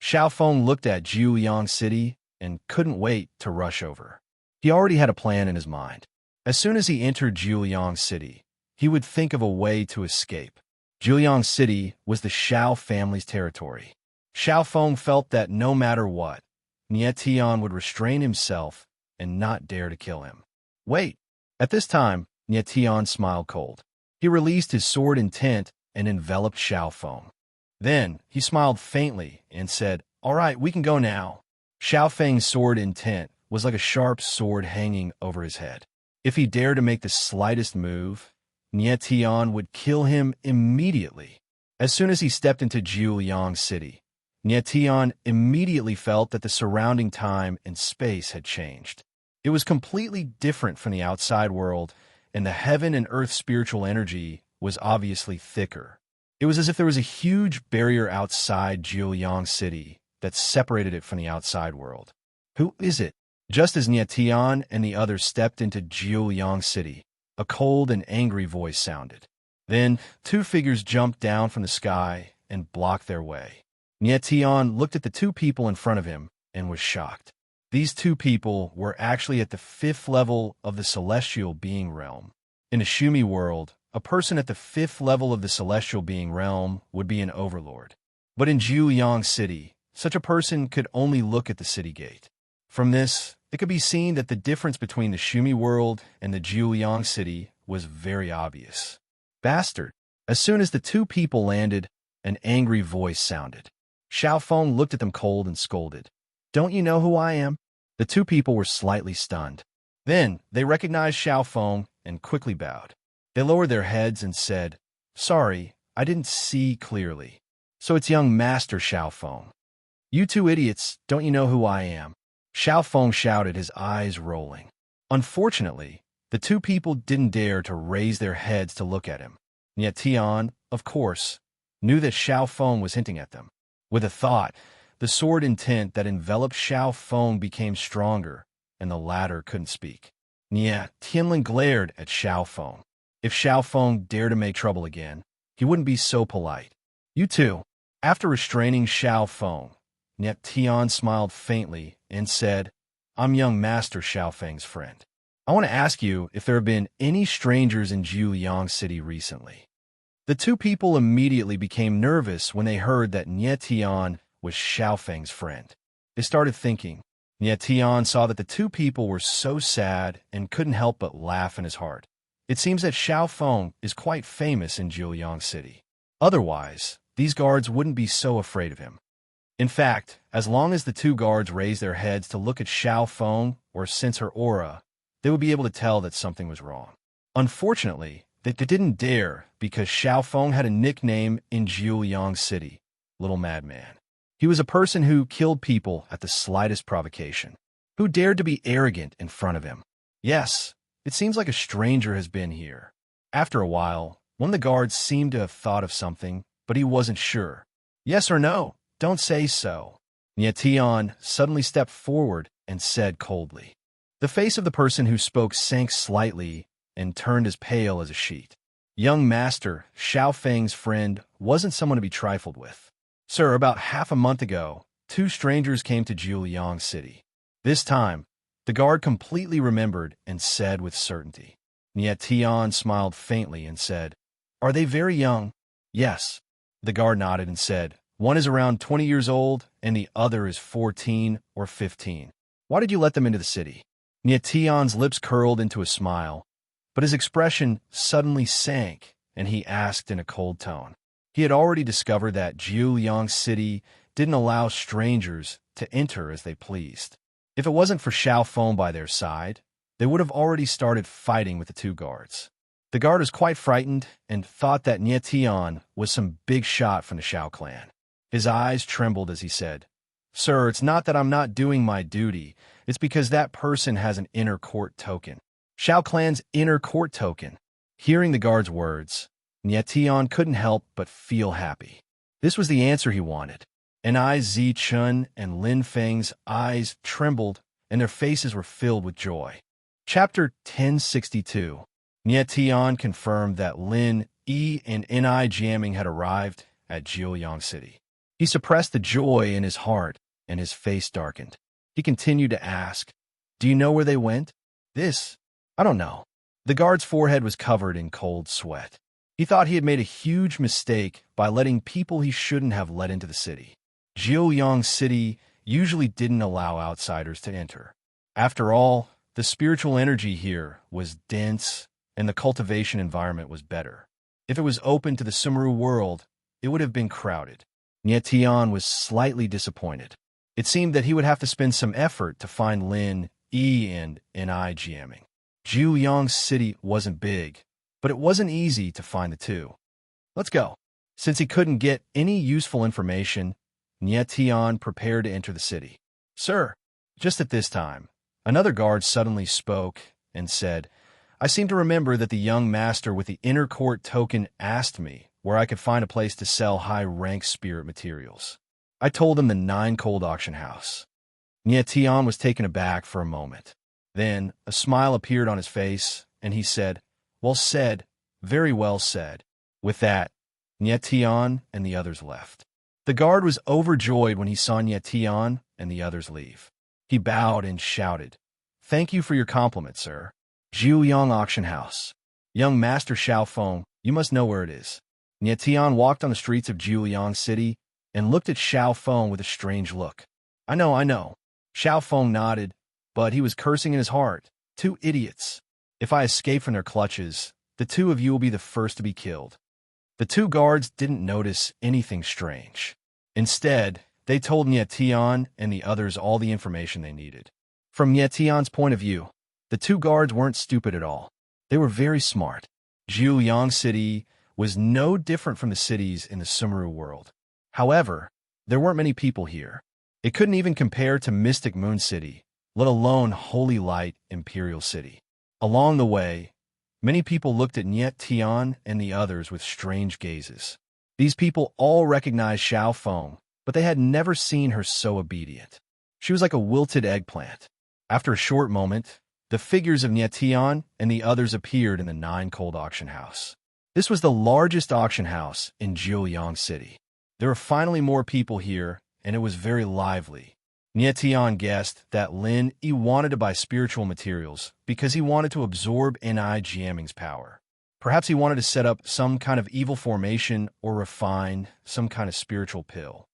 Xiaofeng looked at Jiuyang City and couldn't wait to rush over. He already had a plan in his mind. As soon as he entered Jiuyang City, he would think of a way to escape. Jiuyang City was the Xiao family's territory. Xiaofeng felt that no matter what, Nie Tian would restrain himself and not dare to kill him. Wait! At this time, Nie Tian smiled cold. He released his sword intent and enveloped Xiaofeng. Then, he smiled faintly and said, "All right, we can go now." Xiaofeng's sword intent was like a sharp sword hanging over his head. If he dared to make the slightest move, Nie Tian would kill him immediately. As soon as he stepped into Jiuyang City, Nie Tian immediately felt that the surrounding time and space had changed. It was completely different from the outside world, and the heaven and earth spiritual energy was obviously thicker. It was as if there was a huge barrier outside Jiuyang City that separated it from the outside world. Who is it? Just as Nie Tian and the others stepped into Jiuyang City, a cold and angry voice sounded. Then, two figures jumped down from the sky and blocked their way. Nie Tian looked at the two people in front of him and was shocked. These two people were actually at the 5th level of the celestial being realm. In a Shumi world, a person at the 5th level of the celestial being realm would be an overlord. But in Jiuyang City, such a person could only look at the city gate. From this, it could be seen that the difference between the Shumi world and the Jiuyang City was very obvious. Bastard! As soon as the two people landed, an angry voice sounded. Xiaofeng looked at them cold and scolded. "Don't you know who I am?" The two people were slightly stunned. Then, they recognized Xiaofeng and quickly bowed. They lowered their heads and said, "Sorry, I didn't see clearly." "So it's young Master Xiaofeng." "You two idiots, don't you know who I am?" Xiaofeng shouted, his eyes rolling. Unfortunately, The two people didn't dare to raise their heads to look at him. Yet Tian, of course, knew that Xiao Feng was hinting at them. With a thought, the sword intent that enveloped Xiao Feng became stronger, and the latter couldn't speak. Yet Tianlin glared at Xiao Feng. If Xiao Feng dared to make trouble again, he wouldn't be so polite. You too. After restraining Xiao Feng, Niet Tian smiled faintly and said, I'm young Master Xiao Feng's friend. I want to ask you if there have been any strangers in Jiuyang City recently. The two people immediately became nervous when they heard that Niet Tian was Xiao Feng's friend. They started thinking. Niet Tian saw that the two people were so sad and couldn't help but laugh in his heart. It seems that Xiao Feng is quite famous in Jiuyang City. Otherwise, these guards wouldn't be so afraid of him. In fact, as long as the two guards raised their heads to look at Xiao Feng or sense her aura, they would be able to tell that something was wrong. Unfortunately, they didn't dare because Xiao Feng had a nickname in Jiuyang City, Little Madman. He was a person who killed people at the slightest provocation, who dared to be arrogant in front of him. Yes, it seems like a stranger has been here. After a while, one of the guards seemed to have thought of something, but he wasn't sure. Yes or no? Don't say so. Niet Tian suddenly stepped forward and said coldly. The face of the person who spoke sank slightly and turned as pale as a sheet. Young Master Xiao Feng's friend wasn't someone to be trifled with. Sir, about half a month ago, two strangers came to Jiuyang City. This time, the guard completely remembered and said with certainty. Niet Tian smiled faintly and said, Are they very young? Yes. The guard nodded and said, One is around 20 years old and the other is 14 or 15. Why did you let them into the city? Niet Tian's lips curled into a smile, but his expression suddenly sank, and he asked in a cold tone. He had already discovered that Jiuyang City didn't allow strangers to enter as they pleased. If it wasn't for Xiao Feng by their side, they would have already started fighting with the two guards. The guard was quite frightened and thought that Niet Tian was some big shot from the Xiao clan. His eyes trembled as he said, Sir, it's not that I'm not doing my duty. It's because that person has an inner court token. Xiao clan's inner court token. Hearing the guard's words, Niet Tian couldn't help but feel happy. This was the answer he wanted. And Zi Chun and Lin Feng's eyes trembled, and their faces were filled with joy. Chapter 1062. Niet Tian confirmed that Lin Yi and Ni Jiaming had arrived at Jiuyang City. He suppressed the joy in his heart, and his face darkened. He continued to ask, Do you know where they went? This? I don't know. The guard's forehead was covered in cold sweat. He thought he had made a huge mistake by letting people he shouldn't have let into the city. Jiuyang City usually didn't allow outsiders to enter. After all, the spiritual energy here was dense, and the cultivation environment was better. If it was open to the Sumeru world, it would have been crowded. Niet Tian was slightly disappointed. It seemed that he would have to spend some effort to find Lin Yi and Ni Jiaming. Jiuyang City wasn't big, but it wasn't easy to find the two. Let's go. Since he couldn't get any useful information, Niet Tian prepared to enter the city. Sir, just at this time, another guard suddenly spoke and said, I seem to remember that the young master with the inner court token asked me where I could find a place to sell high-rank spirit materials. I told him the 9 Cold Auction House. Niet Tian was taken aback for a moment. Then a smile appeared on his face, and he said, Well said, very well said. With that, Niet Tian and the others left. The guard was overjoyed when he saw Niet Tian and the others leave. He bowed and shouted, Thank you for your compliment, sir. Jiuyang Auction House. Young Master Xiao Feng, you must know where it is. Niet Tian walked on the streets of Jiuyang City and looked at Xiao Feng with a strange look. I know. Xiao Feng nodded, but he was cursing in his heart. 2 idiots. If I escape from their clutches, the 2 of you will be the first to be killed. The 2 guards didn't notice anything strange. Instead, they told Niet Tian and the others all the information they needed. From Niet Tian's point of view, the 2 guards weren't stupid at all. They were very smart. Jiuyang City was no different from the cities in the Sumeru world. However, there weren't many people here. It couldn't even compare to Mystic Moon City, let alone Holy Light Imperial City. Along the way, many people looked at Niet Tian and the others with strange gazes. These people all recognized Xiao Feng, but they had never seen her so obedient. She was like a wilted eggplant. After a short moment, the figures of Niet Tian and the others appeared in the nine-cold auction house. This was the largest auction house in Jiuyang City. There were finally more people here, and it was very lively. Niet Tian guessed that Lin Yi wanted to buy spiritual materials because he wanted to absorb Ni Jiaming's power. Perhaps he wanted to set up some kind of evil formation or refine some kind of spiritual pill.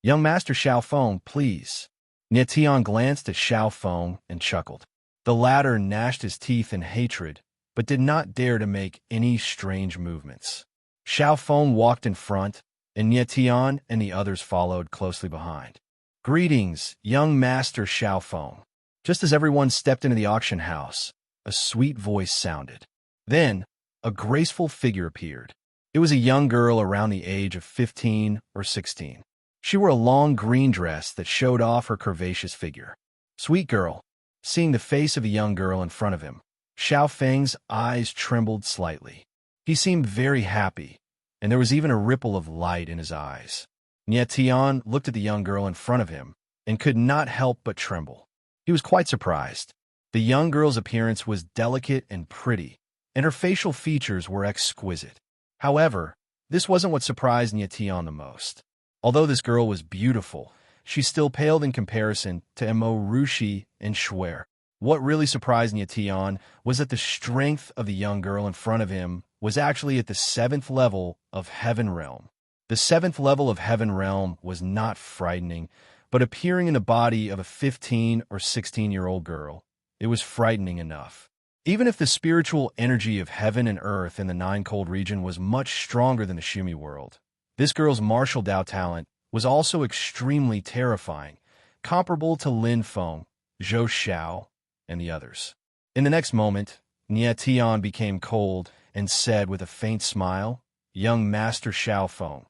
Young Master Xiao Feng, please. Niet Tian glanced at Xiao Feng and chuckled. The latter gnashed his teeth in hatred, but did not dare to make any strange movements. Xiao Feng walked in front, and Niet Tian and the others followed closely behind. Greetings, young Master Xiao Feng. Just as everyone stepped into the auction house, a sweet voice sounded. Then, a graceful figure appeared. It was a young girl around the age of 15 or 16. She wore a long green dress that showed off her curvaceous figure. Sweet girl. Seeing the face of a young girl in front of him, Xiao Feng's eyes trembled slightly. He seemed very happy, and there was even a ripple of light in his eyes. Niet Tian looked at the young girl in front of him and could not help but tremble. He was quite surprised. The young girl's appearance was delicate and pretty, and her facial features were exquisite. However, this wasn't what surprised Niet Tian the most. Although this girl was beautiful, she still paled in comparison to Mo Rushi and Schwer. What really surprised Niet Tian was that the strength of the young girl in front of him was actually at the 7th level of Heaven Realm. The 7th level of Heaven Realm was not frightening, but appearing in the body of a 15 or 16-year-old girl, it was frightening enough. Even if the spiritual energy of heaven and earth in the Nine-Cold region was much stronger than the Shumi world, this girl's martial Dao talent was also extremely terrifying, comparable to Lin Feng, Zhou Xiao, and the others. In the next moment, Niet Tian became cold and said with a faint smile, "Young Master Xiao Feng,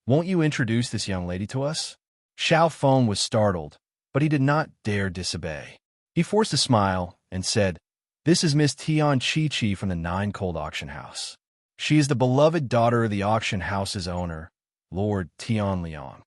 won't you introduce this young lady to us?" Xiao Feng was startled, but he did not dare disobey. He forced a smile and said, "This is Miss Tian Chi-Chi from the Nine-Cold Auction House. She is the beloved daughter of the auction house's owner, Lord Tian Liang."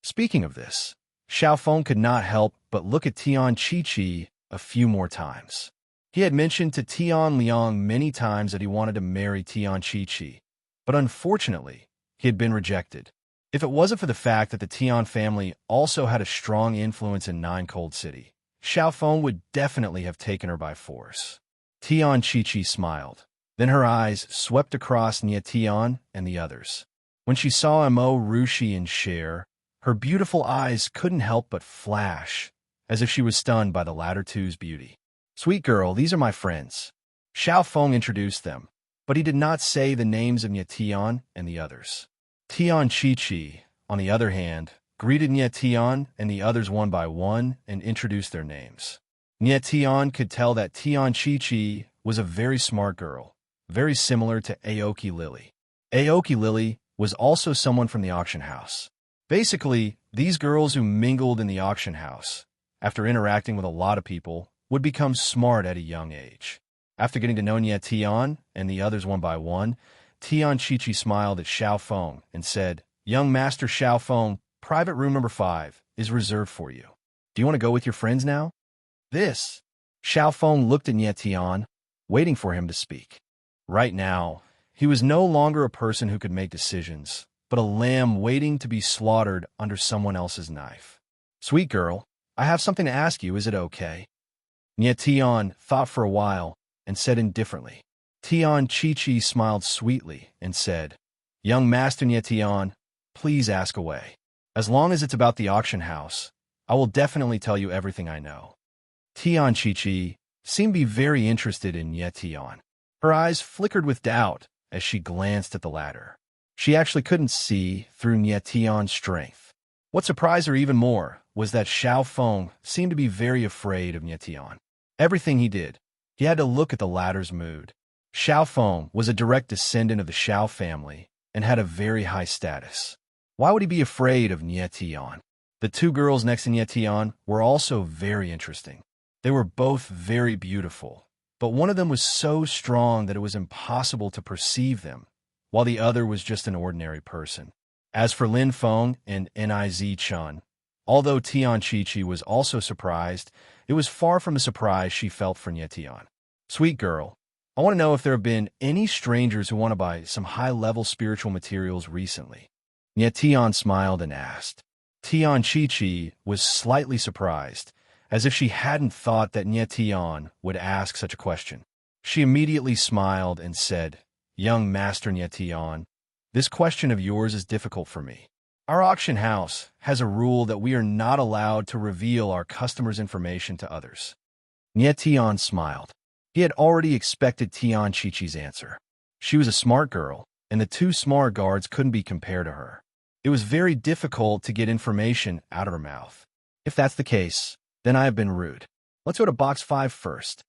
Speaking of this, Xiao Feng could not help but look at Tian Chi-Chi a few more times. He had mentioned to Tian Liang many times that he wanted to marry Tian Chi-Chi, but unfortunately, he had been rejected. If it wasn't for the fact that the Tian family also had a strong influence in Nine-Cold City, Xiao Feng would definitely have taken her by force. Tian Chi-Chi smiled. Then her eyes swept across Niet Tian and the others. When she saw Mo Rushi and Cher, her beautiful eyes couldn't help but flash, as if she was stunned by the latter two's beauty. "Sweet girl, these are my friends." Xiao Feng introduced them, but he did not say the names of Niet Tian and the others. Tian Chi-Chi, on the other hand, greeted Niet Tian and the others one by one and introduced their names. Niet Tian could tell that Tian Chi-Chi was a very smart girl, very similar to Aoki Lily. Aoki Lily was also someone from the auction house. Basically, these girls who mingled in the auction house, after interacting with a lot of people, would become smart at a young age. After getting to know Niet Tian and the others one by one, Tian Chi-Chi smiled at Xiao Feng and said, "Young Master Xiao Feng, private room number 5 is reserved for you. Do you want to go with your friends now?" This. Xiao Feng looked at Niet Tian, waiting for him to speak. Right now, he was no longer a person who could make decisions, but a lamb waiting to be slaughtered under someone else's knife. "Sweet girl, I have something to ask you, is it okay?" Niet Tian thought for a while and said indifferently. Tian Chi-Chi smiled sweetly and said, "Young Master Niet Tian, please ask away. As long as it's about the auction house, I will definitely tell you everything I know." Tian Chi-Chi seemed to be very interested in Niet Tian. Her eyes flickered with doubt as she glanced at the latter. She actually couldn't see through Niet Tian's strength. What surprised her even more was that Xiao Feng seemed to be very afraid of Niet Tian. Everything he did, he had to look at the latter's mood. Xiao Feng was a direct descendant of the Xiao family and had a very high status. Why would he be afraid of Niet Tian? The two girls next to Niet Tian were also very interesting. They were both very beautiful, but one of them was so strong that it was impossible to perceive them, while the other was just an ordinary person. As for Lin Feng and Niz Chun, although Tian Chi-Chi was also surprised, it was far from the surprise she felt for Nie Tian. Sweet girl, I want to know if there have been any strangers who want to buy some high-level spiritual materials recently. Nie Tian smiled and asked. Tian Chi-Chi was slightly surprised, as if she hadn't thought that Nie Tian would ask such a question. She immediately smiled and said, Young Master Nie Tian, this question of yours is difficult for me. Our auction house has a rule that we are not allowed to reveal our customers' information to others. Nie Tian smiled. He had already expected Tian Chi-Chi's answer. She was a smart girl, and the two smart guards couldn't be compared to her. It was very difficult to get information out of her mouth. If that's the case, then I have been rude. Let's go to box 5 first.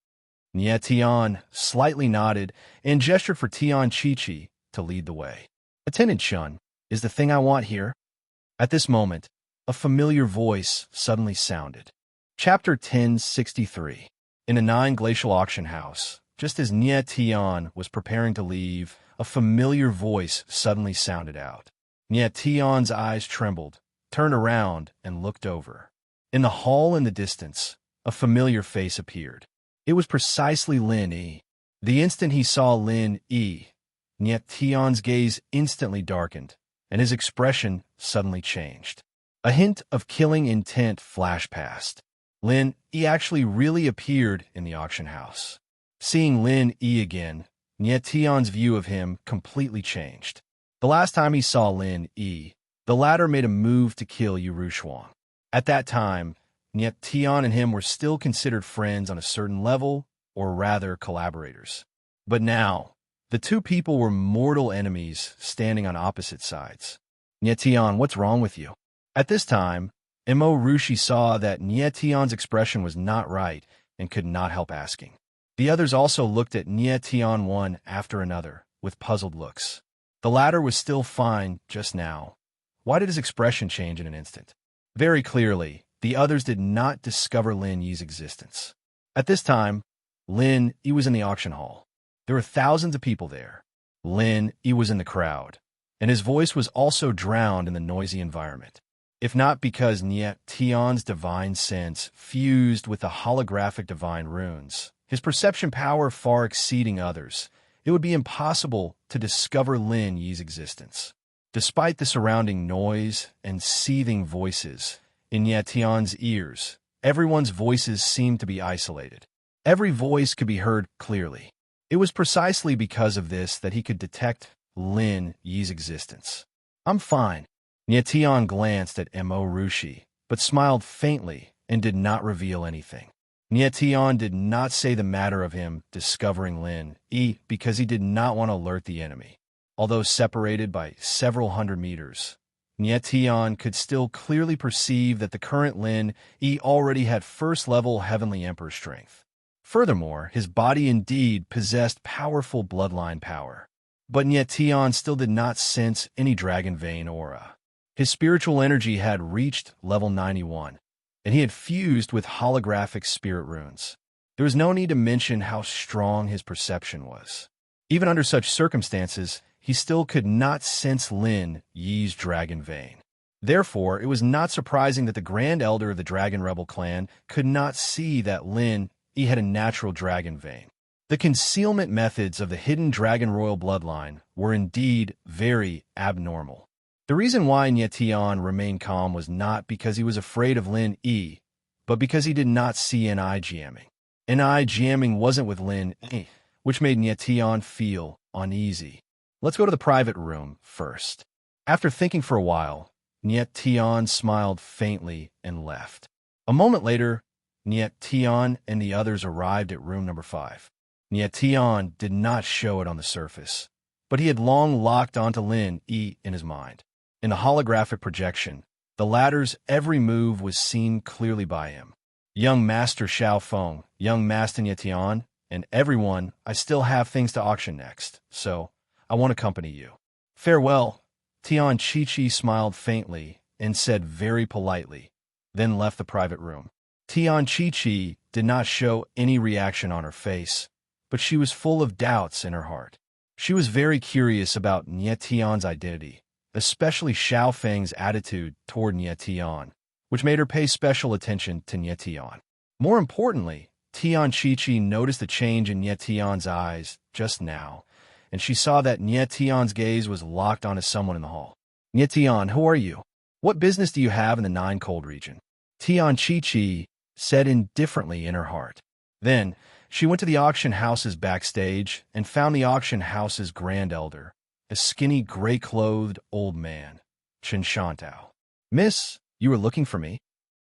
Nie Tian slightly nodded and gestured for Tian Chi-Chi to lead the way. Attendant Chun, is the thing I want here? At this moment, a familiar voice suddenly sounded. Chapter 1063. In a 9 glacial auction house, just as Nie Tian was preparing to leave, a familiar voice suddenly sounded out. Nie Tian's eyes trembled, turned around, and looked over. In the hall in the distance, a familiar face appeared. It was precisely Lin Yi. The instant he saw Lin Yi, Nie Tian's gaze instantly darkened, and his expression suddenly changed. A hint of killing intent flashed past. Lin Yi actually really appeared in the auction house. Seeing Lin Yi again, Nie Tian's view of him completely changed. The last time he saw Lin Yi, the latter made a move to kill Yu Rushuang. At that time, Nie Tian and him were still considered friends on a certain level, or rather collaborators. But now, the two people were mortal enemies standing on opposite sides. Nie Tian, what's wrong with you? At this time, Mo Rushi saw that Nie Tian's expression was not right and could not help asking. The others also looked at Nie Tian one after another, with puzzled looks. The latter was still fine just now. Why did his expression change in an instant? Very clearly, the others did not discover Lin Yi's existence. At this time, Lin Yi was in the auction hall. There were thousands of people there. Lin Yi was in the crowd, and his voice was also drowned in the noisy environment. If not because Nie Tian's divine sense fused with the holographic divine runes, his perception power far exceeding others, it would be impossible to discover Lin Yi's existence. Despite the surrounding noise and seething voices in Nie Tian's ears, everyone's voices seemed to be isolated. Every voice could be heard clearly. It was precisely because of this that he could detect Lin Yi's existence. I'm fine. Nie Tian glanced at Mo Rushi, but smiled faintly and did not reveal anything. Nie Tian did not say the matter of him discovering Lin Yi because he did not want to alert the enemy. Although separated by several hundred meters, Nie Tian could still clearly perceive that the current Lin Yi already had first-level Heavenly Emperor strength. Furthermore, his body indeed possessed powerful bloodline power. But Nie Tian still did not sense any dragon vein aura. His spiritual energy had reached level 91, and he had fused with holographic spirit runes. There was no need to mention how strong his perception was. Even under such circumstances, he still could not sense Lin Yi's dragon vein. Therefore, it was not surprising that the Grand Elder of the Dragon Rebel clan could not see that Lin Yi had a natural dragon vein. The concealment methods of the hidden Dragon Royal bloodline were indeed very abnormal. The reason why Nie Tian remained calm was not because he was afraid of Lin Yi, but because he did not see NI jamming. NI jamming wasn't with Lin Yi, which made Nie Tian feel uneasy. Let's go to the private room first. After thinking for a while, Nie Tian smiled faintly and left. A moment later, Nie Tian and the others arrived at room number 5. Nie Tian did not show it on the surface, but he had long locked onto Lin Yi in his mind. In the holographic projection, the latter's every move was seen clearly by him. Young Master Xiao Feng, Young Master Nie Tian, and everyone, I still have things to auction next, so I won't accompany you. Farewell. Tian Chi-Chi smiled faintly and said very politely, then left the private room. Tian Chi-Chi did not show any reaction on her face, but she was full of doubts in her heart. She was very curious about Nie Tian's identity, especially Xiao Feng's attitude toward Nie Tian, which made her pay special attention to Nie Tian. More importantly, Tian Chi-Chi noticed a change in Nie Tian's eyes just now, and she saw that Nie Tian's gaze was locked onto someone in the hall. Nie Tian, who are you? What business do you have in the Nine Cold region? Tian Chi-Chi said indifferently in her heart. Then, she went to the auction house's backstage and found the auction house's grand elder, a skinny, gray-clothed old man, Chen Shantao. Miss, you were looking for me?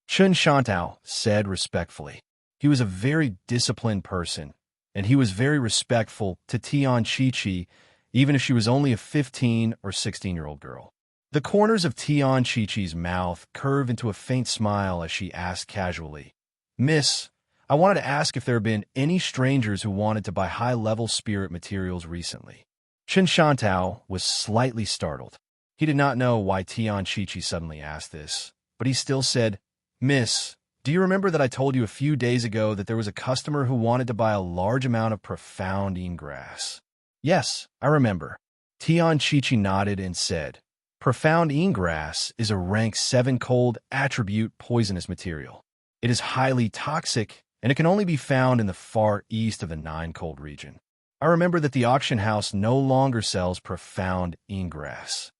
Chen Shantao said respectfully. He was a very disciplined person, and he was very respectful to Tian Chi-Chi, even if she was only a 15 or 16-year-old girl. The corners of Tian Chi-Chi's mouth curved into a faint smile as she asked casually, Miss, I wanted to ask if there have been any strangers who wanted to buy high-level spirit materials recently. Chen Shantao was slightly startled. He did not know why Tian Chi-Chi suddenly asked this, but he still said, Miss, do you remember that I told you a few days ago that there was a customer who wanted to buy a large amount of profound grass? Yes, I remember. Tian Chi-Chi nodded and said, Profound grass is a rank 7 cold attribute poisonous material. It is highly toxic, and it can only be found in the far east of the Nine Cold region. I remember that the auction house no longer sells profound grass.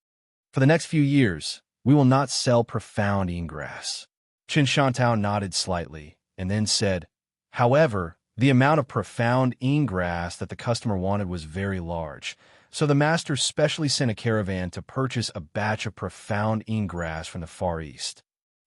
For the next few years, we will not sell profound grass. Chen Shantao nodded slightly, and then said, However, the amount of profound grass that the customer wanted was very large, so the master specially sent a caravan to purchase a batch of profound grass from the Far East.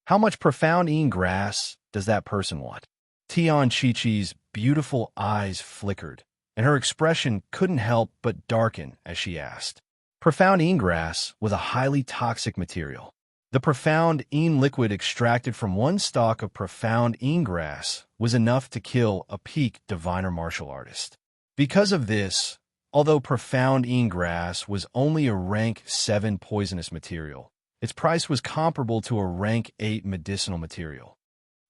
How much profound grass does that person want? Tian Chi-Chi's beautiful eyes flickered, and her expression couldn't help but darken as she asked. Profound grass was a highly toxic material. The profound liquid extracted from one stalk of profound grass was enough to kill a peak diviner martial artist. Because of this, although profound grass was only a rank 7 poisonous material, its price was comparable to a rank 8 medicinal material.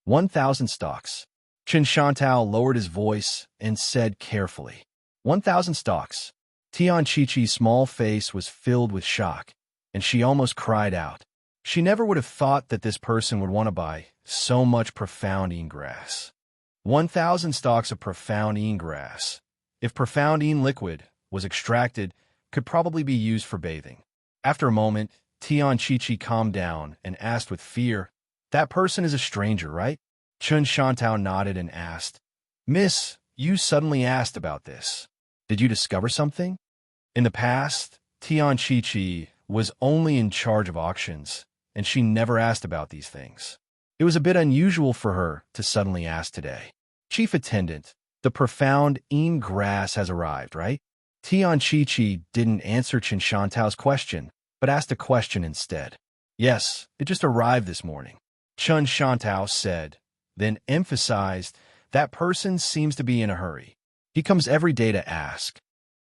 1,000 stalks. Chen Shantao lowered his voice and said carefully, 1,000 stalks. Tian Chi-Chi's small face was filled with shock, and she almost cried out. She never would have thought that this person would want to buy so much profound grass. 1,000 stalks of profound grass, if profound liquid was extracted, could probably be used for bathing. After a moment, Tian Chi-Chi calmed down and asked with fear, That person is a stranger, right? Chen Shantao nodded and asked, Miss, you suddenly asked about this. Did you discover something? In the past, Tian Chi-Chi was only in charge of auctions, and she never asked about these things. It was a bit unusual for her to suddenly ask today. Chief Attendant, the profound grass has arrived, right? Tian Chi-Chi didn't answer Chen Shantao's question, but asked a question instead. Yes, it just arrived this morning. Chen Shantao said, then emphasized, that person seems to be in a hurry. He comes every day to ask.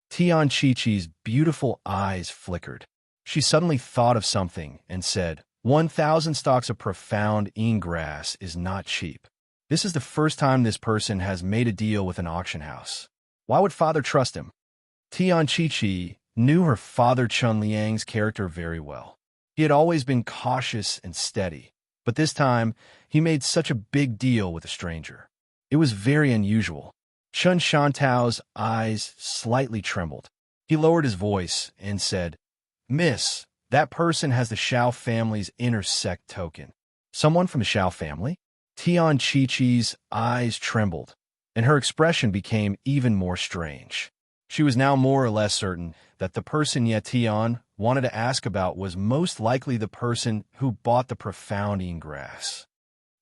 Tian Chi-Chi's beautiful eyes flickered. She suddenly thought of something and said, 1,000 stalks of profound grass is not cheap. This is the first time this person has made a deal with an auction house. Why would father trust him? Tian Chi-Chi knew her father Chun Liang's character very well. He had always been cautious and steady, but this time he made such a big deal with a stranger. It was very unusual. Chen Shantao's eyes slightly trembled. He lowered his voice and said, Miss, that person has the Xiao family's inner sect token. Someone from the Xiao family? Tian Chi-Chi's eyes trembled, and her expression became even more strange. She was now more or less certain that the person Nie Tian wanted to ask about was most likely the person who bought the profound grass.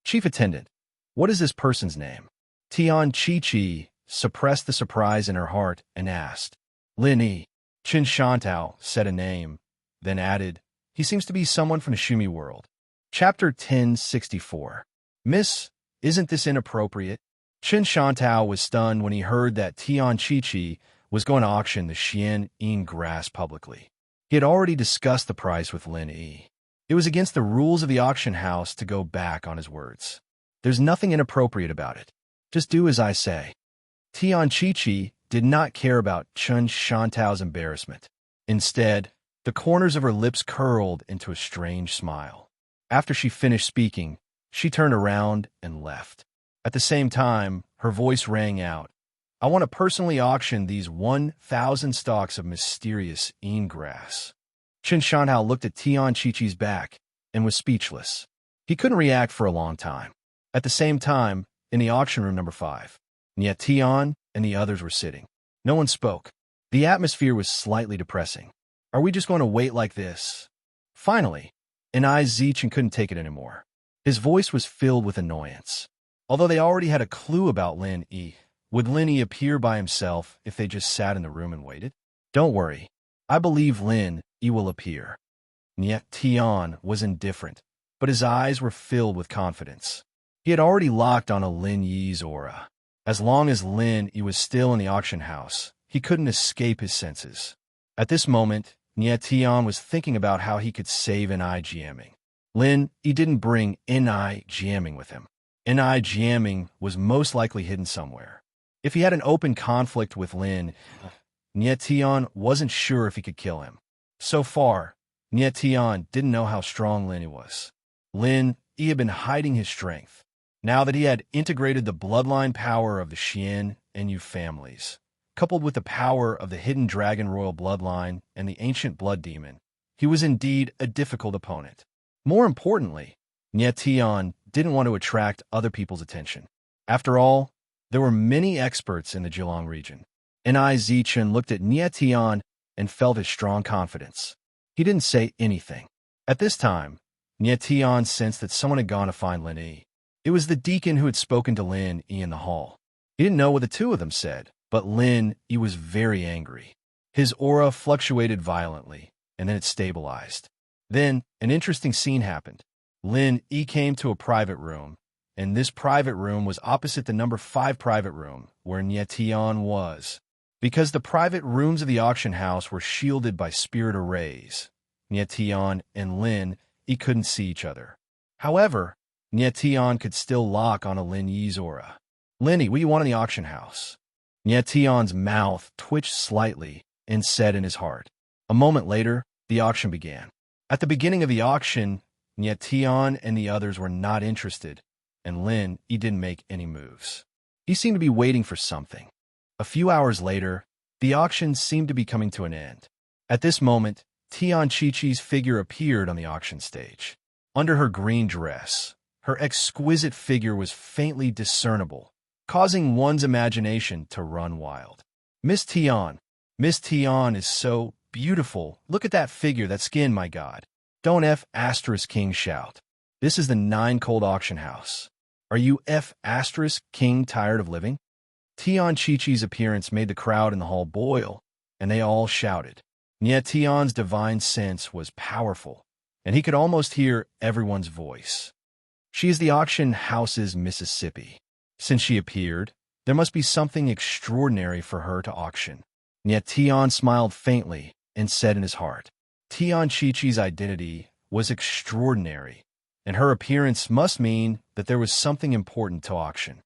Chief Attendant, what is this person's name? Tian Chi-Chi suppressed the surprise in her heart and asked. Lin Yi. Chen Shantao said a name, then added, He seems to be someone from the Shumi world. Chapter 1064. Miss, isn't this inappropriate? Chen Shantao was stunned when he heard that Tian Chi-Chi was going to auction the Xian grass publicly. He had already discussed the price with Lin Yi. It was against the rules of the auction house to go back on his words. There's nothing inappropriate about it. Just do as I say. Tian Chi-Chi did not care about Chun Shantao's embarrassment. Instead, the corners of her lips curled into a strange smile. After she finished speaking, she turned around and left. At the same time, her voice rang out. I want to personally auction these 1,000 stalks of mysterious grass. Chun Shanhao looked at Tian Chi-Chi's back and was speechless. He couldn't react for a long time. At the same time, in the auction room number 5, Nye Tian and the others were sitting. No one spoke. The atmosphere was slightly depressing. Are we just going to wait like this? Finally, Zichen couldn't take it anymore. His voice was filled with annoyance. Although they already had a clue about Lin Yi, would Lin Yi appear by himself if they just sat in the room and waited? Don't worry. I believe Lin Yi will appear. Nye Tian was indifferent, but his eyes were filled with confidence. He had already locked on a Lin Yi's aura. As long as Lin Yi was still in the auction house, he couldn't escape his senses. At this moment, Nye Tian was thinking about how he could save Ni jamming. Lin Yi didn't bring Ni jamming with him. Ni jamming was most likely hidden somewhere. If he had an open conflict with Lin, Nye Tian wasn't sure if he could kill him. So far, Nye Tian didn't know how strong Lin Yi was. Lin Yi had been hiding his strength. Now that he had integrated the bloodline power of the Xian and Yu families, coupled with the power of the hidden dragon royal bloodline and the ancient blood demon, he was indeed a difficult opponent. More importantly, Nye Tian didn't want to attract other people's attention. After all, there were many experts in the Zhejiang region. Zichen looked at Nye Tian and felt his strong confidence. He didn't say anything. At this time, Nye Tian sensed that someone had gone to find Lin Yi. It was the deacon who had spoken to Lin Yi in the hall. He didn't know what the two of them said, but Lin Yi was very angry. His aura fluctuated violently, and then it stabilized. Then, an interesting scene happened. Lin Yi came to a private room, and this private room was opposite the number 5 private room, where Nye Tian was. Because the private rooms of the auction house were shielded by spirit arrays, Nye Tian and Lin Yi couldn't see each other. However, Nye Tian could still lock on a Lin Yi's aura. Lin Yi, what do you want in the auction house? Nye Tian's mouth twitched slightly and said in his heart. A moment later, the auction began. At the beginning of the auction, Nye Tian and the others were not interested, and Lin Yi didn't make any moves. He seemed to be waiting for something. A few hours later, the auction seemed to be coming to an end. At this moment, Tian Chi-Chi's figure appeared on the auction stage. Under her green dress, her exquisite figure was faintly discernible, causing one's imagination to run wild. Miss Tian is so beautiful. Look at that figure, that skin, my God. Don't King shout. This is the 9 Cold Auction House. Are you King tired of living? Tian Chi-Chi's appearance made the crowd in the hall boil, and they all shouted. Nye Tian's divine sense was powerful, and he could almost hear everyone's voice. She is the auction house's Mississippi. Since she appeared, there must be something extraordinary for her to auction. Nye Tian smiled faintly and said in his heart, Tian Chi-Chi's identity was extraordinary, and her appearance must mean that there was something important to auction.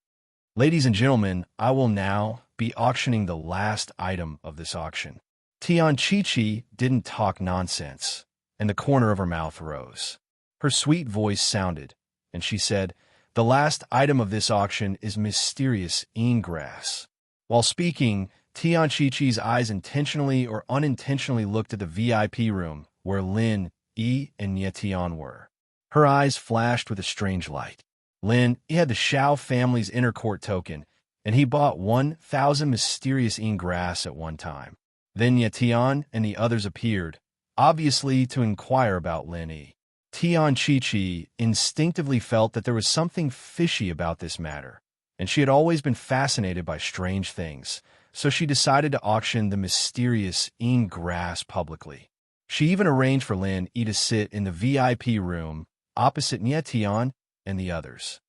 Ladies and gentlemen, I will now be auctioning the last item of this auction. Tian Chi-Chi didn't talk nonsense, and the corner of her mouth rose. Her sweet voice sounded, and she said, the last item of this auction is mysterious grass. While speaking, Tian Chi-Chi's eyes intentionally or unintentionally looked at the VIP room where Lin Yi and Nye Tian were. Her eyes flashed with a strange light. Lin Yi had the Shao family's inner court token, and he bought 1,000 mysterious grass at one time. Then Nye Tian and the others appeared, obviously to inquire about Lin Yi. Tian Chi-Chi instinctively felt that there was something fishy about this matter, and she had always been fascinated by strange things, so she decided to auction the mysterious grass publicly. She even arranged for Lin Yi to sit in the VIP room opposite Nye Tian and the others.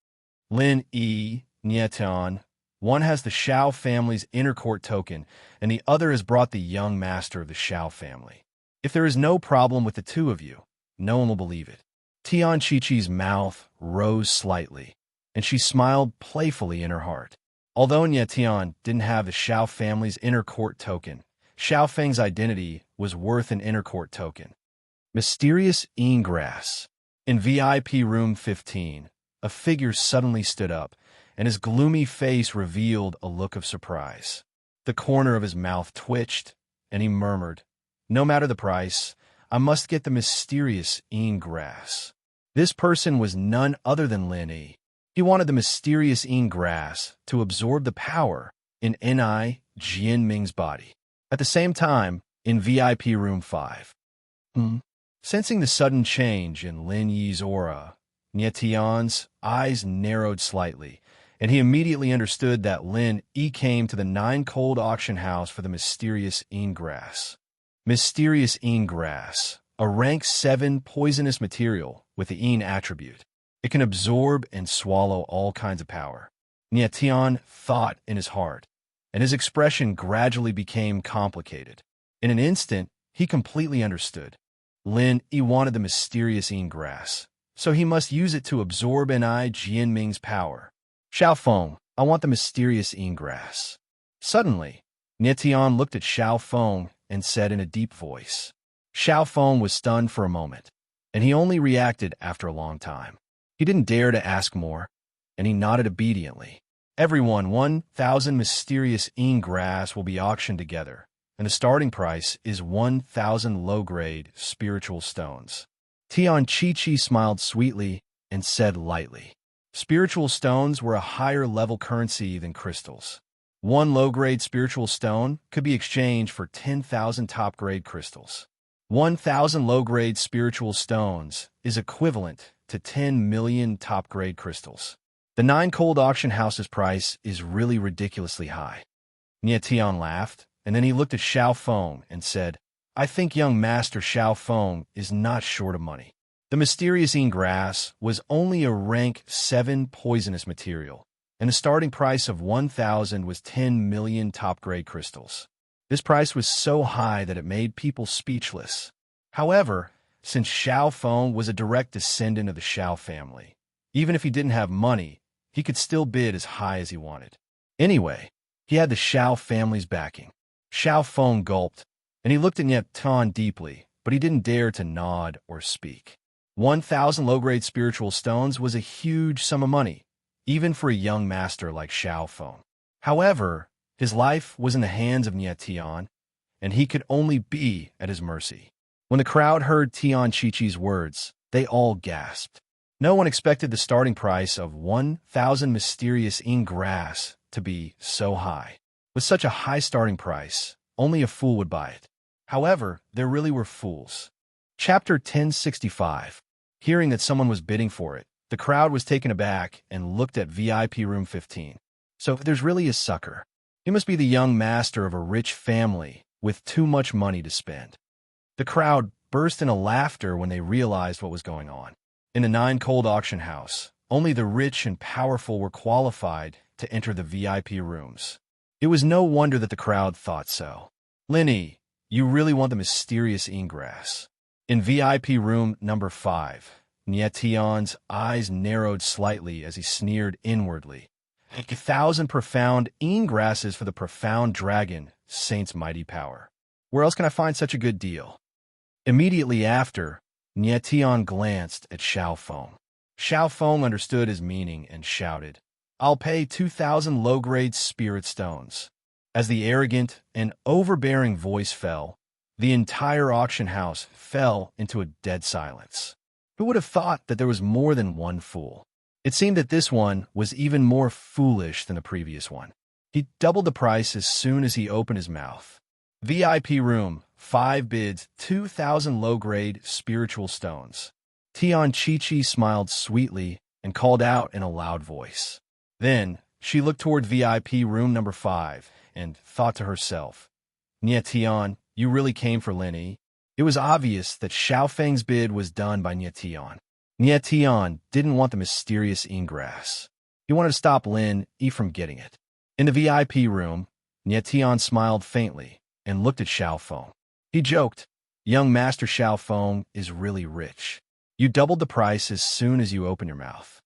Lin Yi, Nye Tian, one has the Shao family's inner court token, and the other has brought the young master of the Shao family. If there is no problem with the two of you, no one will believe it. Tian Chi-Chi's mouth rose slightly, and she smiled playfully in her heart. Although Nietian didn't have the Xiao family's inner court token, Xiao Feng's identity was worth an inner court token. Mysterious Ingress. In VIP room 15, a figure suddenly stood up, and his gloomy face revealed a look of surprise. The corner of his mouth twitched, and he murmured, "No matter the price, I must get the mysterious Ingress." This person was none other than Lin Yi. He wanted the mysterious Ingress to absorb the power in Ni Jianming's body. At the same time, in VIP room 5. Sensing the sudden change in Lin Yi's aura, Nietian's eyes narrowed slightly, and he immediately understood that Lin Yi came to the Nine Cold auction house for the mysterious Ingress. Mysterious Ingress, a rank 7 poisonous material with the Yin attribute. It can absorb and swallow all kinds of power. Nietian thought in his heart, and his expression gradually became complicated. In an instant, he completely understood. Lin Yi wanted the mysterious Ingress, so he must use it to absorb Ni Jianming's power. "Xiao Feng, I want the mysterious Ingress." Suddenly, Nietian looked at Xiao Feng and said in a deep voice. Xiao Feng was stunned for a moment, and he only reacted after a long time. He didn't dare to ask more, and he nodded obediently. "Everyone, 1,000 mysterious Ingress will be auctioned together, and the starting price is 1,000 low-grade spiritual stones." Tian Chi smiled sweetly and said lightly, "Spiritual stones were a higher-level currency than crystals. One low-grade spiritual stone could be exchanged for 10,000 top-grade crystals. 1,000 low-grade spiritual stones is equivalent to 10 million top-grade crystals. The Nine Cold auction house's price is really ridiculously high." Nietian laughed, and then he looked at Xiao Feng and said, "I think young Master Xiao Feng is not short of money. The mysterious Ingress was only a rank 7 poisonous material, and the starting price of 1,000 was 10 million top-grade crystals. This price was so high that it made people speechless. However, since Xiao Feng was a direct descendant of the Xiao family, even if he didn't have money, he could still bid as high as he wanted. Anyway, he had the Xiao family's backing." Xiao Feng gulped, and he looked at Nietian deeply, but he didn't dare to nod or speak. 1,000 low-grade spiritual stones was a huge sum of money, even for a young master like Xiao Feng. However, his life was in the hands of Nietian, and he could only be at his mercy. When the crowd heard Tian Chi-Chi's words, they all gasped. No one expected the starting price of 1,000 mysterious Ingress to be so high. With such a high starting price, only a fool would buy it. However, there really were fools. Chapter 1065. Hearing that someone was bidding for it, the crowd was taken aback and looked at VIP room 15. So there's really a sucker. He must be the young master of a rich family with too much money to spend. The crowd burst into laughter when they realized what was going on. In the Nine Cold auction house, only the rich and powerful were qualified to enter the VIP rooms. It was no wonder that the crowd thought so. "Lin Yi, you really want the mysterious Ingress." In VIP room number 5, Nietian's eyes narrowed slightly as he sneered inwardly. 1,000 profound Ingresses for the profound dragon, Saint's mighty power. Where else can I find such a good deal? Immediately after, Nietian glanced at Xiao Feng. Xiao Feng understood his meaning and shouted, "I'll pay 2,000 low-grade spirit stones." As the arrogant and overbearing voice fell, the entire auction house fell into a dead silence. Who would have thought that there was more than one fool? It seemed that this one was even more foolish than the previous one. He doubled the price as soon as he opened his mouth. VIP room, 5 bids, 2,000 low-grade spiritual stones. Tian Chi smiled sweetly and called out in a loud voice. Then, she looked toward VIP room number 5 and thought to herself, "Nietian, you really came for Lin Yi." It was obvious that Xiao Feng's bid was done by Nietian. Nietian didn't want the mysterious Ingress. He wanted to stop Lin Yi from getting it. In the VIP room, Nietian smiled faintly and looked at Xiao Feng. He joked, "Young Master Xiao Feng is really rich. You doubled the price as soon as you open your mouth."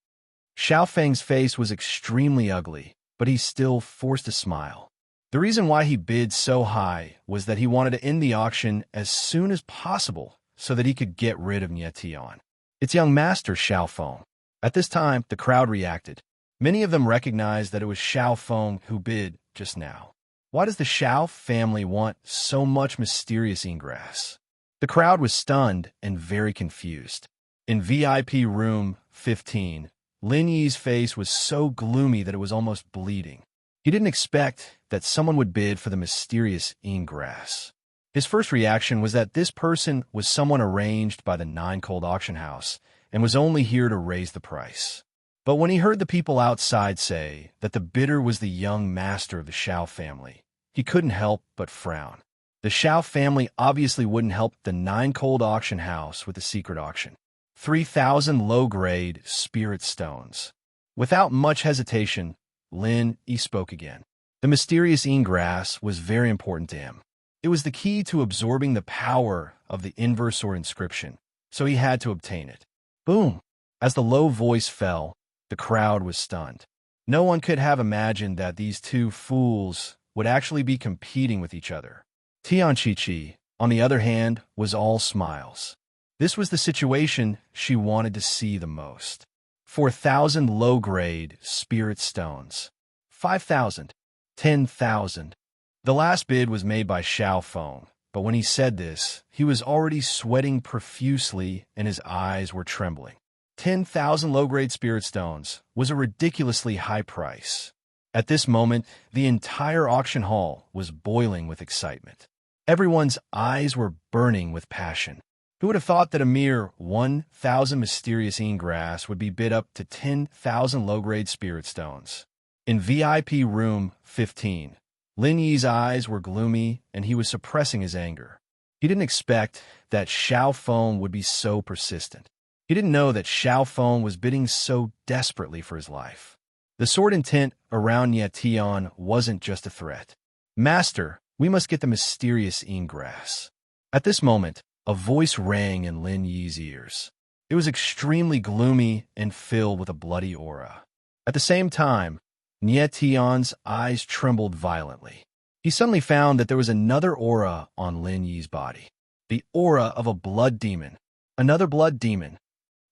Xiao Feng's face was extremely ugly, but he still forced a smile. The reason why he bid so high was that he wanted to end the auction as soon as possible so that he could get rid of Nietion, its young master Xiaofeng. At this time, the crowd reacted. Many of them recognized that it was Xiaofeng who bid just now. Why does the Xiao family want so much mysterious ingress? The crowd was stunned and very confused. In VIP room 15, Lin Yi's face was so gloomy that it was almost bleeding. He didn't expect that someone would bid for the mysterious ingress. His first reaction was that this person was someone arranged by the Nine Cold auction house and was only here to raise the price. But when he heard the people outside say that the bidder was the young master of the Xiao family, he couldn't help but frown. The Xiao family obviously wouldn't help the Nine Cold auction house with the secret auction. 3,000 low-grade spirit stones. Without much hesitation, Lin Yi spoke again. The mysterious ingress was very important to him. It was the key to absorbing the power of the inverse or inscription, so he had to obtain it. Boom! As the low voice fell, the crowd was stunned. No one could have imagined that these two fools would actually be competing with each other. Tianqiqi, on the other hand, was all smiles. This was the situation she wanted to see the most. 4,000 low-grade spirit stones. 5,000. 10,000. The last bid was made by Xiaofeng, but when he said this, he was already sweating profusely and his eyes were trembling. 10,000 low-grade spirit stones was a ridiculously high price. At this moment, the entire auction hall was boiling with excitement. Everyone's eyes were burning with passion. Who would have thought that a mere 1,000 mysterious ingress would be bid up to 10,000 low-grade spirit stones? In VIP room 15, Lin Yi's eyes were gloomy and he was suppressing his anger. He didn't expect that Xiaofeng would be so persistent. He didn't know that Xiaofeng was bidding so desperately for his life. The sword intent around Nietion wasn't just a threat. Master, we must get the mysterious ingress. At this moment, a voice rang in Lin Yi's ears. It was extremely gloomy and filled with a bloody aura. At the same time, Nietion's eyes trembled violently. He suddenly found that there was another aura on Lin Yi's body. The aura of a blood demon. Another blood demon.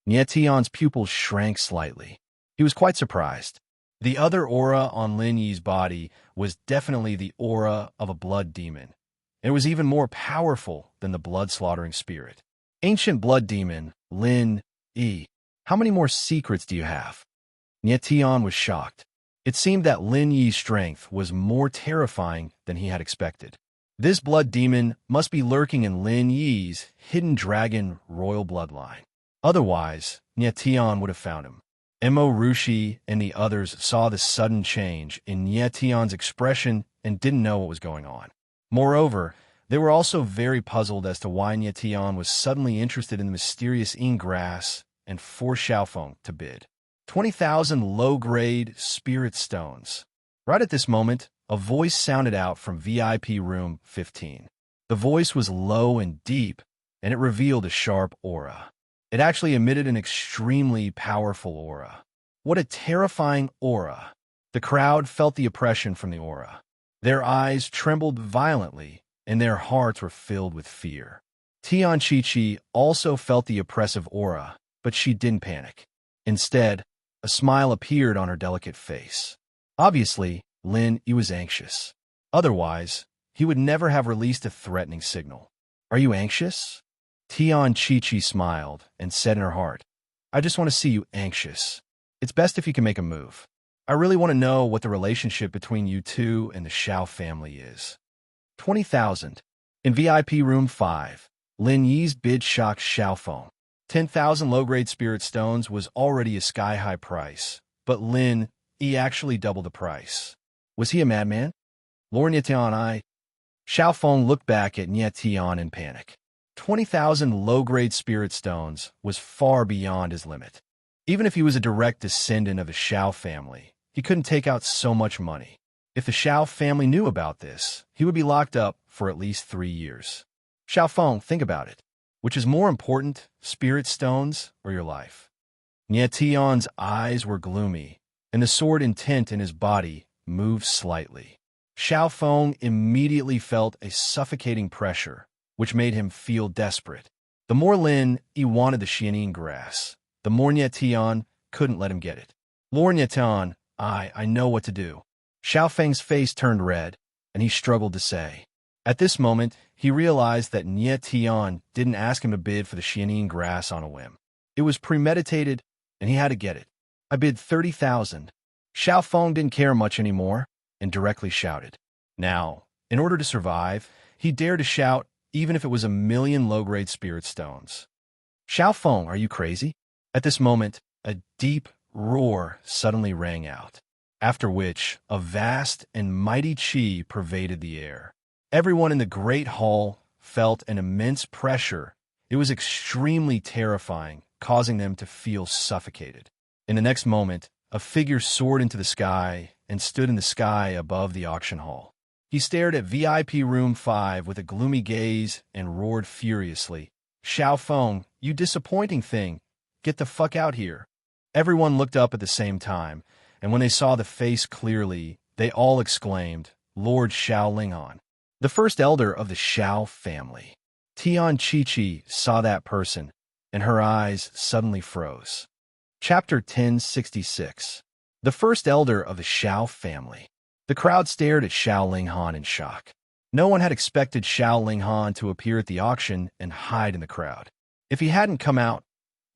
Nietion's pupils shrank slightly. He was quite surprised. The other aura on Lin Yi's body was definitely the aura of a blood demon. It was even more powerful than the blood-slaughtering spirit. Ancient blood demon, Lin Yi. How many more secrets do you have? Nietion was shocked. It seemed that Lin Yi's strength was more terrifying than he had expected. This blood demon must be lurking in Lin Yi's hidden dragon royal bloodline. Otherwise, Nietion would have found him. Mo Rushi and the others saw the sudden change in Nietion's expression and didn't know what was going on. Moreover, they were also very puzzled as to why Nietion was suddenly interested in the mysterious ingress and forced Xiaofeng to bid. 20,000 low-grade spirit stones. Right at this moment, a voice sounded out from VIP room 15. The voice was low and deep, and it revealed a sharp aura. It actually emitted an extremely powerful aura. What a terrifying aura! The crowd felt the oppression from the aura. Their eyes trembled violently, and their hearts were filled with fear. Tianqiqi also felt the oppressive aura, but she didn't panic. Instead, a smile appeared on her delicate face. Obviously, Lin Yi was anxious. Otherwise, he would never have released a threatening signal. Are you anxious? Tianqiqi smiled and said in her heart, I just want to see you anxious. It's best if you can make a move. I really want to know what the relationship between you two and the Xiao family is. 20,000. In VIP room 5, Lin Yi's bid shocked Xiaofeng. 10,000 low-grade spirit stones was already a sky-high price, but Lin Yi actually doubled the price. Was he a madman? Lord Nietion, Xiaofeng looked back at Nietion in panic. 20,000 low-grade spirit stones was far beyond his limit. Even if he was a direct descendant of the Xiao family, he couldn't take out so much money. If the Xiao family knew about this, he would be locked up for at least 3 years. Xiaofeng, think about it. Which is more important, spirit stones or your life? Nietion's eyes were gloomy, and the sword intent in his body moved slightly. Xiao Feng immediately felt a suffocating pressure, which made him feel desperate. The more Lin Yi wanted the Xianyin grass, the more Nye Tian couldn't let him get it. Lord Nye Tian, I know what to do. Xiao Feng's face turned red, and he struggled to say. At this moment, he realized that Nye Tian didn't ask him to bid for the Xianyin grass on a whim. It was premeditated, and he had to get it. I bid 30,000. Xiao Feng didn't care much anymore, and directly shouted. Now, in order to survive, he dared to shout even if it was 1,000,000 low-grade spirit stones. Xiao Feng, are you crazy? At this moment, a deep roar suddenly rang out, after which a vast and mighty qi pervaded the air. Everyone in the great hall felt an immense pressure. It was extremely terrifying, causing them to feel suffocated. In the next moment, a figure soared into the sky and stood in the sky above the auction hall. He stared at VIP room 5 with a gloomy gaze and roared furiously, Xiao Feng, you disappointing thing, get the fuck out here. Everyone looked up at the same time, and when they saw the face clearly, they all exclaimed, Lord Xiao Linghan, the first elder of the Xiao family. Tian Chi saw that person, and her eyes suddenly froze. Chapter 1066. The first elder of the Xiao family. The crowd stared at Xiao Linghan in shock. No one had expected Xiao Linghan to appear at the auction and hide in the crowd. If he hadn't come out,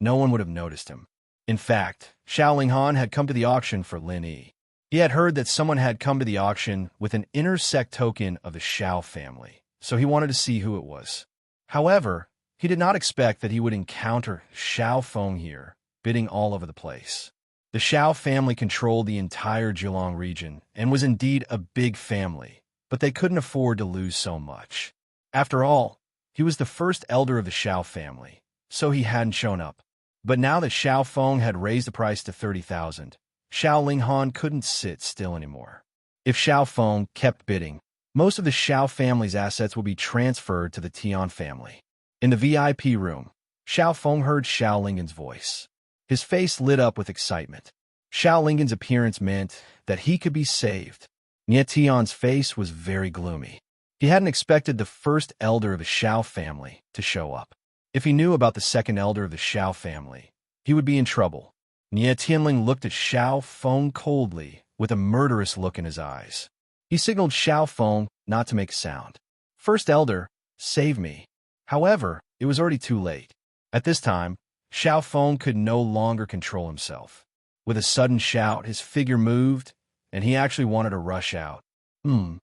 no one would have noticed him. In fact, Xiao Linghan had come to the auction for Lin Yi. He had heard that someone had come to the auction with an intersect token of the Xiao family, so he wanted to see who it was. However, he did not expect that he would encounter Xiao Feng here, bidding all over the place. The Xiao family controlled the entire Zhejiang region and was indeed a big family, but they couldn't afford to lose so much. After all, he was the first elder of the Xiao family, so he hadn't shown up. But now that Xiao Feng had raised the price to 30,000, Xiao Linghan couldn't sit still anymore. If Xiao Feng kept bidding, most of the Xiao family's assets would be transferred to the Tian family. In the VIP room, Xiao Feng heard Xiao Linghan's voice. His face lit up with excitement. Xiao Linghan's appearance meant that he could be saved. Nye Tian's face was very gloomy. He hadn't expected the first elder of the Xiao family to show up. If he knew about the second elder of the Xiao family, he would be in trouble. Nye Tianling looked at Xiao Feng coldly, with a murderous look in his eyes. He signaled Xiao Feng not to make a sound. First elder, save me. However, it was already too late. At this time, Xiao Feng could no longer control himself. With a sudden shout, his figure moved, and he actually wanted to rush out. Xiao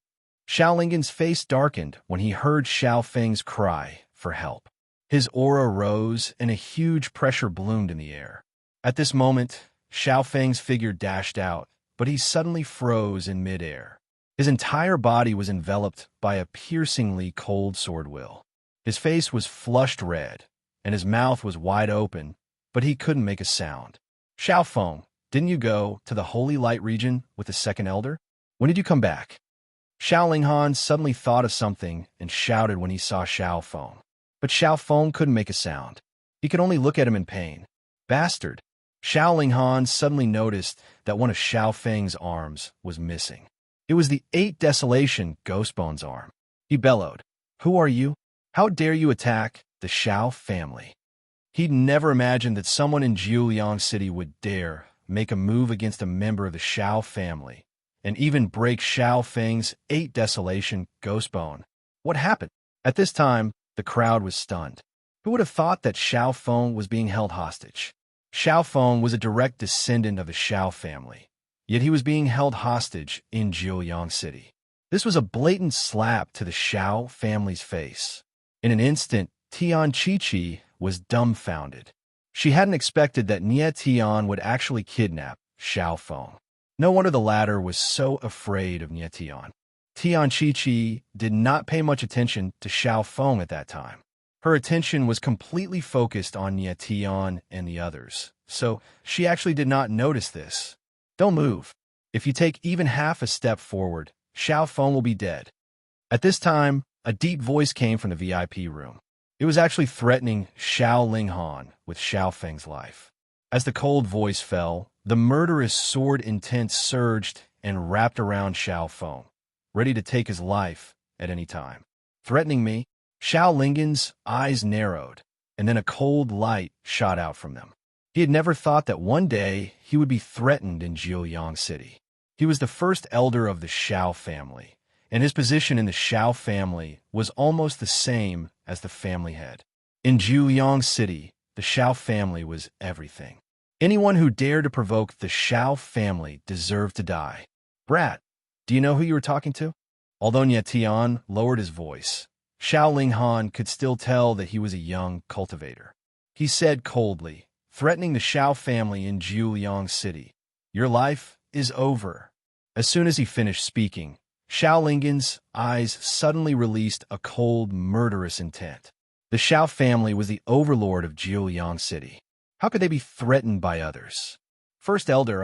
Linghan's face darkened when he heard Xiao Feng's cry for help. His aura rose, and a huge pressure bloomed in the air. At this moment, Xiao Feng's figure dashed out, but he suddenly froze in midair. His entire body was enveloped by a piercingly cold sword will. His face was flushed red, and his mouth was wide open, but he couldn't make a sound. Xiao Feng, didn't you go to the Holy Light region with the second elder? When did you come back? Xiao Linghan suddenly thought of something and shouted when he saw Xiao Feng. But Xiao Feng couldn't make a sound. He could only look at him in pain. Bastard! Xiao Linghan suddenly noticed that one of Xiao Feng's arms was missing. It was the 8 Desolation Ghostbone's arm. He bellowed, Who are you? How dare you attack the Xiao family? He'd never imagined that someone in Zhejiang City would dare make a move against a member of the Xiao family, and even break Xiao Feng's 8 Desolation Ghostbone. What happened? At this time, the crowd was stunned. Who would have thought that Xiao Feng was being held hostage? Xiao Feng was a direct descendant of the Xiao family, yet he was being held hostage in Zhejiang City. This was a blatant slap to the Xiao family's face. In an instant, Tian Chi was dumbfounded. She hadn't expected that Nye Tian would actually kidnap Xiao Feng. No wonder the latter was so afraid of Nye Tian. Tian Chi did not pay much attention to Xiao Feng at that time. Her attention was completely focused on Nye Tian and the others, so she actually did not notice this. Don't move. If you take even half a step forward, Xiao Feng will be dead. At this time, a deep voice came from the VIP room. It was actually threatening Xiao Linghan with Xiao Feng's life. As the cold voice fell, the murderous sword intent surged, and wrapped around Xiao Feng, ready to take his life at any time. Threatening me? Xiao Lingen's eyes narrowed, and then a cold light shot out from them. He had never thought that one day he would be threatened in Jiuyang City. He was the first elder of the Xiao family, and his position in the Xiao family was almost the same as the family head. In Jiuyang City, the Xiao family was everything. Anyone who dared to provoke the Xiao family deserved to die. Brat, do you know who you were talking to? Although Nie Tian lowered his voice, Xiao Linghan could still tell that he was a young cultivator. He said coldly, threatening the Xiao family in Jiuyang City, "Your life is over." As soon as he finished speaking, Xiao Linggen's eyes suddenly released a cold, murderous intent. The Xiao family was the overlord of Jiuyang City. How could they be threatened by others? First Elder,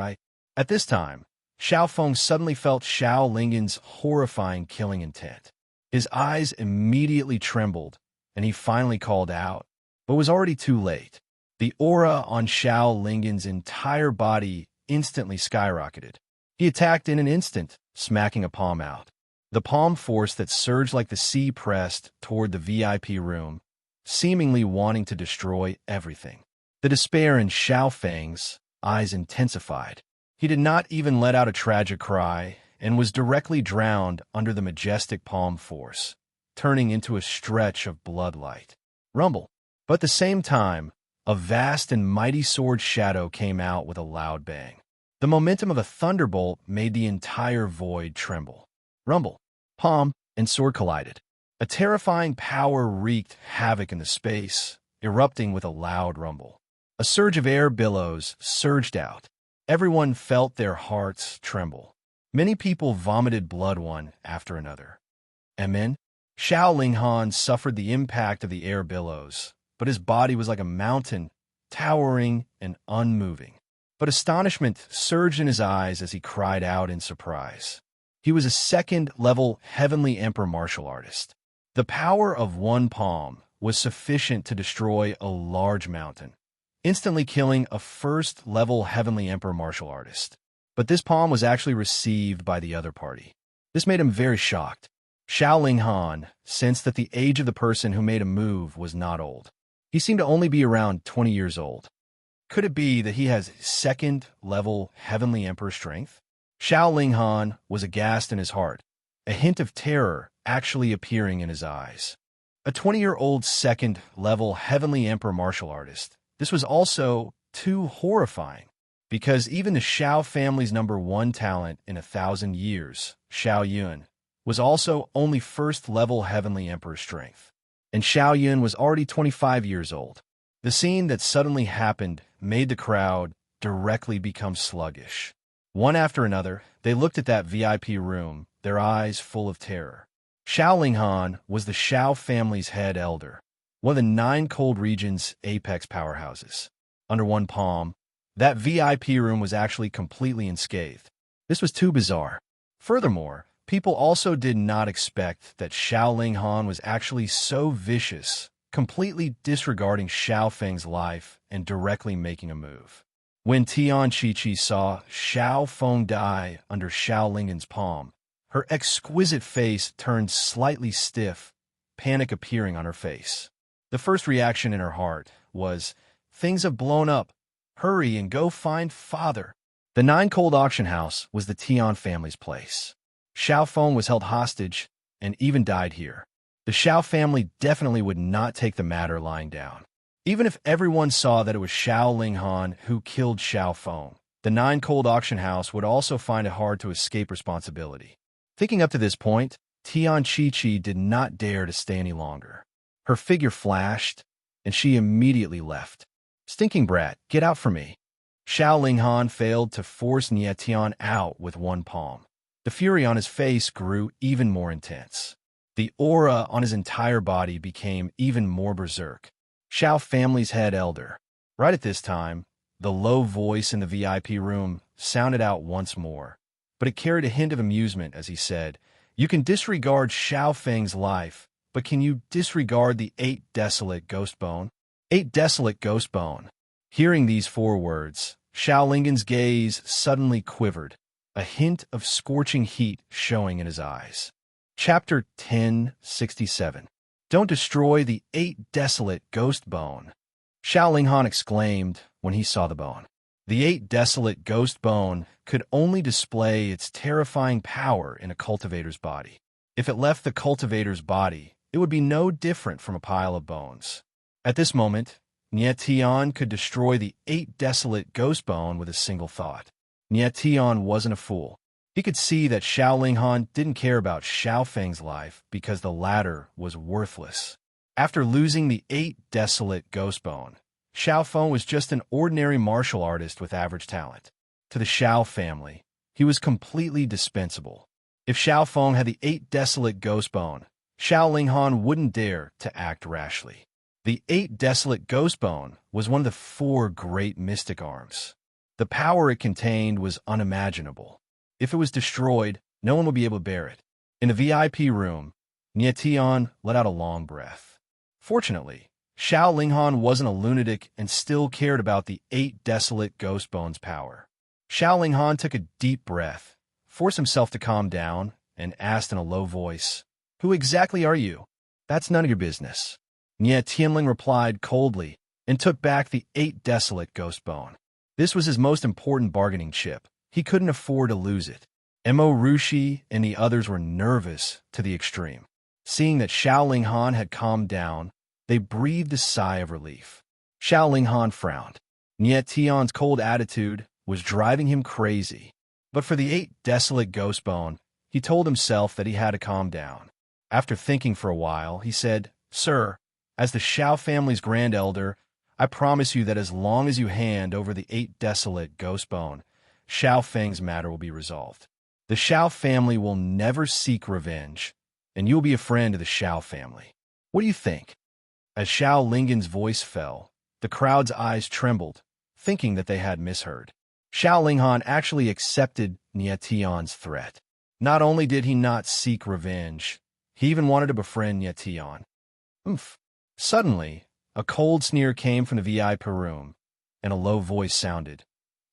At this time, Xiao Feng suddenly felt Xiao Linggen's horrifying killing intent. His eyes immediately trembled, and he finally called out, but was already too late. The aura on Xiao Linggen's entire body instantly skyrocketed. He attacked in an instant, smacking a palm out. The palm force that surged like the sea pressed toward the VIP room, seemingly wanting to destroy everything. The despair in Xiao Feng's eyes intensified. He did not even let out a tragic cry and was directly drowned under the majestic palm force, turning into a stretch of bloodlight. Rumble. But at the same time, a vast and mighty sword shadow came out with a loud bang. The momentum of a thunderbolt made the entire void tremble. Rumble. Palm and sword collided. A terrifying power wreaked havoc in the space, erupting with a loud rumble. A surge of air billows surged out. Everyone felt their hearts tremble. Many people vomited blood one after another. And then, Xiao Linghan suffered the impact of the air billows, but his body was like a mountain, towering and unmoving. But astonishment surged in his eyes as he cried out in surprise. He was a second-level Heavenly Emperor martial artist. The power of one palm was sufficient to destroy a large mountain, instantly killing a first-level Heavenly Emperor martial artist. But this palm was actually received by the other party. This made him very shocked. Xiao Linghan sensed that the age of the person who made a move was not old. He seemed to only be around 20 years old. Could it be that he has second-level Heavenly Emperor strength? Xiao Linghan was aghast in his heart, a hint of terror actually appearing in his eyes. A 20-year-old second-level Heavenly Emperor martial artist. This was also too horrifying, because even the Xiao family's #1 talent in 1,000 years, Xiao Yun, was also only first-level Heavenly Emperor strength. And Xiao Yun was already 25 years old. The scene that suddenly happened made the crowd directly become sluggish. One after another, they looked at that VIP room, their eyes full of terror. Xiao Linghan was the Xiao family's head elder, one of the 9 cold regions' apex powerhouses. Under one palm, that VIP room was actually completely unscathed. This was too bizarre. Furthermore, people also did not expect that Xiao Linghan was actually so vicious, completely disregarding Xiao Feng's life and directly making a move. When Tian Chi-Chi saw Xiao Feng die under Xiao Linggen's palm, her exquisite face turned slightly stiff, panic appearing on her face. The first reaction in her heart was, "Things have blown up. Hurry and go find father." The 9 Cold Auction House was the Tian family's place. Xiao Feng was held hostage and even died here. The Xiao family definitely would not take the matter lying down. Even if everyone saw that it was Xiao Linghan who killed Xiao Feng, the 9 Cold Auction House would also find it hard to escape responsibility. Thinking up to this point, Tian Chi-Chi did not dare to stay any longer. Her figure flashed, and she immediately left. "Stinking brat, get out from me." Xiao Linghan failed to force Nie Tian out with one palm. The fury on his face grew even more intense. The aura on his entire body became even more berserk. Xiao family's head elder. Right at this time, the low voice in the VIP room sounded out once more, but it carried a hint of amusement as he said, "You can disregard Xiao Feng's life, but can you disregard the 8 desolate ghost bone?" 8 desolate ghost bone. Hearing these 4 words, Xiao Linggen's gaze suddenly quivered. a hint of scorching heat showing in his eyes. Chapter 1067. Don't destroy the 8 desolate ghost bone, Xiao Linghan exclaimed when he saw the bone. The 8 desolate ghost bone could only display its terrifying power in a cultivator's body. If it left the cultivator's body, it would be no different from a pile of bones. At this moment, Nie Tian could destroy the 8 desolate ghost bone with a single thought. Nie Tian wasn't a fool. He could see that Xiao Linghan didn't care about Xiao Feng's life because the latter was worthless. After losing the 8 desolate ghost bone, Xiao Feng was just an ordinary martial artist with average talent. To the Xiao family, he was completely dispensable. If Xiao Feng had the 8 desolate ghost bone, Xiao Linghan wouldn't dare to act rashly. The 8 desolate ghost bone was one of the 4 great mystic arms. The power it contained was unimaginable. If it was destroyed, no one would be able to bear it. In the VIP room, Nie Tian let out a long breath. Fortunately, Xiao Linghan wasn't a lunatic and still cared about the 8 desolate ghost bone's power. Xiao Linghan took a deep breath, forced himself to calm down, and asked in a low voice, "Who exactly are you?" "That's none of your business," Nie Tianling replied coldly and took back the 8 desolate ghost bone. This was his most important bargaining chip. He couldn't afford to lose it. Mo Rushi and the others were nervous to the extreme. Seeing that Xiao Linghan had calmed down, they breathed a sigh of relief. Xiao Linghan frowned. Nie Tian's cold attitude was driving him crazy. But for the 8 desolate ghost bone, he told himself that he had to calm down. After thinking for a while, he said, "Sir, as the Xiao family's grand elder, I promise you that as long as you hand over the 8 desolate ghost bone, Xiao Feng's matter will be resolved. The Xiao family will never seek revenge, and you'll be a friend of the Xiao family. What do you think?" As Xiao Linghan's voice fell, the crowd's eyes trembled, thinking that they had misheard. Xiao Linghan actually accepted Nie Tian's threat. Not only did he not seek revenge, he even wanted to befriend Nie Tian. Oomph. Suddenly, a cold sneer came from the VIP room, and a low voice sounded.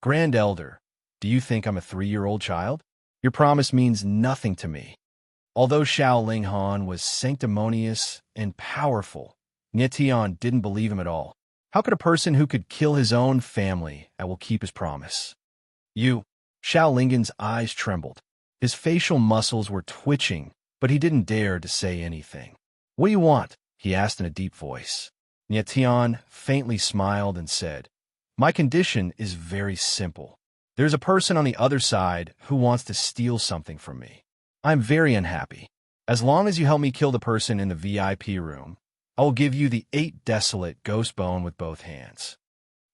"Grand Elder, do you think I'm a 3-year-old child? Your promise means nothing to me." Although Xiao Linghan was sanctimonious and powerful, Nie Tian didn't believe him at all. How could a person who could kill his own family will keep his promise? "You." Xiao Linghan's eyes trembled. His facial muscles were twitching, but he didn't dare to say anything. "What do you want?" he asked in a deep voice. Nie Tian faintly smiled and said, "My condition is very simple. There's a person on the other side who wants to steal something from me. I'm very unhappy. As long as you help me kill the person in the VIP room, I will give you the 8 desolate ghost bone with both hands."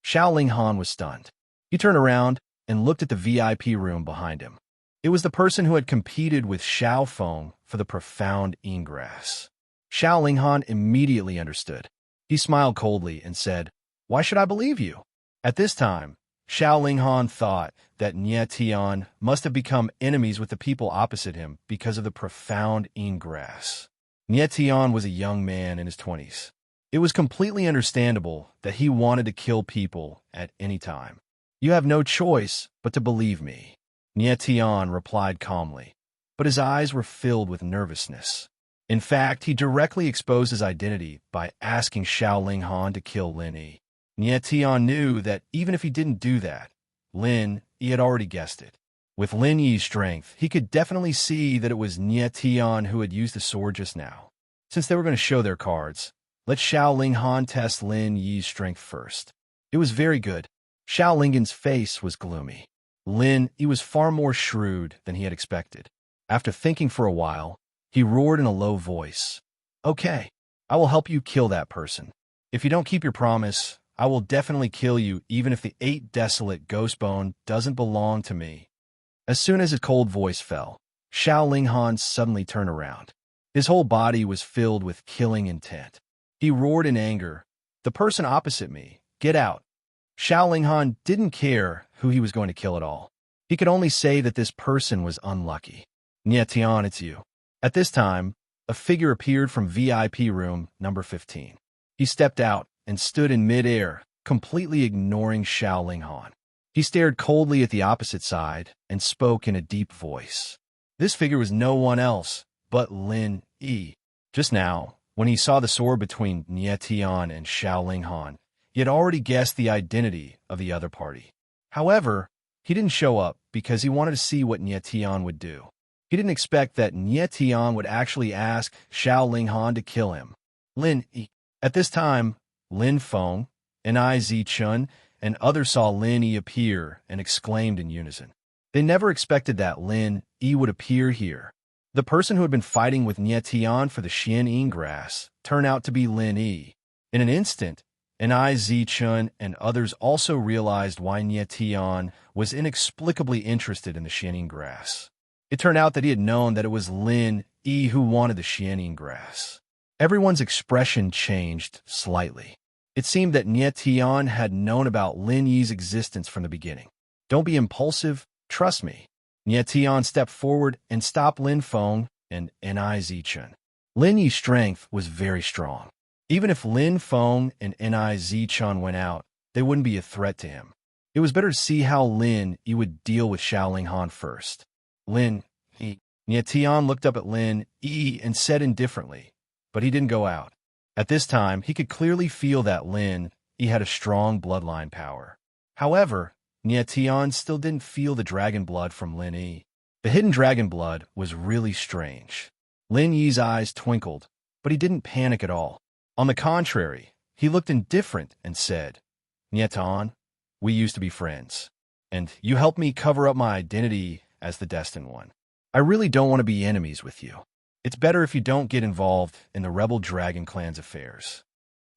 Xiao Linghan was stunned. He turned around and looked at the VIP room behind him. It was the person who had competed with Xiao Feng for the profound ingress. Xiao Linghan immediately understood. He smiled coldly and said, "Why should I believe you?" At this time, Xiao Linghan thought that Nie Tian must have become enemies with the people opposite him because of the profound ingress. Nie Tian was a young man in his 20s. It was completely understandable that he wanted to kill people at any time. "You have no choice but to believe me," Nie Tian replied calmly, but his eyes were filled with nervousness. In fact, he directly exposed his identity by asking Xiao Linghan to kill Lin Yi. Nie Tian knew that even if he didn't do that, Lin Yi had already guessed it. With Lin Yi's strength, he could definitely see that it was Nie Tian who had used the sword just now. Since they were going to show their cards, let Xiao Linghan test Lin Yi's strength first. It was very good. Xiao Linghan's face was gloomy. Lin Yi was far more shrewd than he had expected. After thinking for a while, he roared in a low voice, "Okay, I will help you kill that person. If you don't keep your promise, I will definitely kill you even if the 8 desolate ghost bone doesn't belong to me." As soon as his cold voice fell, Xiao Linghan suddenly turned around. His whole body was filled with killing intent. He roared in anger, "The person opposite me, get out." Xiao Linghan didn't care who he was going to kill at all. He could only say that this person was unlucky. "Nie Tian, it's you." At this time, a figure appeared from VIP room number 15. He stepped out and stood in mid-air, completely ignoring Xiao Linghan. He stared coldly at the opposite side and spoke in a deep voice. This figure was no one else but Lin Yi. Just now, when he saw the sword between Nie Tian and Xiao Linghan, he had already guessed the identity of the other party. However, he didn't show up because he wanted to see what Nie Tian would do. He didn't expect that Nie Tian would actually ask Xiao Linghan to kill him. Lin Yi. At this time, Lin Feng, Ni Zichun, and others saw Lin Yi appear and exclaimed in unison. They never expected that Lin Yi would appear here. The person who had been fighting with Nie Tian for the Xianying grass turned out to be Lin Yi. In an instant, Ni Zichun and others also realized why Nie Tian was inexplicably interested in the Xianying grass. It turned out that he had known that it was Lin Yi who wanted the Xianying grass. Everyone's expression changed slightly. It seemed that Nie Tian had known about Lin Yi's existence from the beginning. Don't be impulsive, trust me. Nie Tian stepped forward and stopped Lin Feng and Ni Zichun. Lin Yi's strength was very strong. Even if Lin Feng and Ni Zichun went out, they wouldn't be a threat to him. It was better to see how Lin Yi would deal with Xiao Linghan first. Lin Yi. Nie Tian looked up at Lin Yi and said indifferently, but he didn't go out. At this time, he could clearly feel that Lin Yi had a strong bloodline power. However, Nie Tian still didn't feel the dragon blood from Lin Yi. The hidden dragon blood was really strange. Lin Yi's eyes twinkled, but he didn't panic at all. On the contrary, he looked indifferent and said, Nie Tian, we used to be friends, and you helped me cover up my identity as the Destined One. I really don't want to be enemies with you. It's better if you don't get involved in the rebel dragon clan's affairs.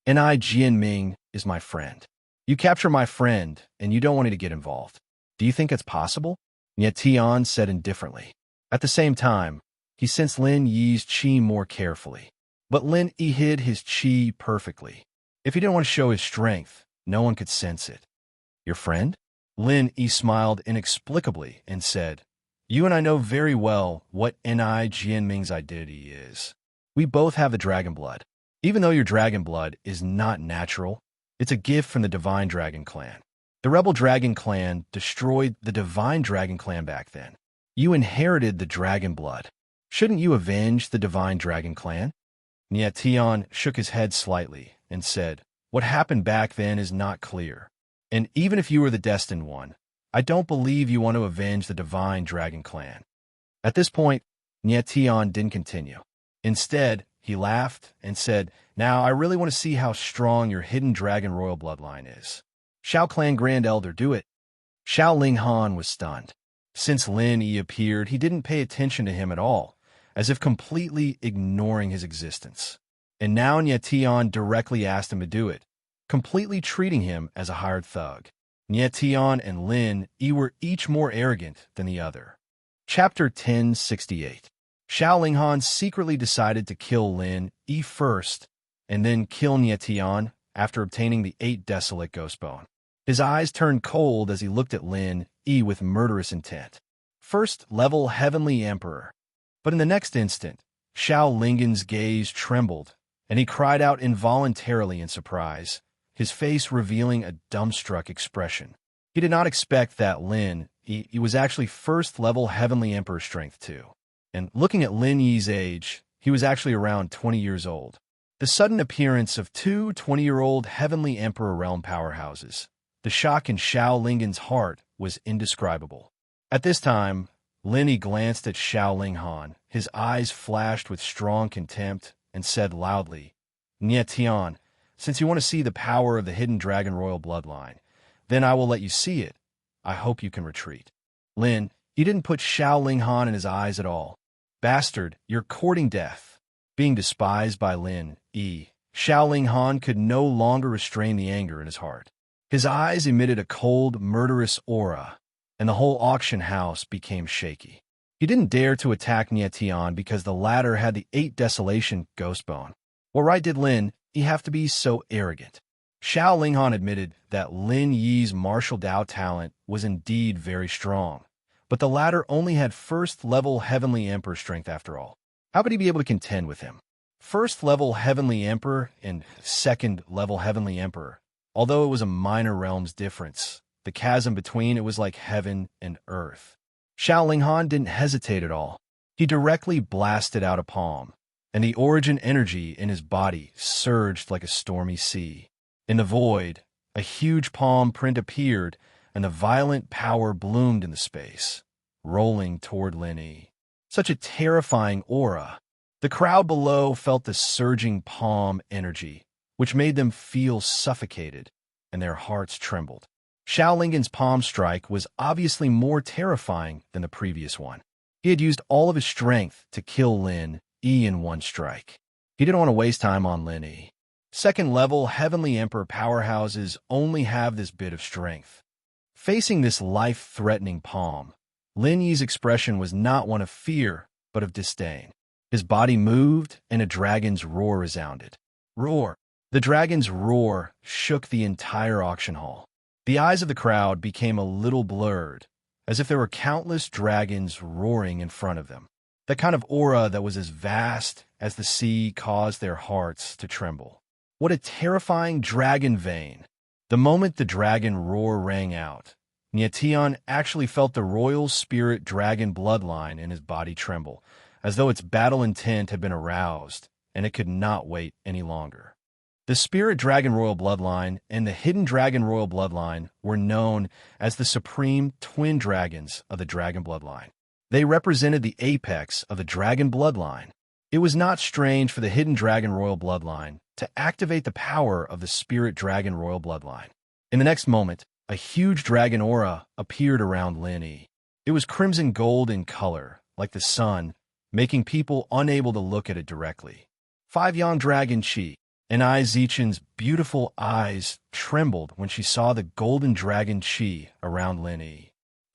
Ni Jianming is my friend. You capture my friend, and you don't want me to get involved. Do you think it's possible? Nie Tian said indifferently. At the same time, he sensed Lin Yi's qi more carefully. But Lin Yi hid his qi perfectly. If he didn't want to show his strength, no one could sense it. Your friend? Lin Yi smiled inexplicably and said, You and I know very well what Ni Jianming's identity is. We both have the dragon blood. Even though your dragon blood is not natural, it's a gift from the Divine Dragon Clan. The Rebel Dragon Clan destroyed the Divine Dragon Clan back then. You inherited the dragon blood. Shouldn't you avenge the Divine Dragon Clan? Nie Tian shook his head slightly and said, What happened back then is not clear. And even if you were the Destined One, I don't believe you want to avenge the Divine Dragon Clan. At this point, Nie Tian didn't continue. Instead, he laughed and said, Now I really want to see how strong your hidden dragon royal bloodline is. Xiao Clan Grand Elder, do it. Xiao Linghan was stunned. Since Lin Yi appeared, he didn't pay attention to him at all, as if completely ignoring his existence. And now Nie Tian directly asked him to do it, completely treating him as a hired thug. Nie Tian and Lin Yi were each more arrogant than the other. Chapter 1068. Xiao Linghan secretly decided to kill Lin Yi first, and then kill Nie Tian after obtaining the 8 desolate ghostbone. His eyes turned cold as he looked at Lin Yi with murderous intent. First-level Heavenly Emperor. But in the next instant, Xiao Linghan's gaze trembled, and he cried out involuntarily in surprise, his face revealing a dumbstruck expression. He did not expect that Lin Yi was actually first-level Heavenly Emperor strength too. And looking at Lin Yi's age, he was actually around 20 years old. The sudden appearance of 2 20-year-old Heavenly Emperor realm powerhouses. The shock in Xiao Linghan's heart was indescribable. At this time, Lin Yi glanced at Xiao Linghan. His eyes flashed with strong contempt and said loudly, Nie Tian, since you want to see the power of the hidden dragon royal bloodline, then I will let you see it. I hope you can retreat. Lin, you didn't put Xiao Linghan in his eyes at all. Bastard, you're courting death. Being despised by Lin Yi, Xiao Linghan could no longer restrain the anger in his heart. His eyes emitted a cold, murderous aura, and the whole auction house became shaky. He didn't dare to attack Nie Tian because the latter had the 8 desolation ghostbone. What right did Lin Yi have to be so arrogant? Xiao Linghan admitted that Lin Yi's martial Dao talent was indeed very strong, but the latter only had first-level Heavenly Emperor strength after all. How could he be able to contend with him? First-level Heavenly Emperor and second-level Heavenly Emperor. Although it was a minor realms difference, The chasm between it was like heaven and earth. Xiao Linghan didn't hesitate at all. He directly blasted out a palm, and the origin energy in his body surged like a stormy sea. In the void, a huge palm print appeared, and the violent power bloomed in the space, rolling toward Lin Yi. Such a terrifying aura. The crowd below felt the surging palm energy, which made them feel suffocated, and their hearts trembled. Xiao Linghan's palm strike was obviously more terrifying than the previous one. He had used all of his strength to kill Lin Yi in one strike. He didn't want to waste time on Lin Yi. Second-level Heavenly Emperor powerhouses only have this bit of strength. Facing this life-threatening palm, Lin Yi's expression was not one of fear, but of disdain. His body moved, and a dragon's roar resounded. Roar! The dragon's roar shook the entire auction hall. The eyes of the crowd became a little blurred, as if there were countless dragons roaring in front of them. The kind of aura that was as vast as the sea caused their hearts to tremble. What a terrifying dragon vein! The moment the dragon roar rang out, Nietian actually felt the royal spirit dragon bloodline in his body tremble, as though its battle intent had been aroused, and it could not wait any longer. The Spirit Dragon Royal Bloodline and the Hidden Dragon Royal Bloodline were known as the supreme twin dragons of the Dragon Bloodline. They represented the apex of the Dragon Bloodline. It was not strange for the Hidden Dragon Royal Bloodline to activate the power of the Spirit Dragon Royal Bloodline. In the next moment, a huge dragon aura appeared around Lin Yi. It was crimson gold in color, like the sun, making people unable to look at it directly. 5-yang dragon Qi. And Ai Zichen's beautiful eyes trembled when she saw the golden dragon Qi around Lin Yi.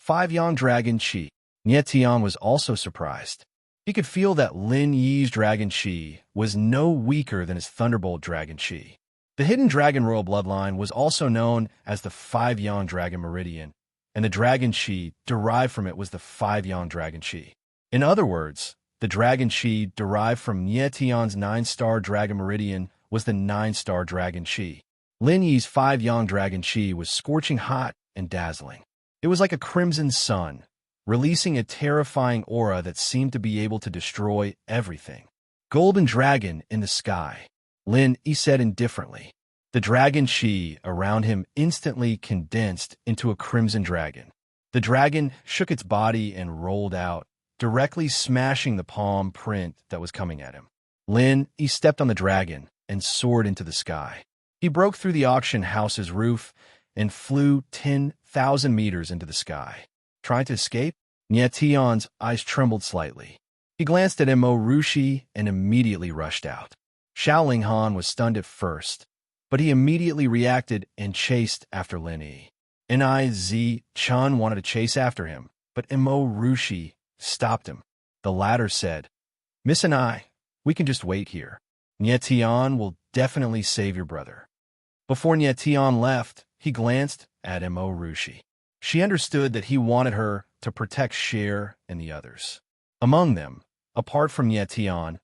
5-yang dragon Qi. Nietian was also surprised. He could feel that Lin Yi's dragon Qi was no weaker than his thunderbolt dragon Qi. The Hidden Dragon Royal Bloodline was also known as the 5-yang dragon meridian, and the dragon Qi derived from it was the 5-yang dragon Qi. In other words, the dragon Qi derived from Nietian's 9-star dragon meridian was the 9-star dragon Qi. Lin Yi's 5-yang dragon Qi was scorching hot and dazzling. It was like a crimson sun, releasing a terrifying aura that seemed to be able to destroy everything. Golden dragon in the sky, Lin Yi said indifferently. The dragon Qi around him instantly condensed into a crimson dragon. The dragon shook its body and rolled out, directly smashing the palm print that was coming at him. Lin Yi stepped on the dragon and soared into the sky. He broke through the auction house's roof and flew 10,000 meters into the sky. Trying to escape? Nietian's eyes trembled slightly. He glanced at Mo Rushi and immediately rushed out. Xiao Linghan was stunned at first, but he immediately reacted and chased after Lin Yi. Ai Zi-chun wanted to chase after him, but Mo Rushi stopped him. The latter said, "Miss and I, we can just wait here. Nietian will definitely save your brother." Before Nietian left, he glanced at Mo Rushi. She understood that he wanted her to protect Cher and the others. Among them, apart from Nietian,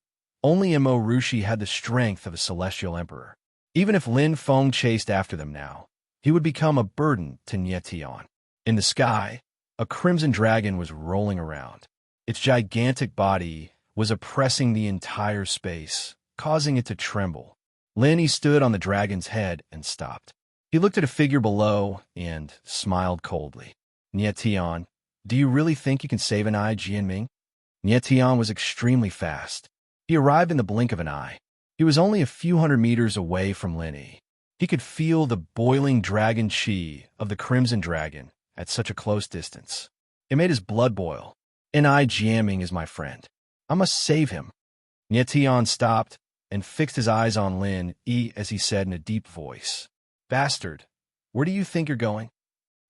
only Mo Rushi had the strength of a celestial emperor. Even if Lin Feng chased after them now, he would become a burden to Nietian. In the sky, a crimson dragon was rolling around. Its gigantic body was oppressing the entire space, causing it to tremble. Lin Yi stood on the dragon's head and stopped. He looked at a figure below and smiled coldly. "Nietian, do you really think you can save an eye, Jianming?" Nietian was extremely fast. He arrived in the blink of an eye. He was only a few hundred meters away from Lin Yi. He could feel the boiling dragon Qi of the Crimson Dragon at such a close distance. It made his blood boil. Ai Jianming is my friend. I must save him. Nietian stopped and fixed his eyes on Lin Yi as he said in a deep voice, "Bastard, where do you think you're going?"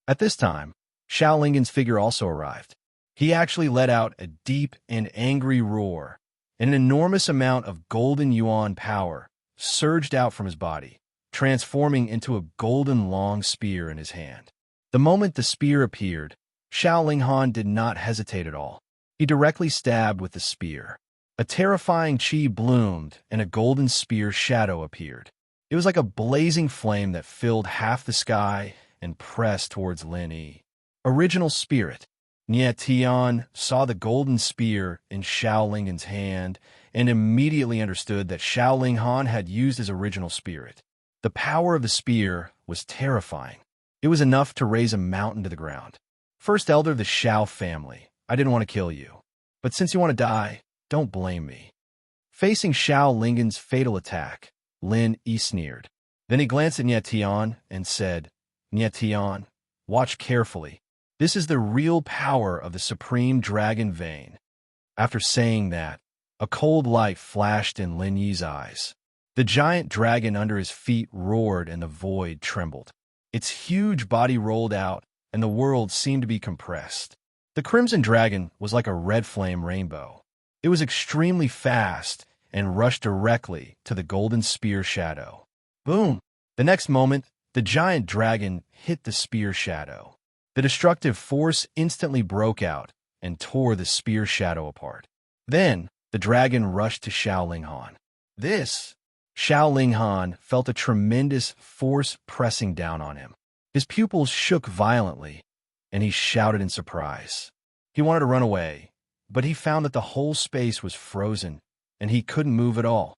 At this time, Xiao Linghan's figure also arrived. He actually let out a deep and angry roar, and an enormous amount of golden yuan power surged out from his body, transforming into a golden long spear in his hand. The moment the spear appeared, Xiao Linghan did not hesitate at all. He directly stabbed with the spear. A terrifying Qi bloomed, and a golden spear shadow appeared. It was like a blazing flame that filled half the sky and pressed towards Lin Yi. Original spirit. Nie Tian saw the golden spear in Xiao Lingen's hand and immediately understood that Xiao Linghan had used his original spirit. The power of the spear was terrifying. It was enough to raise a mountain to the ground. First elder of the Xiao family, I didn't want to kill you. But since you want to die, don't blame me. Facing Xiao Lingen's fatal attack, Lin Yi sneered. Then he glanced at Nie Tian and said, Nie Tian, watch carefully. This is the real power of the supreme dragon vein. After saying that, a cold light flashed in Lin Yi's eyes. The giant dragon under his feet roared and the void trembled. Its huge body rolled out, and the world seemed to be compressed. The crimson dragon was like a red flame rainbow. It was extremely fast and rushed directly to the golden spear shadow. Boom! The next moment, the giant dragon hit the spear shadow. The destructive force instantly broke out and tore the spear shadow apart. Then, the dragon rushed to Xiao Linghan. Xiao Linghan felt a tremendous force pressing down on him. His pupils shook violently, and he shouted in surprise. He wanted to run away, but he found that the whole space was frozen, and he couldn't move at all.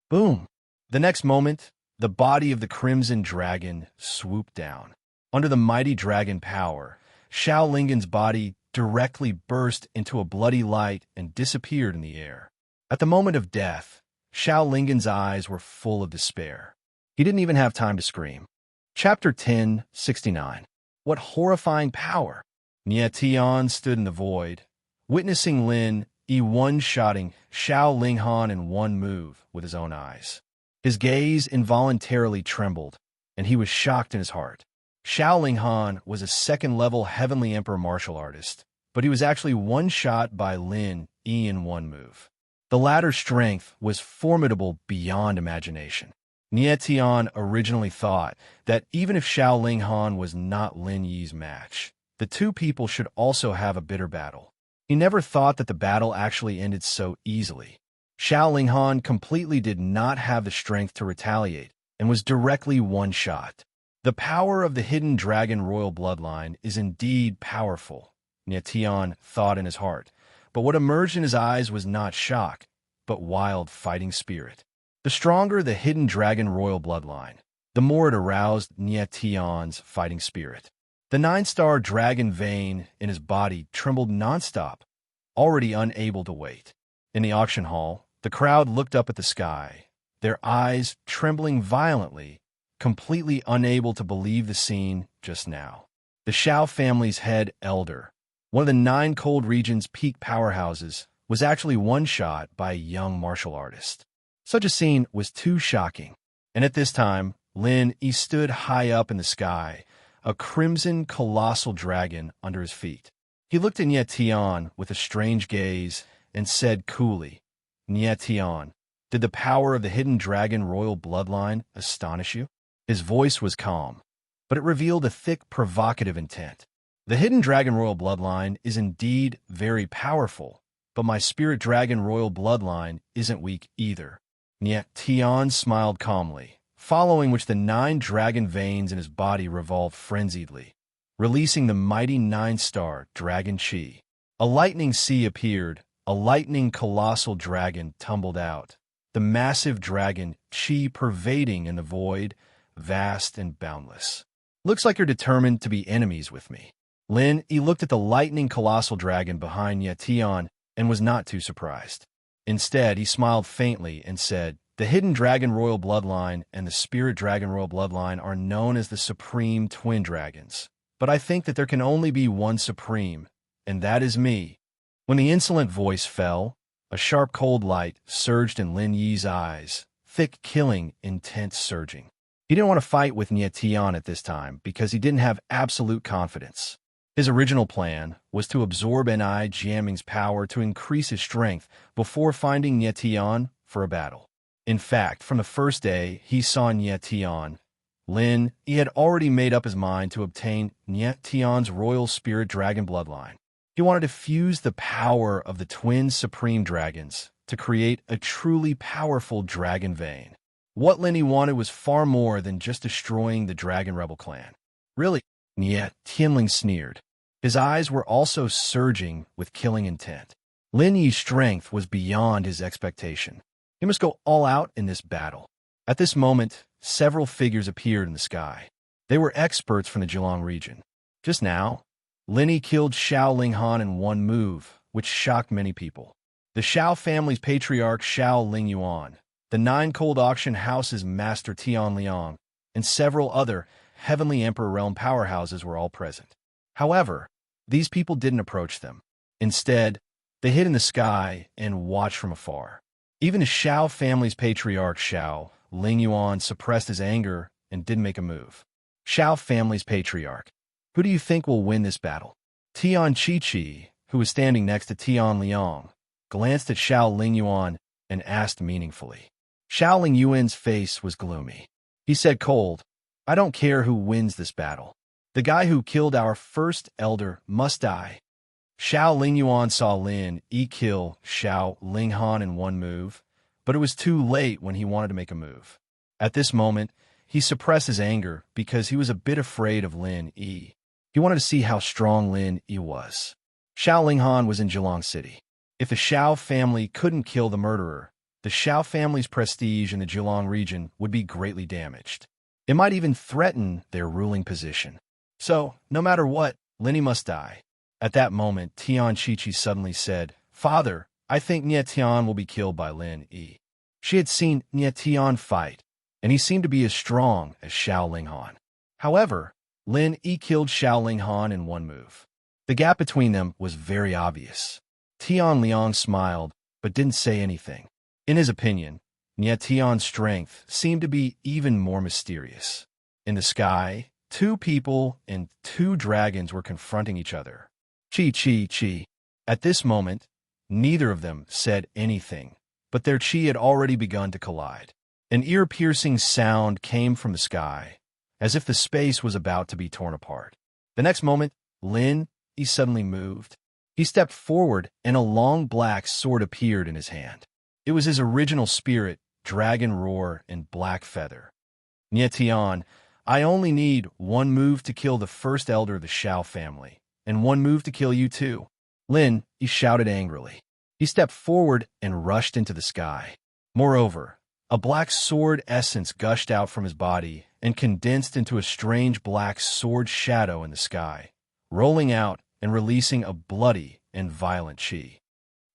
Boom! The next moment, the body of the crimson dragon swooped down. Under the mighty dragon power, Xiao Lingen's body directly burst into a bloody light and disappeared in the air. At the moment of death, Xiao Lingen's eyes were full of despair. He didn't even have time to scream. Chapter 10:69. What horrifying power! Nie Tian stood in the void, witnessing Lin Yi one-shotting Xiao Linghan in one move with his own eyes. His gaze involuntarily trembled, and he was shocked in his heart. Xiao Linghan was a second-level Heavenly Emperor martial artist, but he was actually one-shot by Lin Yi in one move. The latter's strength was formidable beyond imagination. Nie Tian originally thought that even if Xiao Linghan was not Lin Yi's match, the two people should also have a bitter battle. He never thought that the battle actually ended so easily. Xiao Linghan completely did not have the strength to retaliate and was directly one-shot. The power of the hidden dragon royal bloodline is indeed powerful, Nie Tian thought in his heart, but what emerged in his eyes was not shock, but wild fighting spirit. The stronger the hidden dragon royal bloodline, the more it aroused Nie Tian's fighting spirit. The 9-star dragon vein in his body trembled nonstop, already unable to wait. In the auction hall, the crowd looked up at the sky, their eyes trembling violently, completely unable to believe the scene just now. The Xiao family's head elder, one of the 9 cold regions' peak powerhouses, was actually one-shot by a young martial artist. Such a scene was too shocking, and at this time, Lin Yi stood high up in the sky, a crimson colossal dragon under his feet. He looked at Nie Tian with a strange gaze and said coolly, Nie Tian, did the power of the hidden dragon royal bloodline astonish you? His voice was calm, but it revealed a thick, provocative intent. The hidden dragon royal bloodline is indeed very powerful, but my spirit dragon royal bloodline isn't weak either. Nie Tian smiled calmly, following which the 9 dragon veins in his body revolved frenziedly, releasing the mighty 9-star dragon chi. A lightning sea appeared, a lightning colossal dragon tumbled out, the massive dragon chi pervading in the void, vast and boundless. Looks like you're determined to be enemies with me. Lin Yi looked at the lightning colossal dragon behind Nie Tian and was not too surprised. Instead, he smiled faintly and said, the hidden dragon royal bloodline and the spirit dragon royal bloodline are known as the supreme twin dragons. But I think that there can only be one supreme, and that is me. When the insolent voice fell, a sharp cold light surged in Lin Yi's eyes, thick killing, intense surging. He didn't want to fight with Nie Tian at this time because he didn't have absolute confidence. His original plan was to absorb Ni Jiaming's power to increase his strength before finding Nie Tian for a battle. In fact, from the first day he saw Nie Tian, Lin Yi had already made up his mind to obtain Nie Tian's royal spirit dragon bloodline. He wanted to fuse the power of the twin supreme dragons to create a truly powerful dragon vein. What Lin Yi wanted was far more than just destroying the Dragon Rebel clan. Really? Niet Tianling sneered. His eyes were also surging with killing intent. Lin Yi's strength was beyond his expectation. He must go all out in this battle. At this moment, several figures appeared in the sky. They were experts from the Zhejiang region. Just now, Lin Yi killed Xiao Linghan in one move, which shocked many people. The Xiao family's patriarch Xiao Lingyuan, the 9 cold auction houses master Tian Liang, and several other Heavenly Emperor realm powerhouses were all present. However, these people didn't approach them. Instead, they hid in the sky and watched from afar. Even the Xiao family's patriarch Xiao Lingyuan suppressed his anger and didn't make a move. Xiao family's patriarch. Who do you think will win this battle? Tian Chi-Chi, who was standing next to Tian Liang, glanced at Xiao Lingyuan and asked meaningfully. Xiao Lingyuan's face was gloomy. He said cold, I don't care who wins this battle. The guy who killed our first elder must die. Xiao Lingyuan saw Lin Yi kill Xiao Linghan in one move, but it was too late when he wanted to make a move. At this moment, he suppressed his anger because he was a bit afraid of Lin Yi. He wanted to see how strong Lin Yi was. Xiao Linghan was in Zhejiang City. If the Xiao family couldn't kill the murderer, the Xiao family's prestige in the Zhejiang region would be greatly damaged. It might even threaten their ruling position. So, no matter what, Lin Yi must die. At that moment, Tian Chi-Chi suddenly said, Father, I think Nie Tian will be killed by Lin Yi. She had seen Nie Tian fight, and he seemed to be as strong as Xiao Linghan. However, Lin Yi killed Xiao Linghan in one move. The gap between them was very obvious. Tian Liang smiled, but didn't say anything. In his opinion, Nie Tian's strength seemed to be even more mysterious. In the sky, 2 people and 2 dragons were confronting each other. Chi. At this moment, neither of them said anything, but their chi had already begun to collide. An ear-piercing sound came from the sky, as if the space was about to be torn apart. The next moment, Lin Yi suddenly moved. He stepped forward, and a long black sword appeared in his hand. It was his original spirit, dragon roar and black feather. Nie Tian, I only need 1 move to kill the first elder of the Xiao family, and 1 move to kill you too. Lin Yi shouted angrily. He stepped forward and rushed into the sky. Moreover, a black sword essence gushed out from his body and condensed into a strange black sword shadow in the sky, rolling out and releasing a bloody and violent chi.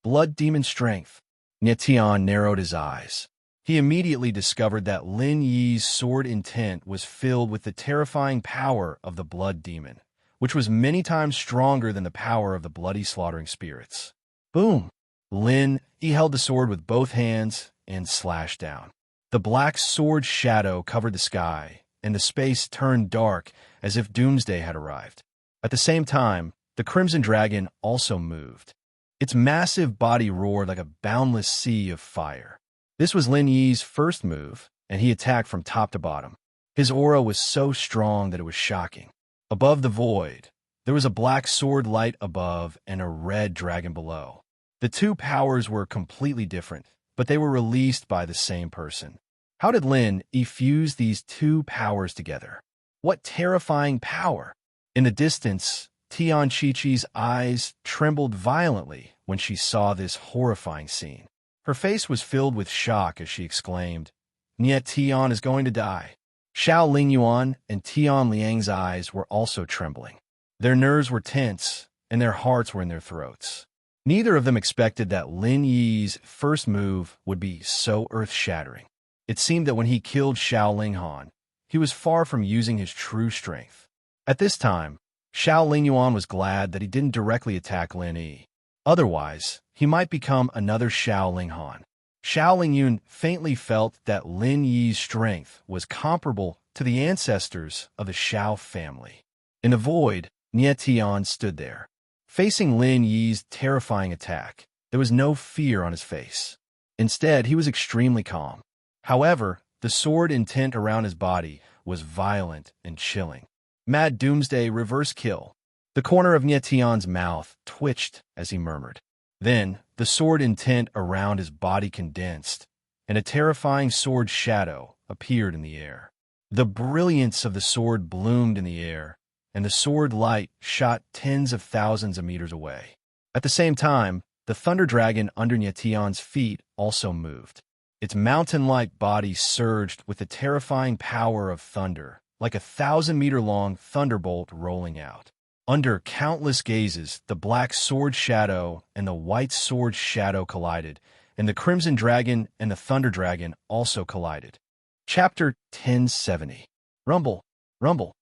Blood demon strength. Nie Tian narrowed his eyes. He immediately discovered that Lin Yi's sword intent was filled with the terrifying power of the blood demon, which was many times stronger than the power of the bloody slaughtering spirits. Boom! Lin Yi held the sword with both hands and slashed down. The black sword shadow covered the sky, and the space turned dark as if doomsday had arrived. At the same time, the Crimson Dragon also moved. Its massive body roared like a boundless sea of fire. This was Lin Yi's first move, and he attacked from top to bottom. His aura was so strong that it was shocking. Above the void, there was a black sword light above and a red dragon below. The 2 powers were completely different, but they were released by the same person. How did Lin Yi fuse these 2 powers together? What terrifying power! In the distance, Tian Chi-Chi's eyes trembled violently when she saw this horrifying scene. Her face was filled with shock as she exclaimed, Nie Tian is going to die. Xiao Lingyuan and Tian Liang's eyes were also trembling. Their nerves were tense, and their hearts were in their throats. Neither of them expected that Lin Yi's first move would be so earth-shattering. It seemed that when he killed Xiao Linghan, he was far from using his true strength. At this time, Xiao Lingyuan was glad that he didn't directly attack Lin Yi. Otherwise, he might become another Xiao Linghan. Xiao Lingyun faintly felt that Lin Yi's strength was comparable to the ancestors of the Xiao family. In the void, Nie Tian stood there. Facing Lin Yi's terrifying attack, there was no fear on his face. Instead, he was extremely calm. However, the sword intent around his body was violent and chilling. Mad Doomsday reverse kill. The corner of Nie Tian's mouth twitched as he murmured. Then, the sword intent around his body condensed, and a terrifying sword shadow appeared in the air. The brilliance of the sword bloomed in the air, and the sword light shot tens of thousands of meters away. At the same time, the thunder dragon under Nyetion's feet also moved. Its mountain-like body surged with the terrifying power of thunder, like a 1,000-meter-long thunderbolt rolling out. Under countless gazes, the black sword shadow and the white sword shadow collided, and the crimson dragon and the thunder dragon also collided. Chapter 1070. Rumble, rumble.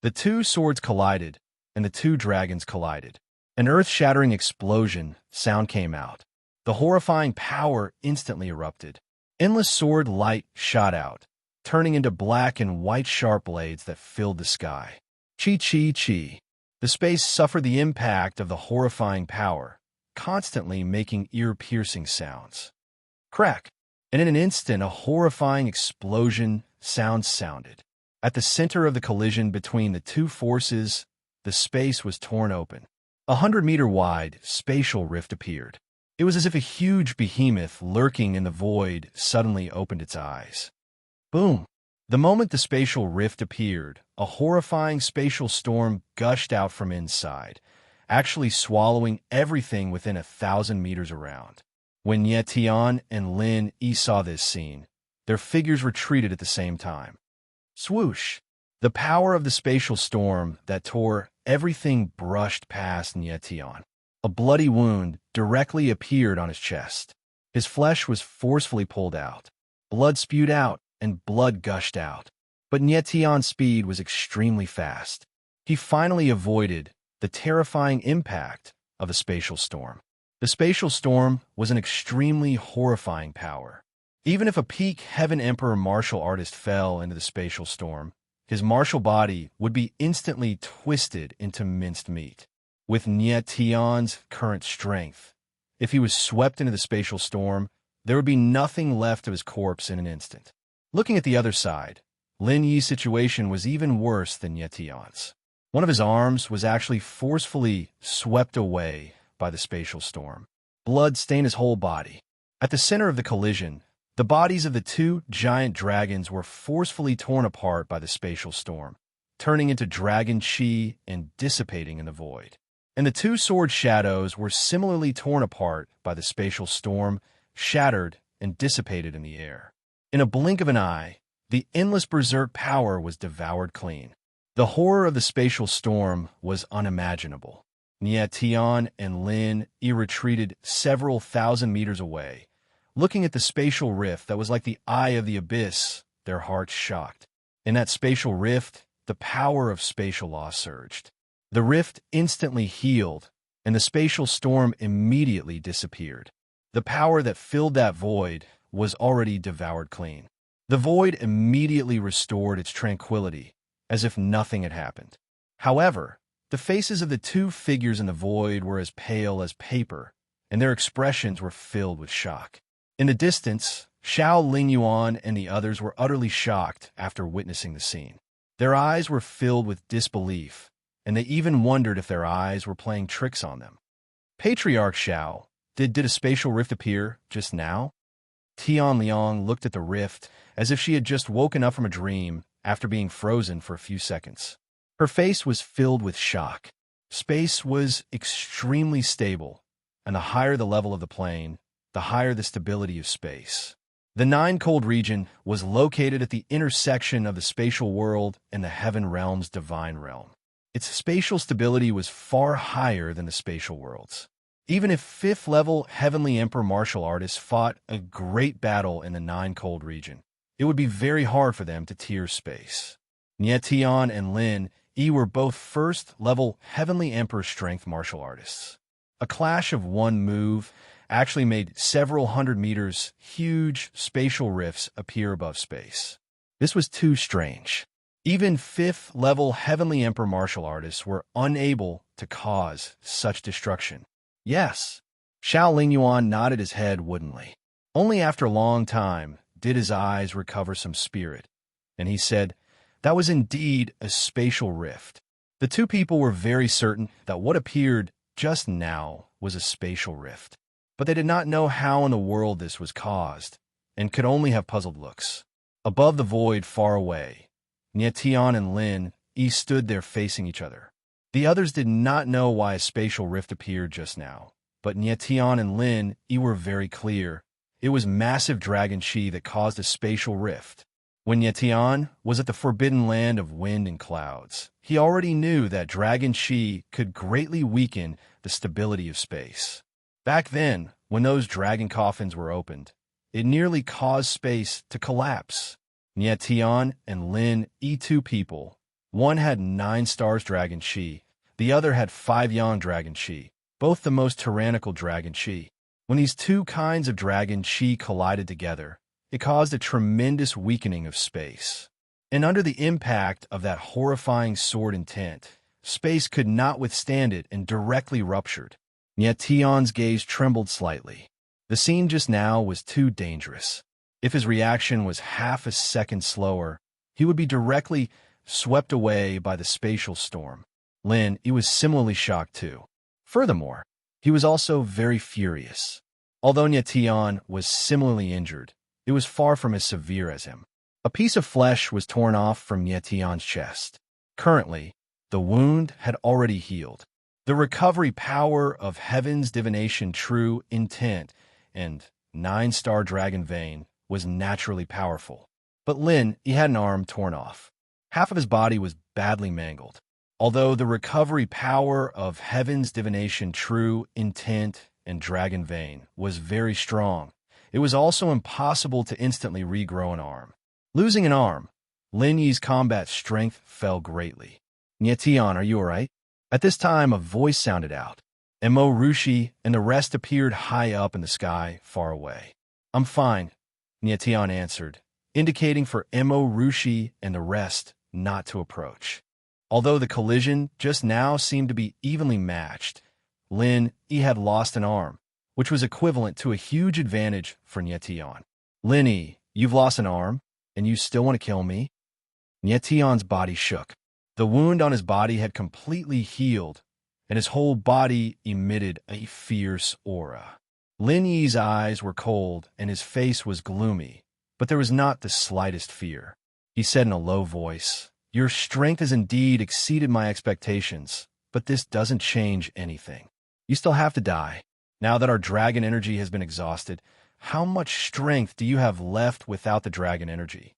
The two swords collided, and the two dragons collided. An earth-shattering explosion sound came out. The horrifying power instantly erupted. Endless sword light shot out, turning into black and white sharp blades that filled the sky. Chi-chi-chi. The space suffered the impact of the horrifying power, constantly making ear-piercing sounds. Crack! And in an instant, a horrifying explosion sounded. At the center of the collision between the two forces, the space was torn open. 100-meter-wide spatial rift appeared. It was as if a huge behemoth lurking in the void suddenly opened its eyes. Boom! The moment the spatial rift appeared, a horrifying spatial storm gushed out from inside, actually swallowing everything within 1,000 meters around. When Nyetion and Lin Yi saw this scene, their figures retreated at the same time. Swoosh! The power of the spatial storm that tore everything brushed past Nyetion. A bloody wound directly appeared on his chest. His flesh was forcefully pulled out. Blood spewed out, and blood gushed out. But Nyetion's speed was extremely fast. He finally avoided the terrifying impact of the spatial storm. The spatial storm was an extremely horrifying power. Even if a peak Heaven Emperor martial artist fell into the spatial storm, his martial body would be instantly twisted into minced meat. With Nyetion's current strength, if he was swept into the spatial storm, there would be nothing left of his corpse in an instant. Looking at the other side, Lin Yi's situation was even worse than Nyetion's. One of his arms was actually forcefully swept away by the spatial storm. Blood stained his whole body. At the center of the collision, the bodies of the two giant dragons were forcefully torn apart by the spatial storm, turning into dragon chi and dissipating in the void. And the two sword shadows were similarly torn apart by the spatial storm, shattered and dissipated in the air. In a blink of an eye, the endless berserk power was devoured clean. The horror of the spatial storm was unimaginable. Nyetion and Lin Yi retreated several thousand meters away. Looking at the spatial rift that was like the eye of the abyss, their hearts shocked. In that spatial rift, the power of spatial law surged. The rift instantly healed, and the spatial storm immediately disappeared. The power that filled that void was already devoured clean. The void immediately restored its tranquility, as if nothing had happened. However, the faces of the two figures in the void were as pale as paper, and their expressions were filled with shock. In the distance, Xiao Lingyuan and the others were utterly shocked after witnessing the scene. Their eyes were filled with disbelief, and they even wondered if their eyes were playing tricks on them. Patriarch Xiao, did a spatial rift appear just now? Tian Liang looked at the rift as if she had just woken up from a dream after being frozen for a few seconds. Her face was filled with shock. Space was extremely stable, and the higher the level of the plane, the higher the stability of space. The Nine-Cold region was located at the intersection of the spatial world and the Heaven Realm's divine realm. Its spatial stability was far higher than the spatial world's. Even if 5th-level Heavenly Emperor martial artists fought a great battle in the Nine-Cold region, it would be very hard for them to tear space. Nyetion and Lin Yi were both 1st-level Heavenly Emperor strength martial artists. A clash of one move actually made several hundred meters huge spatial rifts appear above space. This was too strange. Even 5th-level Heavenly Emperor martial artists were unable to cause such destruction. Yes, Xiao Lingyuan nodded his head woodenly. Only after a long time did his eyes recover some spirit, and he said, "That was indeed a spatial rift." The two people were very certain that what appeared just now was a spatial rift, but they did not know how in the world this was caused, and could only have puzzled looks. Above the void far away, Tian and Lin Yi stood there facing each other. The others did not know why a spatial rift appeared just now, but Tian and Lin Yi were very clear. It was massive dragon chi that caused a spatial rift. When Tian was at the forbidden land of wind and clouds, he already knew that dragon chi could greatly weaken the stability of space. Back then, when those dragon coffins were opened, it nearly caused space to collapse. Tian and Lin Yi, two people. One had 9 stars dragon chi, the other had 5 yang dragon chi, both the most tyrannical dragon chi. When these two kinds of dragon chi collided together, it caused a tremendous weakening of space. And under the impact of that horrifying sword intent, space could not withstand it and directly ruptured. Tian's gaze trembled slightly. The scene just now was too dangerous. If his reaction was half a second slower, he would be directly swept away by the spatial storm. Lin Yi was similarly shocked too. Furthermore, he was also very furious. Although Tian was similarly injured, it was far from as severe as him. A piece of flesh was torn off from Tian's chest. Currently, the wound had already healed. The recovery power of heaven's divination true intent and 9-star dragon vein was naturally powerful. But Lin Yi had an arm torn off. Half of his body was badly mangled. Although the recovery power of heaven's divination true intent and dragon vein was very strong, it was also impossible to instantly regrow an arm. Losing an arm, Lin Yi's combat strength fell greatly. Tian, are you alright? At this time, a voice sounded out. Mo Rushi and the rest appeared high up in the sky, far away. I'm fine, Tian answered, indicating for Mo Rushi and the rest not to approach. Although the collision just now seemed to be evenly matched, Lin Yi had lost an arm, which was equivalent to a huge advantage for Tian. Lin Yi, you've lost an arm, and you still want to kill me? Tian's body shook. The wound on his body had completely healed, and his whole body emitted a fierce aura. Lin Yi's eyes were cold, and his face was gloomy, but there was not the slightest fear. He said in a low voice, "Your strength has indeed exceeded my expectations, but this doesn't change anything. You still have to die. Now that our dragon energy has been exhausted, how much strength do you have left without the dragon energy?"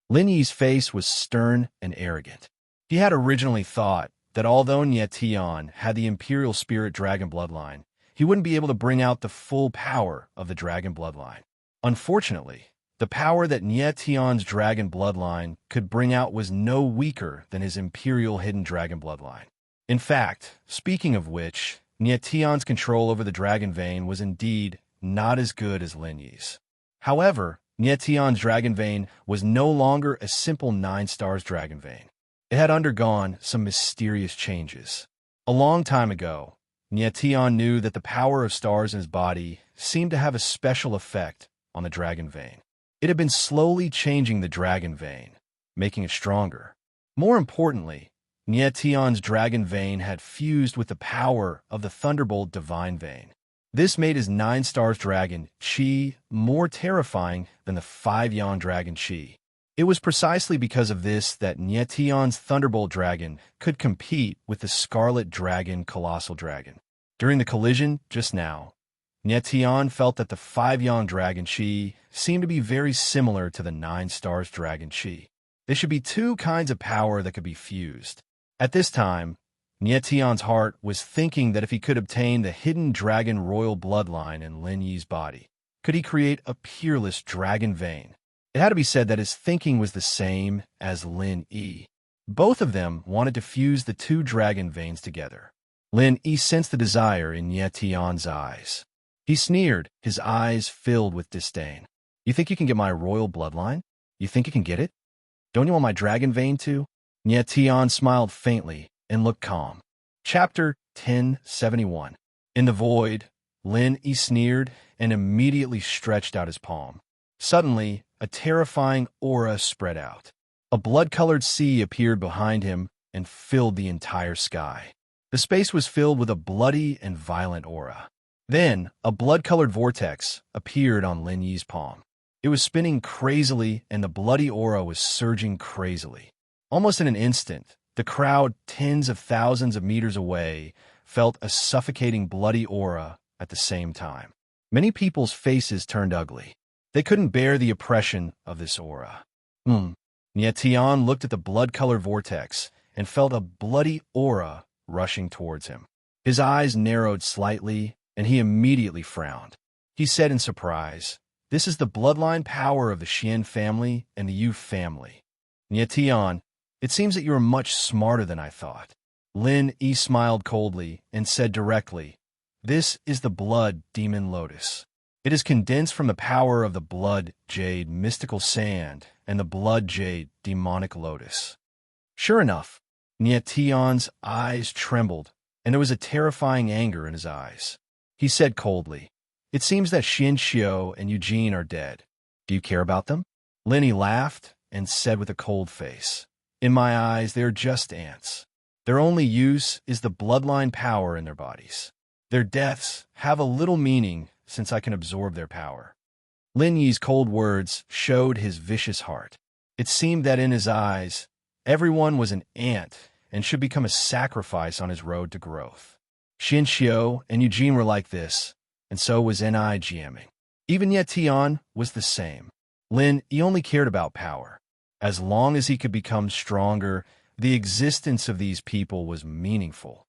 Lin Yi's face was stern and arrogant. He had originally thought that although Tian had the Imperial Spirit Dragon bloodline, he wouldn't be able to bring out the full power of the Dragon bloodline. Unfortunately, the power that Tian's Dragon bloodline could bring out was no weaker than his Imperial Hidden Dragon bloodline. In fact, speaking of which, Tian's control over the Dragon Vein was indeed not as good as Lin Yi's. However, Tian's Dragon Vein was no longer a simple 9 stars Dragon Vein. It had undergone some mysterious changes. A long time ago, Tian knew that the power of stars in his body seemed to have a special effect on the Dragon Vein. It had been slowly changing the Dragon Vein, making it stronger. More importantly, Tian's Dragon Vein had fused with the power of the Thunderbolt Divine Vein. This made his 9 stars Dragon Chi more terrifying than the 5 Yang Dragon Chi. It was precisely because of this that Tian's Thunderbolt Dragon could compete with the Scarlet Dragon Colossal Dragon. During the collision just now, Tian felt that the 5 Yang Dragon Chi seemed to be very similar to the 9 stars Dragon Chi. They should be two kinds of power that could be fused. At this time, Tian's heart was thinking that if he could obtain the hidden dragon royal bloodline in Lin Yi's body, could he create a peerless dragon vein? It had to be said that his thinking was the same as Lin Yi. Both of them wanted to fuse the two dragon veins together. Lin Yi sensed the desire in Tian's eyes. He sneered, his eyes filled with disdain. "You think you can get my royal bloodline? You think you can get it? Don't you want my dragon vein too?" Tian smiled faintly and looked calm. Chapter 1071. In the void, Lin Yi sneered and immediately stretched out his palm. Suddenly, a terrifying aura spread out. A blood-colored sea appeared behind him and filled the entire sky. The space was filled with a bloody and violent aura. Then, a blood-colored vortex appeared on Lin Yi's palm. It was spinning crazily, and the bloody aura was surging crazily. Almost in an instant, the crowd, tens of thousands of meters away, felt a suffocating bloody aura at the same time. Many people's faces turned ugly. They couldn't bear the oppression of this aura. Tian looked at the blood-colored vortex and felt a bloody aura rushing towards him. His eyes narrowed slightly, and he immediately frowned. He said in surprise, "This is the bloodline power of the Xian family and the Yu family." Tian, it seems that you are much smarter than I thought. Lin Yi smiled coldly and said directly, "This is the blood demon lotus. It is condensed from the power of the blood jade mystical sand and the blood jade demonic lotus." Sure enough, Tian's eyes trembled, and there was a terrifying anger in his eyes. He said coldly, "It seems that Xin Xiu and Eugene are dead. Do you care about them?" Linny laughed and said with a cold face, "In my eyes, they are just ants. Their only use is the bloodline power in their bodies. Their deaths have a little meaning since I can absorb their power." Lin Yi's cold words showed his vicious heart. It seemed that in his eyes, everyone was an ant and should become a sacrifice on his road to growth. Xin Xiu and Eugene were like this, and so was Ni GMing. Even yet Tian was the same. Lin Yi only cared about power. As long as he could become stronger, the existence of these people was meaningful.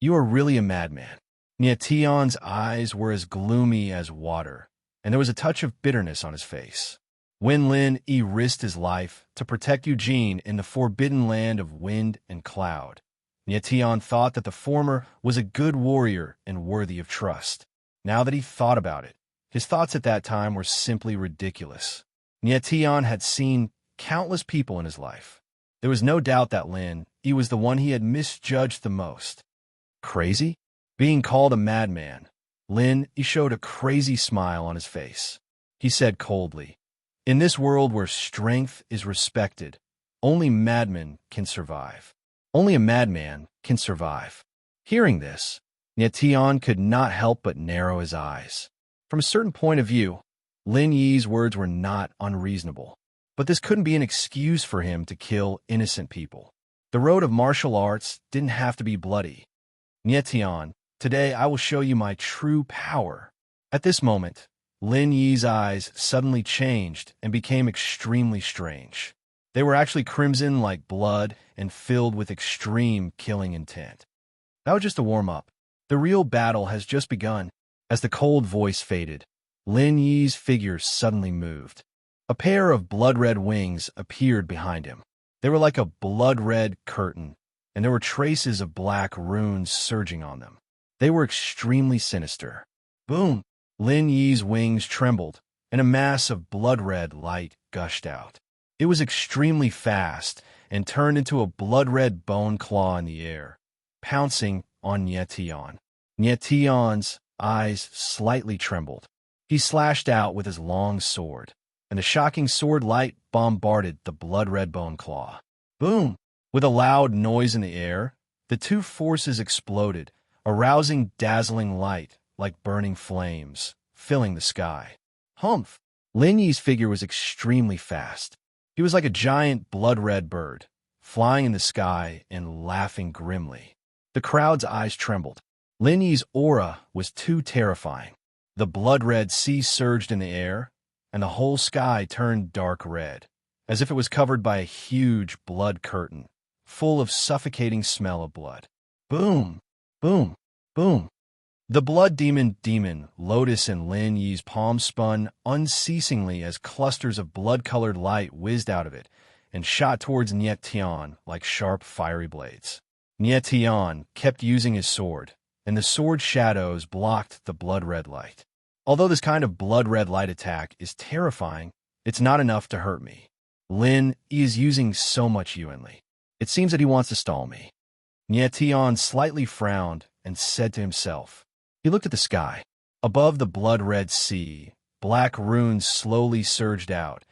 "You are really a madman." Tian's eyes were as gloomy as water, and there was a touch of bitterness on his face. When Lin Yi risked his life to protect Eugene in the forbidden land of wind and cloud, Tian thought that the former was a good warrior and worthy of trust. Now that he thought about it, his thoughts at that time were simply ridiculous. Tian had seen countless people in his life. There was no doubt that Lin Yi was the one he had misjudged the most. Crazy? Being called a madman, Lin Yi showed a crazy smile on his face. He said coldly, "In this world where strength is respected, only madmen can survive. Only a madman can survive." Hearing this, Tian could not help but narrow his eyes. From a certain point of view, Lin Yi's words were not unreasonable. But this couldn't be an excuse for him to kill innocent people. The road of martial arts didn't have to be bloody. "Tian, today I will show you my true power." At this moment, Lin Yi's eyes suddenly changed and became extremely strange. They were actually crimson like blood and filled with extreme killing intent. That was just a warm-up. The real battle has just begun. As the cold voice faded, Lin Yi's figure suddenly moved. A pair of blood-red wings appeared behind him. They were like a blood-red curtain, and there were traces of black runes surging on them. They were extremely sinister. Boom! Lin Yi's wings trembled, and a mass of blood-red light gushed out. It was extremely fast and turned into a blood-red bone claw in the air, pouncing on Tian. Tian's eyes slightly trembled. He slashed out with his long sword, and the shocking sword light bombarded the blood-red bone claw. Boom! With a loud noise in the air, the two forces exploded, arousing dazzling light like burning flames, filling the sky. Humph! Lin Yi's figure was extremely fast. He was like a giant blood-red bird, flying in the sky and laughing grimly. The crowd's eyes trembled. Lin Yi's aura was too terrifying. The blood-red sea surged in the air, and the whole sky turned dark red, as if it was covered by a huge blood curtain, full of suffocating smell of blood. Boom! Boom! Boom! The blood demon Lotus in Lin Yi's palm spun unceasingly as clusters of blood-colored light whizzed out of it and shot towards Tian like sharp, fiery blades. Tian kept using his sword, and the sword shadows blocked the blood-red light. Although this kind of blood-red light attack is terrifying, it's not enough to hurt me. Lin Yi is using so much Yuanli. It seems that he wants to stall me. Tian slightly frowned and said to himself. He looked at the sky. Above the blood-red sea, black runes slowly surged out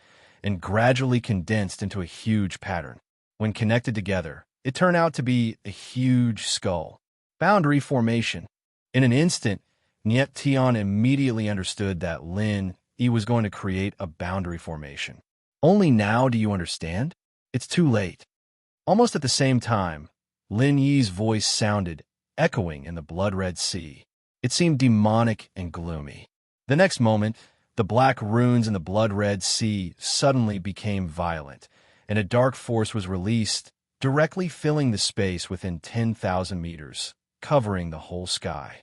and gradually condensed into a huge pattern. When connected together, it turned out to be a huge skull. Boundary formation. In an instant, Tian immediately understood that Lin Yi was going to create a boundary formation. Only now do you understand? It's too late. Almost at the same time, Lin Yi's voice sounded, echoing in the blood-red sea. It seemed demonic and gloomy. The next moment, the black runes in the blood-red sea suddenly became violent, and a dark force was released, directly filling the space within 10,000 meters, covering the whole sky.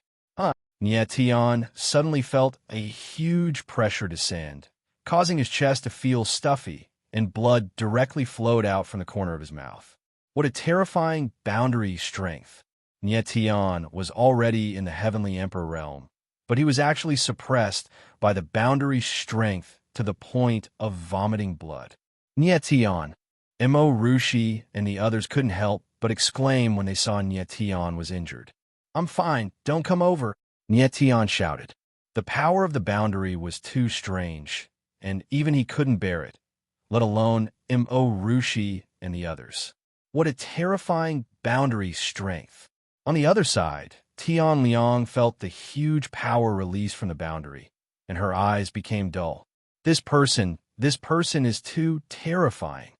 Nietian suddenly felt a huge pressure descend, causing his chest to feel stuffy, and blood directly flowed out from the corner of his mouth. What a terrifying boundary strength! Nietian was already in the Heavenly Emperor realm, but he was actually suppressed by the boundary strength to the point of vomiting blood. Nietian, Mo Rushi, and the others couldn't help but exclaim when they saw Nietian was injured. "I'm fine, don't come over," Nietian shouted. The power of the boundary was too strange, and even he couldn't bear it, let alone Mo Rushi and the others. What a terrifying boundary strength! On the other side, Tian Liang felt the huge power released from the boundary, and her eyes became dull. This person is too terrifying.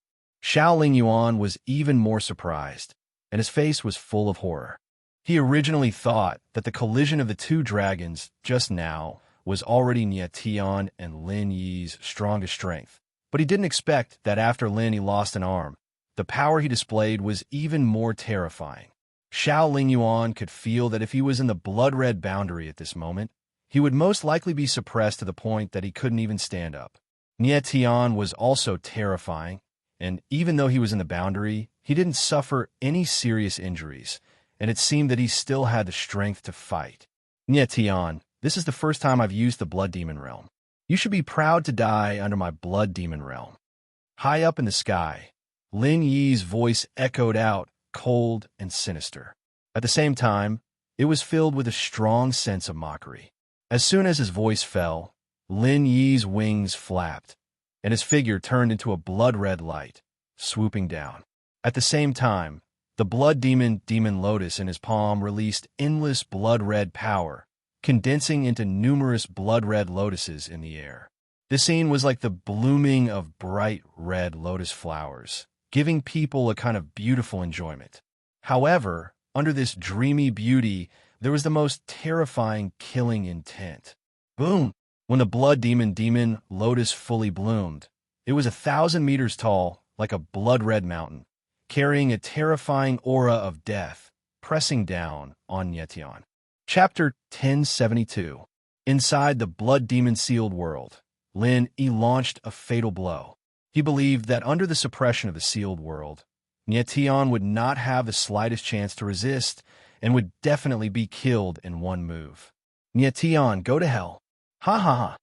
Xiao Lingyuan was even more surprised, and his face was full of horror. He originally thought that the collision of the two dragons just now was already Nietian and Lin Yi's strongest strength, but he didn't expect that after Lin Yi lost an arm, the power he displayed was even more terrifying. Xiao Lingyuan could feel that if he was in the blood-red boundary at this moment, he would most likely be suppressed to the point that he couldn't even stand up. Nietian was also terrifying, and even though he was in the boundary, he didn't suffer any serious injuries, and it seemed that he still had the strength to fight. "Nietian, this is the first time I've used the Blood Demon Realm. You should be proud to die under my Blood Demon Realm." High up in the sky, Lin Yi's voice echoed out, cold and sinister. At the same time, it was filled with a strong sense of mockery. As soon as his voice fell, Lin Yi's wings flapped, and his figure turned into a blood-red light, swooping down. At the same time, the blood demon lotus in his palm released endless blood-red power, condensing into numerous blood-red lotuses in the air. The scene was like the blooming of bright red lotus flowers, giving people a kind of beautiful enjoyment. However, under this dreamy beauty, there was the most terrifying killing intent. Boom! When the blood demon lotus fully bloomed, it was 1,000 meters tall, like a blood-red mountain, carrying a terrifying aura of death, pressing down on Nietian. Chapter 1072. Inside the blood demon-sealed world, Lin Yi launched a fatal blow. He believed that under the suppression of the sealed world, Nietian would not have the slightest chance to resist and would definitely be killed in one move. "Nietian, go to hell." "Ha ha ha."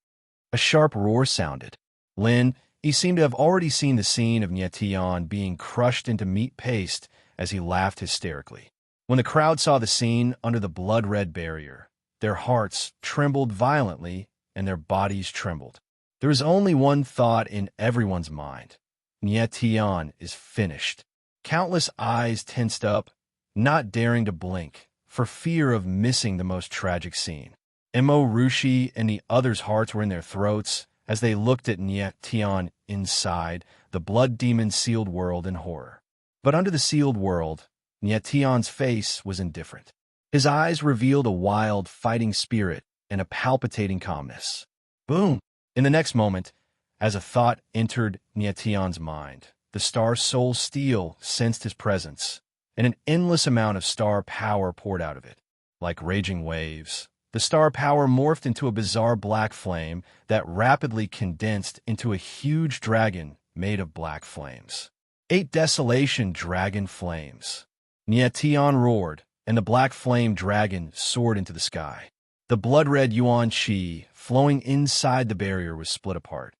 A sharp roar sounded. Lin Yi seemed to have already seen the scene of Nietian being crushed into meat paste as he laughed hysterically. When the crowd saw the scene under the blood-red barrier, their hearts trembled violently and their bodies trembled. There was only one thought in everyone's mind. Nietian is finished. Countless eyes tensed up, not daring to blink, for fear of missing the most tragic scene. Mo Rushi and the others' hearts were in their throats as they looked at Nietian inside the blood demon sealed world in horror. But under the sealed world, Nietian's face was indifferent. His eyes revealed a wild, fighting spirit and a palpitating calmness. Boom! In the next moment, as a thought entered Nietian's mind, the star Soul Steel sensed his presence, and an endless amount of star power poured out of it. Like raging waves, the star power morphed into a bizarre black flame that rapidly condensed into a huge dragon made of black flames. 8 desolation dragon flames. Nietian roared, and the black flame dragon soared into the sky. The blood-red yuan qi flowing inside the barrier was split apart.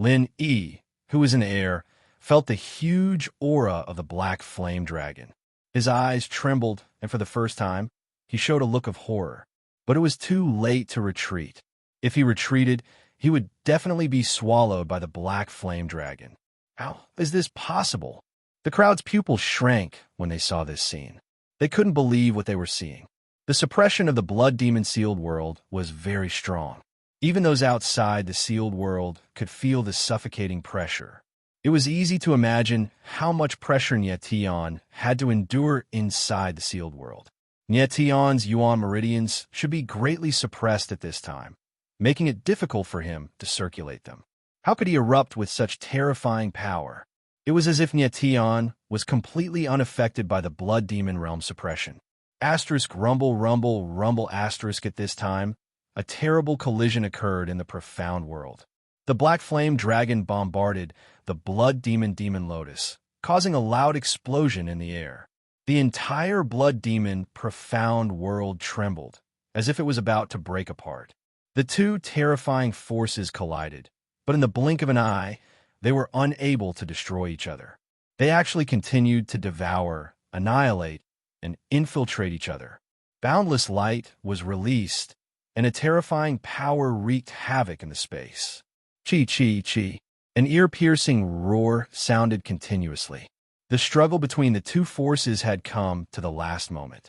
Lin Yi, who was in the air, felt the huge aura of the black flame dragon. His eyes trembled, and for the first time, he showed a look of horror. But it was too late to retreat. If he retreated, he would definitely be swallowed by the black flame dragon. How is this possible? The crowd's pupils shrank when they saw this scene. They couldn't believe what they were seeing. The suppression of the blood demon sealed world was very strong. Even those outside the sealed world could feel the suffocating pressure. It was easy to imagine how much pressure Nietion had to endure inside the sealed world. Nietion's yuan meridians should be greatly suppressed at this time, making it difficult for him to circulate them. How could he erupt with such terrifying power? It was as if Nietion was completely unaffected by the blood demon realm suppression. Asterisk rumble rumble rumble asterisk at this time, a terrible collision occurred in the profound world. The black flame dragon bombarded the blood demon lotus, causing a loud explosion in the air. The entire blood demon profound world trembled, as if it was about to break apart. The two terrifying forces collided, but in the blink of an eye, they were unable to destroy each other. They actually continued to devour, annihilate, and infiltrate each other. Boundless light was released, and a terrifying power wreaked havoc in the space. Chi chi chi. An ear-piercing roar sounded continuously. The struggle between the two forces had come to the last moment.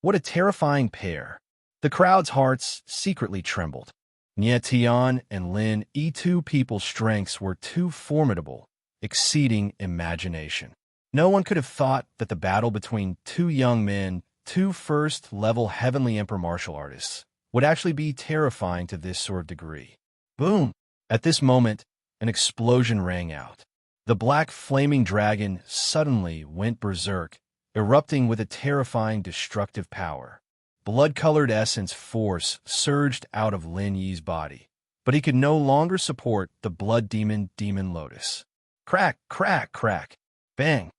What a terrifying pair. The crowd's hearts secretly trembled. Nietion and Lin two people's strengths were too formidable, exceeding imagination. No one could have thought that the battle between two young men, two first-level heavenly emperor martial artists, would actually be terrifying to this sort of degree. Boom! At this moment, an explosion rang out. The black flaming dragon suddenly went berserk, erupting with a terrifying destructive power. Blood-colored essence force surged out of Lin Yi's body, but he could no longer support the blood demon lotus. Crack, crack, crack, bang.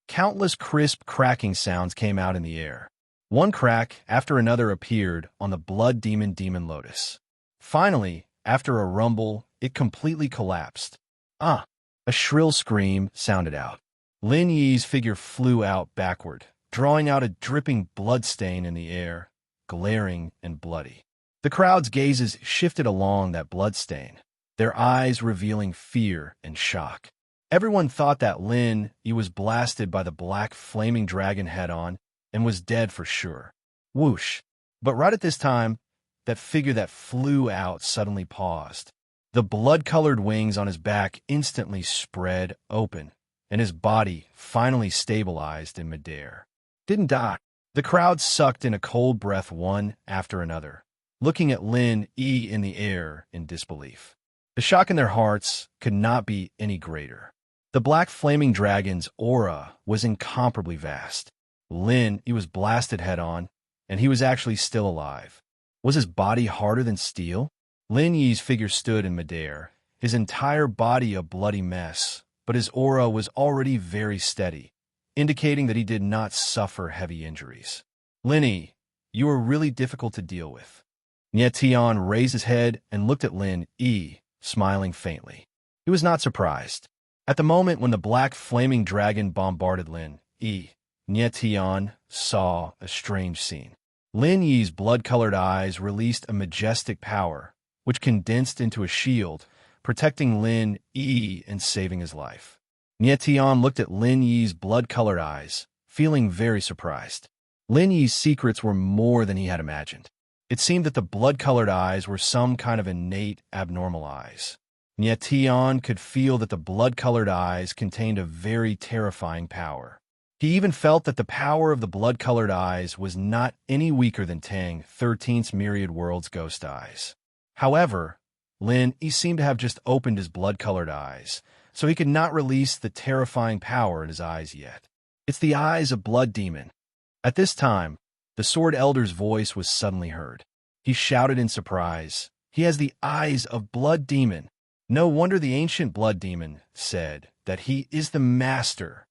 Countless crisp cracking sounds came out in the air. One crack after another appeared on the blood demon lotus. Finally, after a rumble, it completely collapsed. A shrill scream sounded out. Lin Yi's figure flew out backward, drawing out a dripping blood stain in the air, glaring and bloody. The crowd's gazes shifted along that blood stain, their eyes revealing fear and shock. Everyone thought that Lin Yi was blasted by the black flaming dragon head-on and was dead for sure. Whoosh! But right at this time, that figure that flew out suddenly paused. The blood-colored wings on his back instantly spread open, and his body finally stabilized in midair. Didn't die. The crowd sucked in a cold breath one after another, looking at Lin Yi in the air in disbelief. The shock in their hearts could not be any greater. The black flaming dragon's aura was incomparably vast. Lin Yi was blasted head-on, and he was actually still alive. Was his body harder than steel? Lin Yi's figure stood in midair, his entire body a bloody mess, but his aura was already very steady, indicating that he did not suffer heavy injuries. Lin Yi, you are really difficult to deal with. Nietion raised his head and looked at Lin Yi, smiling faintly. He was not surprised. At the moment when the black flaming dragon bombarded Lin Yi, Nietion saw a strange scene. Lin Yi's blood-colored eyes released a majestic power, which condensed into a shield, protecting Lin Yi and saving his life. Nietion looked at Lin Yi's blood-colored eyes, feeling very surprised. Lin Yi's secrets were more than he had imagined. It seemed that the blood-colored eyes were some kind of innate, abnormal eyes. Nietion could feel that the blood-colored eyes contained a very terrifying power. He even felt that the power of the blood-colored eyes was not any weaker than Tang 13's myriad world's ghost eyes. However, Lin Yi seemed to have just opened his blood-colored eyes, so he could not release the terrifying power in his eyes yet. It's the eyes of Blood Demon. At this time, the Sword Elder's voice was suddenly heard. He shouted in surprise, "He has the eyes of Blood Demon." No wonder the ancient Blood Demon said that he is the master.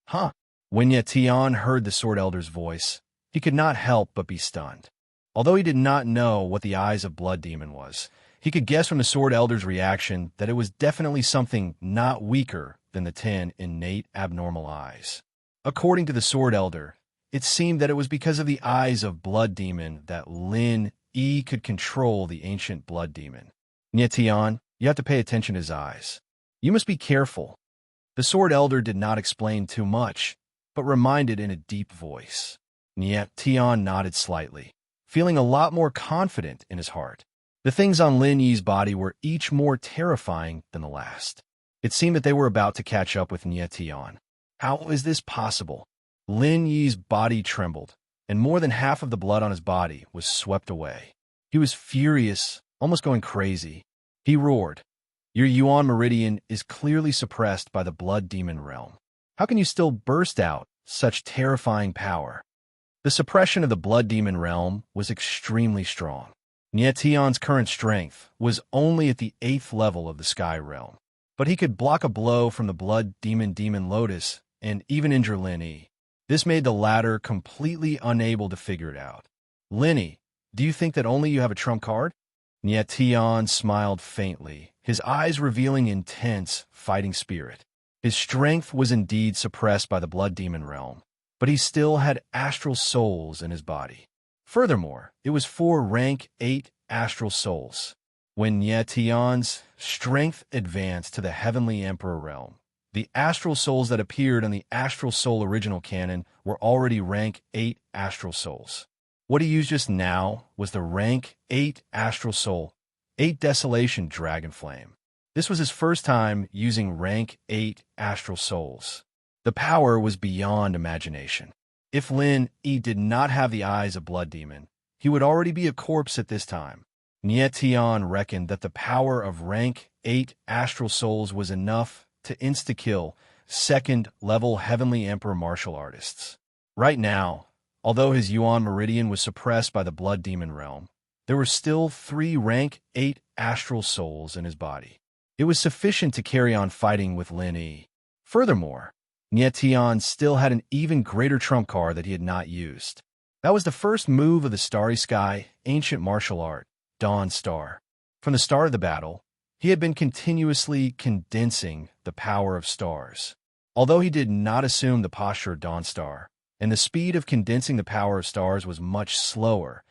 Huh? When Nietion heard the Sword Elder's voice, he could not help but be stunned. Although he did not know what the eyes of Blood Demon was, he could guess from the Sword Elder's reaction that it was definitely something not weaker than the 10 innate abnormal eyes. According to the Sword Elder, it seemed that it was because of the eyes of Blood Demon that Lin Yi could control the ancient Blood Demon. Nietion, you have to pay attention to his eyes. You must be careful. The Sword Elder did not explain too much, but reminded in a deep voice. Nietion nodded slightly, feeling a lot more confident in his heart. The things on Lin Yi's body were each more terrifying than the last. It seemed that they were about to catch up with Nie Tian. How is this possible? Lin Yi's body trembled, and more than half of the blood on his body was swept away. He was furious, almost going crazy. He roared, "Your Yuan meridian is clearly suppressed by the blood demon realm. How can you still burst out such terrifying power?" The suppression of the blood demon realm was extremely strong. Nie Tian's current strength was only at the 8th level of the sky realm, but he could block a blow from the blood demon Lotus and even injure Lin Yi. This made the latter completely unable to figure it out. "Lin Yi, do you think that only you have a trump card?" Nie Tian smiled faintly, his eyes revealing intense fighting spirit. His strength was indeed suppressed by the blood demon realm, but he still had astral souls in his body. Furthermore, it was 4 rank 8 astral souls. When Nie Tian's strength advanced to the heavenly emperor realm, the astral souls that appeared on the astral soul original canon were already rank 8 astral souls. What he used just now was the rank 8 astral soul, 8 desolation dragon flame. This was his first time using rank 8 astral souls. The power was beyond imagination. If Lin Yi did not have the eyes of blood demon, he would already be a corpse at this time. Nie Tian reckoned that the power of rank 8 astral souls was enough to insta-kill 2nd level heavenly emperor martial artists. Right now, although his Yuan meridian was suppressed by the blood demon realm, there were still 3 rank 8 astral souls in his body. It was sufficient to carry on fighting with Lin Yi. Furthermore, Nie Tian still had an even greater trump card that he had not used. That was the first move of the Starry Sky ancient martial art, Dawn Star. From the start of the battle, he had been continuously condensing the power of stars. Although he did not assume the posture of Dawn Star, and the speed of condensing the power of stars was much slower,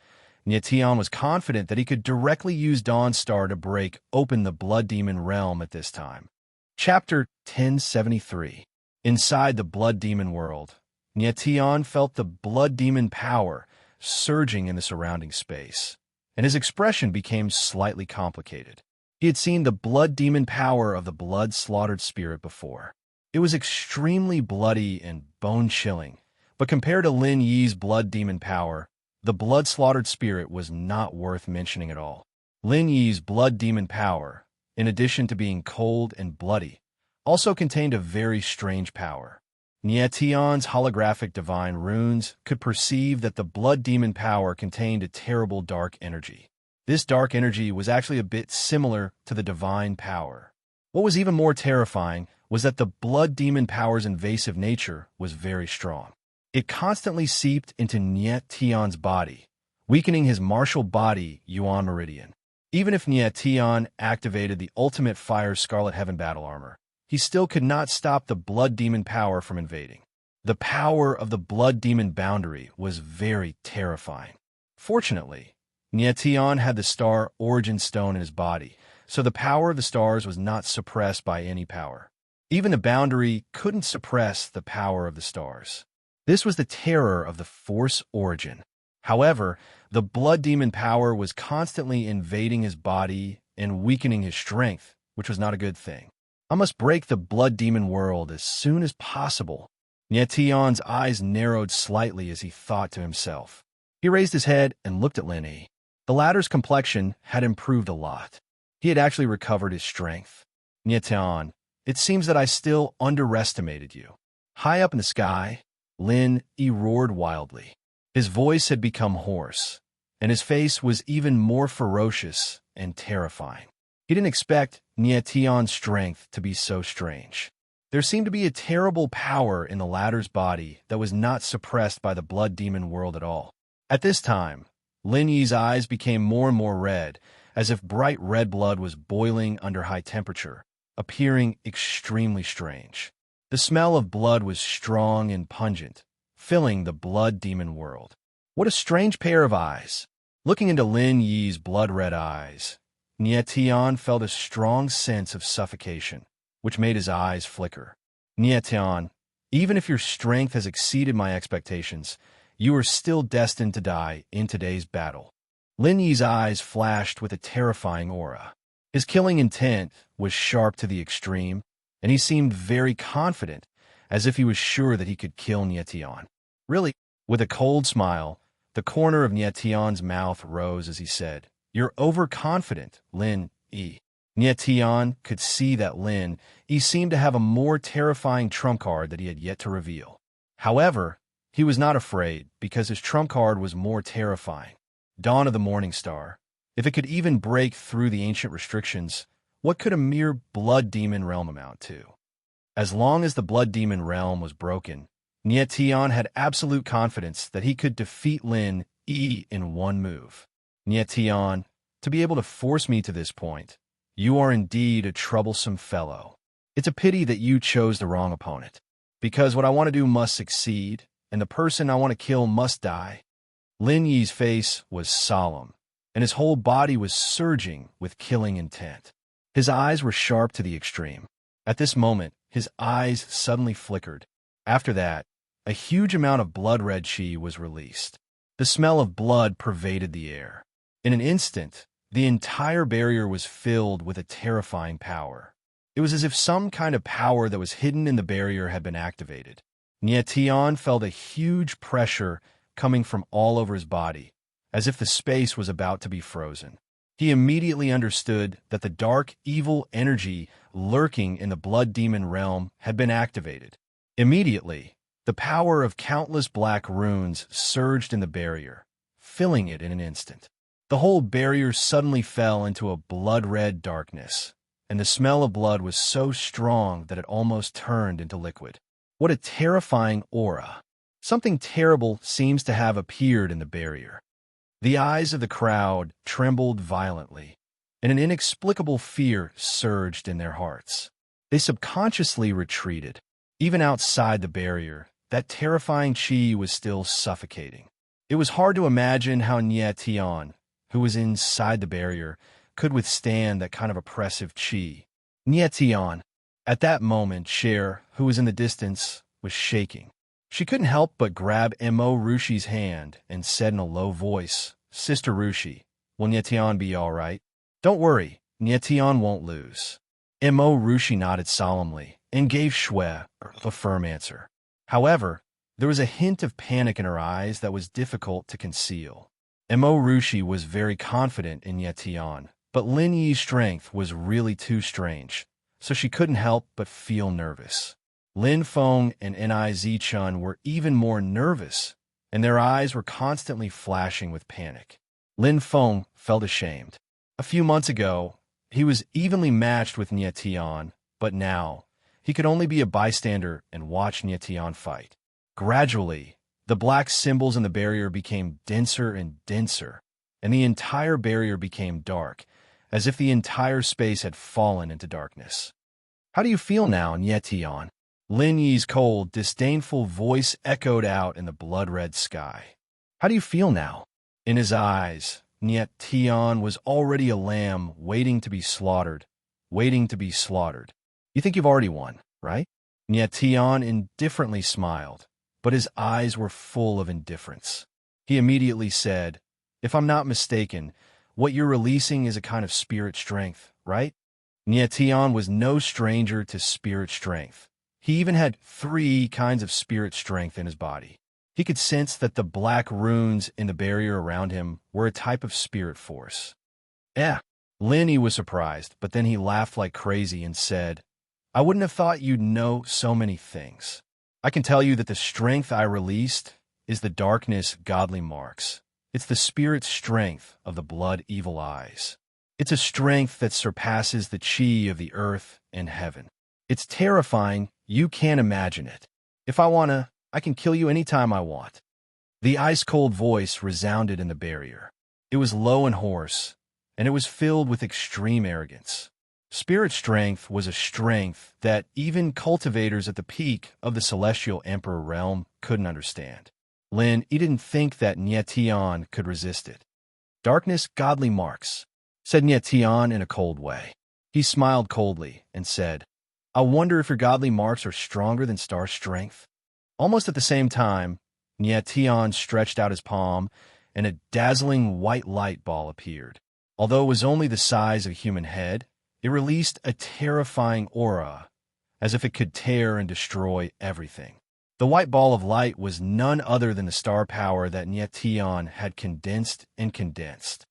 Nie Tian was confident that he could directly use Dawn Star to break open the blood demon realm at this time. Chapter 1073. Inside the blood demon world, Nie Tian felt the blood demon power surging in the surrounding space, and his expression became slightly complicated. He had seen the blood demon power of the blood-slaughtered spirit before. It was extremely bloody and bone-chilling, but compared to Lin Yi's blood demon power, the blood-slaughtered spirit was not worth mentioning at all. Lin Yi's blood demon power, in addition to being cold and bloody, also contained a very strange power. Nie Tian's holographic divine runes could perceive that the blood demon power contained a terrible dark energy. This dark energy was actually a bit similar to the divine power. What was even more terrifying was that the blood demon power's invasive nature was very strong. It constantly seeped into Nie Tian's body, weakening his martial body Yuan meridian. Even if Nie Tian activated the ultimate Fire Scarlet Heaven battle armor, he still could not stop the blood demon power from invading. The power of the blood demon boundary was very terrifying. Fortunately, Nie Tian had the star origin stone in his body, so the power of the stars was not suppressed by any power. Even the boundary couldn't suppress the power of the stars. This was the terror of the force origin. However, the blood demon power was constantly invading his body and weakening his strength, which was not a good thing. I must break the blood demon world as soon as possible. Nie Tian's eyes narrowed slightly as he thought to himself. He raised his head and looked at Lin Yi. The latter's complexion had improved a lot. He had actually recovered his strength. Nie Tian, it seems that I still underestimated you. High up in the sky, Lin Yi roared wildly. His voice had become hoarse, and his face was even more ferocious and terrifying. He didn't expect Nie Tian's strength to be so strange. There seemed to be a terrible power in the latter's body that was not suppressed by the blood demon world at all. At this time, Lin Yi's eyes became more and more red, as if bright red blood was boiling under high temperature, appearing extremely strange. The smell of blood was strong and pungent, filling the blood demon world. What a strange pair of eyes! Looking into Lin Yi's blood-red eyes, Nie Tian felt a strong sense of suffocation, which made his eyes flicker. Nie Tian, even if your strength has exceeded my expectations, you are still destined to die in today's battle. Lin Yi's eyes flashed with a terrifying aura. His killing intent was sharp to the extreme, and he seemed very confident, as if he was sure that he could kill Nietian. Really? With a cold smile, the corner of Nietian's mouth rose as he said, "You're overconfident, Lin Yi." Nietian could see that Lin Yi seemed to have a more terrifying trump card that he had yet to reveal. However, he was not afraid, because his trump card was more terrifying. Dawn of the Morning Star. If it could even break through the ancient restrictions, what could a mere blood demon realm amount to? As long as the blood demon realm was broken, Nietian had absolute confidence that he could defeat Lin Yi in one move. Nietian, to be able to force me to this point, you are indeed a troublesome fellow. It's a pity that you chose the wrong opponent, because what I want to do must succeed, and the person I want to kill must die. Lin Yi's face was solemn, and his whole body was surging with killing intent. His eyes were sharp to the extreme. At this moment, his eyes suddenly flickered. After that, a huge amount of blood-red chi was released. The smell of blood pervaded the air. In an instant, the entire barrier was filled with a terrifying power. It was as if some kind of power that was hidden in the barrier had been activated. Nietian felt a huge pressure coming from all over his body, as if the space was about to be frozen. He immediately understood that the dark, evil energy lurking in the blood demon realm had been activated. Immediately, the power of countless black runes surged in the barrier, filling it in an instant. The whole barrier suddenly fell into a blood-red darkness, and the smell of blood was so strong that it almost turned into liquid. What a terrifying aura! Something terrible seems to have appeared in the barrier. The eyes of the crowd trembled violently, and an inexplicable fear surged in their hearts. They subconsciously retreated. Even outside the barrier, that terrifying chi was still suffocating. It was hard to imagine how Nietian, who was inside the barrier, could withstand that kind of oppressive chi. Nietian. At that moment, Cher, who was in the distance, was shaking. She couldn't help but grab Mo Rushi's hand and said in a low voice, "Sister Rushi, will Nietian be all right? Don't worry, Nietian won't lose." Mo Rushi nodded solemnly and gave Shui a firm answer. However, there was a hint of panic in her eyes that was difficult to conceal. Mo Rushi was very confident in Nietian, but Lin Yi's strength was really too strange, so she couldn't help but feel nervous. Lin Feng and Ni Chun were even more nervous, and their eyes were constantly flashing with panic. Lin Feng felt ashamed. A few months ago, he was evenly matched with Nietian, but now, he could only be a bystander and watch Nietian fight. Gradually, the black symbols in the barrier became denser and denser, and the entire barrier became dark, as if the entire space had fallen into darkness. "How do you feel now, Nietian?" Lin Yi's cold, disdainful voice echoed out in the blood-red sky. "How do you feel now?" In his eyes, Nietian was already a lamb waiting to be slaughtered, waiting to be slaughtered. "You think you've already won, right?" Nietian indifferently smiled, but his eyes were full of indifference. He immediately said, "If I'm not mistaken, what you're releasing is a kind of spirit strength, right?" Nietian was no stranger to spirit strength. He even had 3 kinds of spirit strength in his body. He could sense that the black runes in the barrier around him were a type of spirit force. Lin Yi was surprised, but then he laughed like crazy and said, "I wouldn't have thought you'd know so many things. I can tell you that the strength I released is the darkness godly marks. It's the spirit strength of the blood evil eyes. It's a strength that surpasses the chi of the earth and heaven. It's terrifying. You can't imagine it. If I wanna, I can kill you anytime I want." The ice-cold voice resounded in the barrier. It was low and hoarse, and it was filled with extreme arrogance. Spirit strength was a strength that even cultivators at the peak of the Celestial Emperor realm couldn't understand. Lin Yi didn't think that Nietian could resist it. "Darkness godly marks," said Nietian in a cold way. He smiled coldly and said, "I wonder if your godly marks are stronger than star strength." Almost at the same time, Nietian stretched out his palm, and a dazzling white light ball appeared. Although it was only the size of a human head, it released a terrifying aura, as if it could tear and destroy everything. The white ball of light was none other than the star power that Nyetian had condensed and condensed.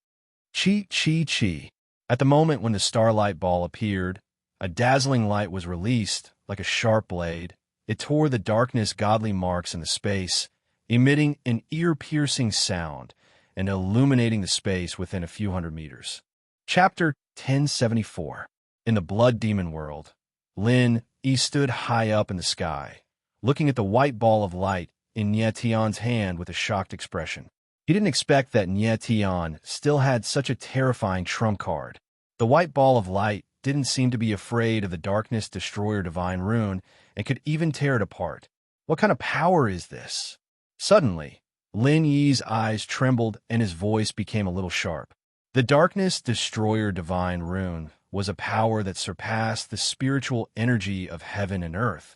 Chi, chi, chi. At the moment when the starlight ball appeared, a dazzling light was released, like a sharp blade. It tore the darkness godly marks in the space, emitting an ear-piercing sound and illuminating the space within a few hundred meters. Chapter 1074. In the Blood Demon World, Lin Yi stood high up in the sky, looking at the white ball of light in Nyetian's hand with a shocked expression. He didn't expect that Nyetian still had such a terrifying trump card. The white ball of light didn't seem to be afraid of the Darkness Destroyer Divine Rune and could even tear it apart. What kind of power is this? Suddenly, Lin Yi's eyes trembled and his voice became a little sharp. The Darkness Destroyer Divine Rune was a power that surpassed the spiritual energy of heaven and earth.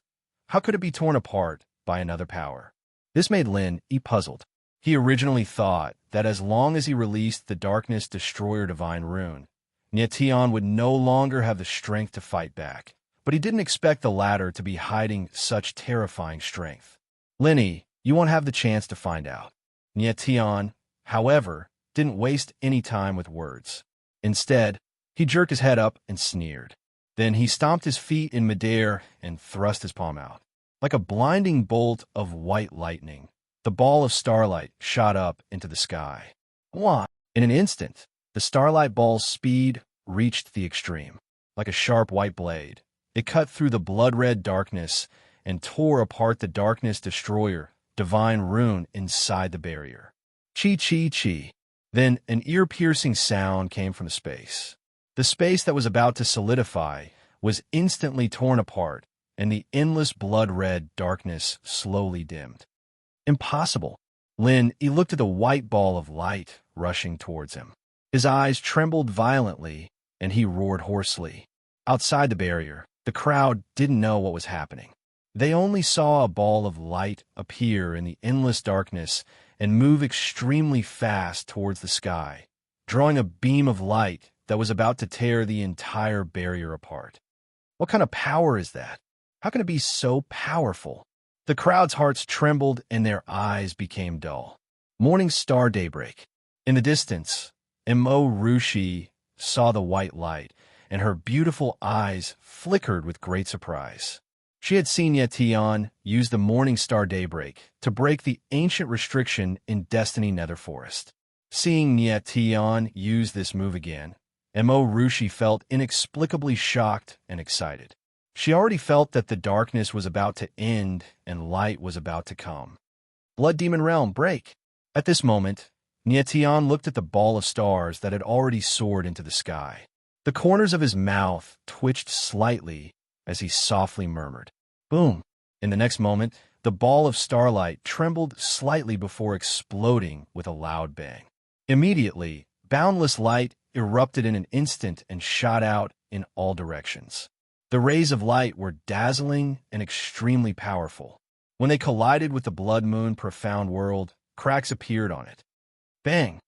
How could it be torn apart by another power? This made Lin Yi puzzled. He originally thought that as long as he released the Darkness Destroyer Divine Rune, Nyetian would no longer have the strength to fight back, but he didn't expect the latter to be hiding such terrifying strength. Lin Yi, you won't have the chance to find out. Nyetian, however, didn't waste any time with words. Instead, he jerked his head up and sneered. Then he stomped his feet in midair and thrust his palm out. Like a blinding bolt of white lightning, the ball of starlight shot up into the sky. Wah! In an instant, the starlight ball's speed reached the extreme. Like a sharp white blade, it cut through the blood-red darkness and tore apart the Darkness Destroyer Divine Rune inside the barrier. Chi, chi, chi. Then an ear-piercing sound came from the space. The space that was about to solidify was instantly torn apart, and the endless blood-red darkness slowly dimmed. Impossible. Lin Yi looked at the white ball of light rushing towards him. His eyes trembled violently, and he roared hoarsely. Outside the barrier, the crowd didn't know what was happening. They only saw a ball of light appear in the endless darkness and move extremely fast towards the sky, drawing a beam of light that was about to tear the entire barrier apart. What kind of power is that? How can it be so powerful? The crowd's hearts trembled and their eyes became dull. Morning star daybreak. In the distance, Mo Rushi saw the white light, and her beautiful eyes flickered with great surprise. She had seen Nyetian use the morning star daybreak to break the ancient restriction in Destiny Nether Forest. Seeing Nyetian use this move again, Mo Rushi felt inexplicably shocked and excited. She already felt that the darkness was about to end and light was about to come. Blood Demon Realm, break! At this moment, Nyetian looked at the ball of stars that had already soared into the sky. The corners of his mouth twitched slightly as he softly murmured, "Boom!" In the next moment, the ball of starlight trembled slightly before exploding with a loud bang. Immediately, boundless light erupted in an instant and shot out in all directions. The rays of light were dazzling and extremely powerful. When they collided with the Blood Moon profound world, cracks appeared on it. Bang!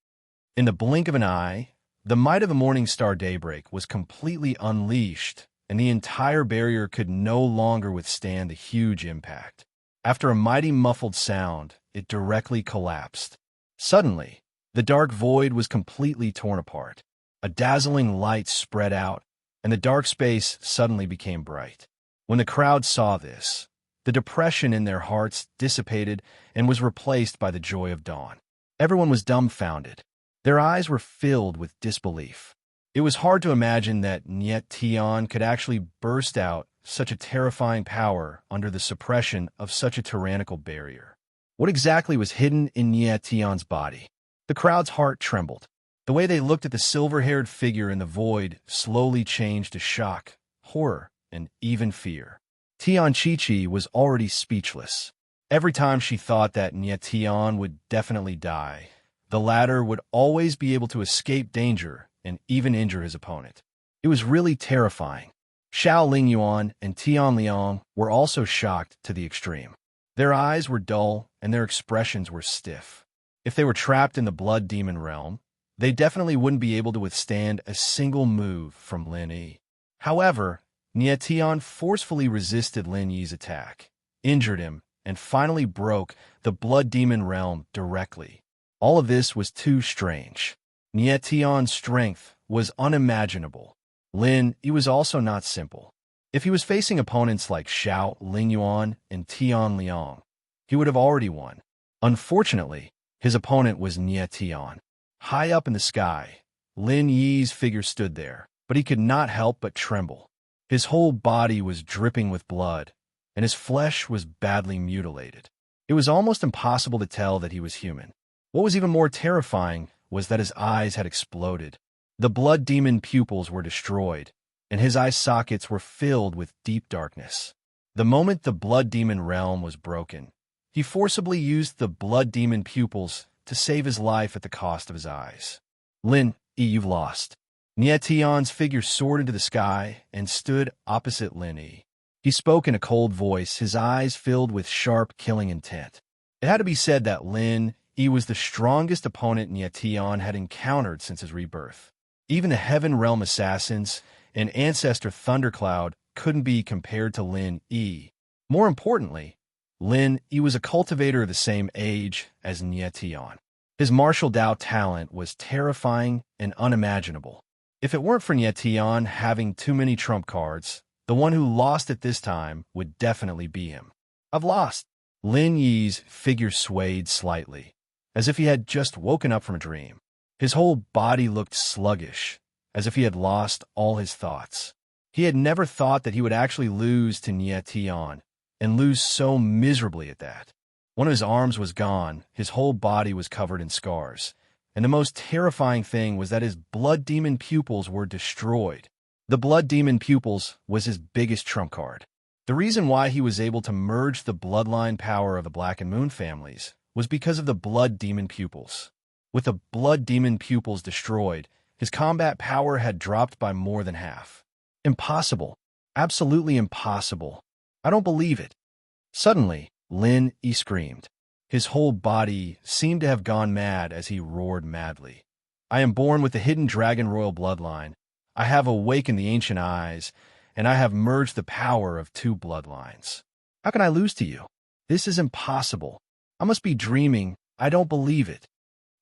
In the blink of an eye, the might of the morning star daybreak was completely unleashed, and the entire barrier could no longer withstand the huge impact. After a mighty muffled sound, it directly collapsed. Suddenly, the dark void was completely torn apart. A dazzling light spread out, and the dark space suddenly became bright. When the crowd saw this, the depression in their hearts dissipated and was replaced by the joy of dawn. Everyone was dumbfounded. Their eyes were filled with disbelief. It was hard to imagine that Nyetian could actually burst out such a terrifying power under the suppression of such a tyrannical barrier. What exactly was hidden in Nyetian's body? The crowd's heart trembled. The way they looked at the silver-haired figure in the void slowly changed to shock, horror, and even fear. Tian Chi-Chi was already speechless. Every time she thought that Nyetian would definitely die, the latter would always be able to escape danger and even injure his opponent. It was really terrifying. Xiao Lingyuan and Tian Liang were also shocked to the extreme. Their eyes were dull and their expressions were stiff. If they were trapped in the Blood Demon Realm, they definitely wouldn't be able to withstand a single move from Lin Yi. However, Nietian forcefully resisted Lin Yi's attack, injured him, and finally broke the Blood Demon realm directly. All of this was too strange. Nietian's strength was unimaginable. Lin Yi was also not simple. If he was facing opponents like Xiao Lingyuan and Tian Liang, he would have already won. Unfortunately, his opponent was Nietian. High up in the sky, Lin Yi's figure stood there, but he could not help but tremble. His whole body was dripping with blood, and his flesh was badly mutilated. It was almost impossible to tell that he was human. What was even more terrifying was that his eyes had exploded. The blood demon pupils were destroyed, and his eye sockets were filled with deep darkness. The moment the blood demon realm was broken, he forcibly used the blood demon pupils to save his life at the cost of his eyes. Lin Yi, you've lost. Nietian's figure soared into the sky and stood opposite Lin Yi. He spoke in a cold voice, his eyes filled with sharp, killing intent. It had to be said that Lin Yi was the strongest opponent Nietian had encountered since his rebirth. Even the Heaven Realm assassins and Ancestor Thundercloud couldn't be compared to Lin Yi. More importantly, Lin Yi was a cultivator of the same age as Nietian. His martial Dao talent was terrifying and unimaginable. If it weren't for Nietian having too many trump cards, the one who lost at this time would definitely be him. I've lost. Lin Yi's figure swayed slightly, as if he had just woken up from a dream. His whole body looked sluggish, as if he had lost all his thoughts. He had never thought that he would actually lose to Nietian, and lose so miserably at that. One of his arms was gone, his whole body was covered in scars, and the most terrifying thing was that his blood demon pupils were destroyed. The blood demon pupils was his biggest trump card. The reason why he was able to merge the bloodline power of the Black and Moon families was because of the blood demon pupils. With the blood demon pupils destroyed, his combat power had dropped by more than half. Impossible. Absolutely impossible. I don't believe it. Suddenly, Lin Yi screamed. His whole body seemed to have gone mad as he roared madly. I am born with the hidden dragon royal bloodline. I have awakened the ancient eyes, and I have merged the power of two bloodlines. How can I lose to you? This is impossible. I must be dreaming. I don't believe it.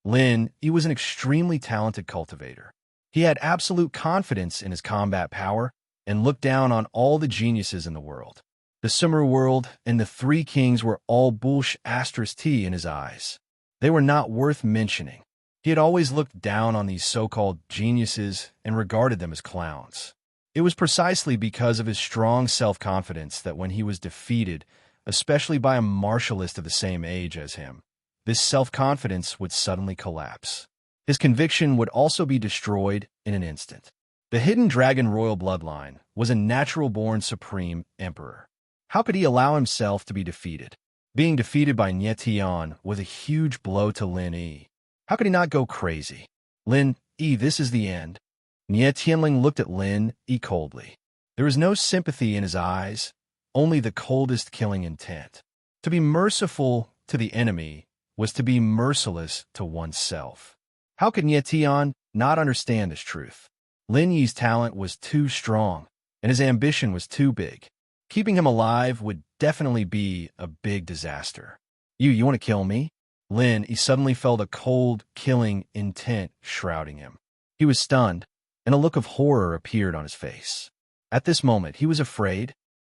Lin Yi was an extremely talented cultivator. He had absolute confidence in his combat power and looked down on all the geniuses in the world. The Summer world and the Three Kings were all bullsh asterisk T in his eyes. They were not worth mentioning. He had always looked down on these so-called geniuses and regarded them as clowns. It was precisely because of his strong self-confidence that when he was defeated, especially by a martialist of the same age as him, this self-confidence would suddenly collapse. His conviction would also be destroyed in an instant. The hidden dragon royal bloodline was a natural-born supreme emperor. How could he allow himself to be defeated? Being defeated by Nietian was a huge blow to Lin Yi. How could he not go crazy? Lin Yi, this is the end. Nietianling looked at Lin Yi coldly. There was no sympathy in his eyes, only the coldest killing intent. To be merciful to the enemy was to be merciless to oneself. How could Nietian not understand this truth? Lin Yi's talent was too strong, and his ambition was too big. Keeping him alive would definitely be a big disaster. You want to kill me? Lin Yi suddenly felt a cold, killing intent shrouding him. He was stunned, and a look of horror appeared on his face. At this moment, he was afraid,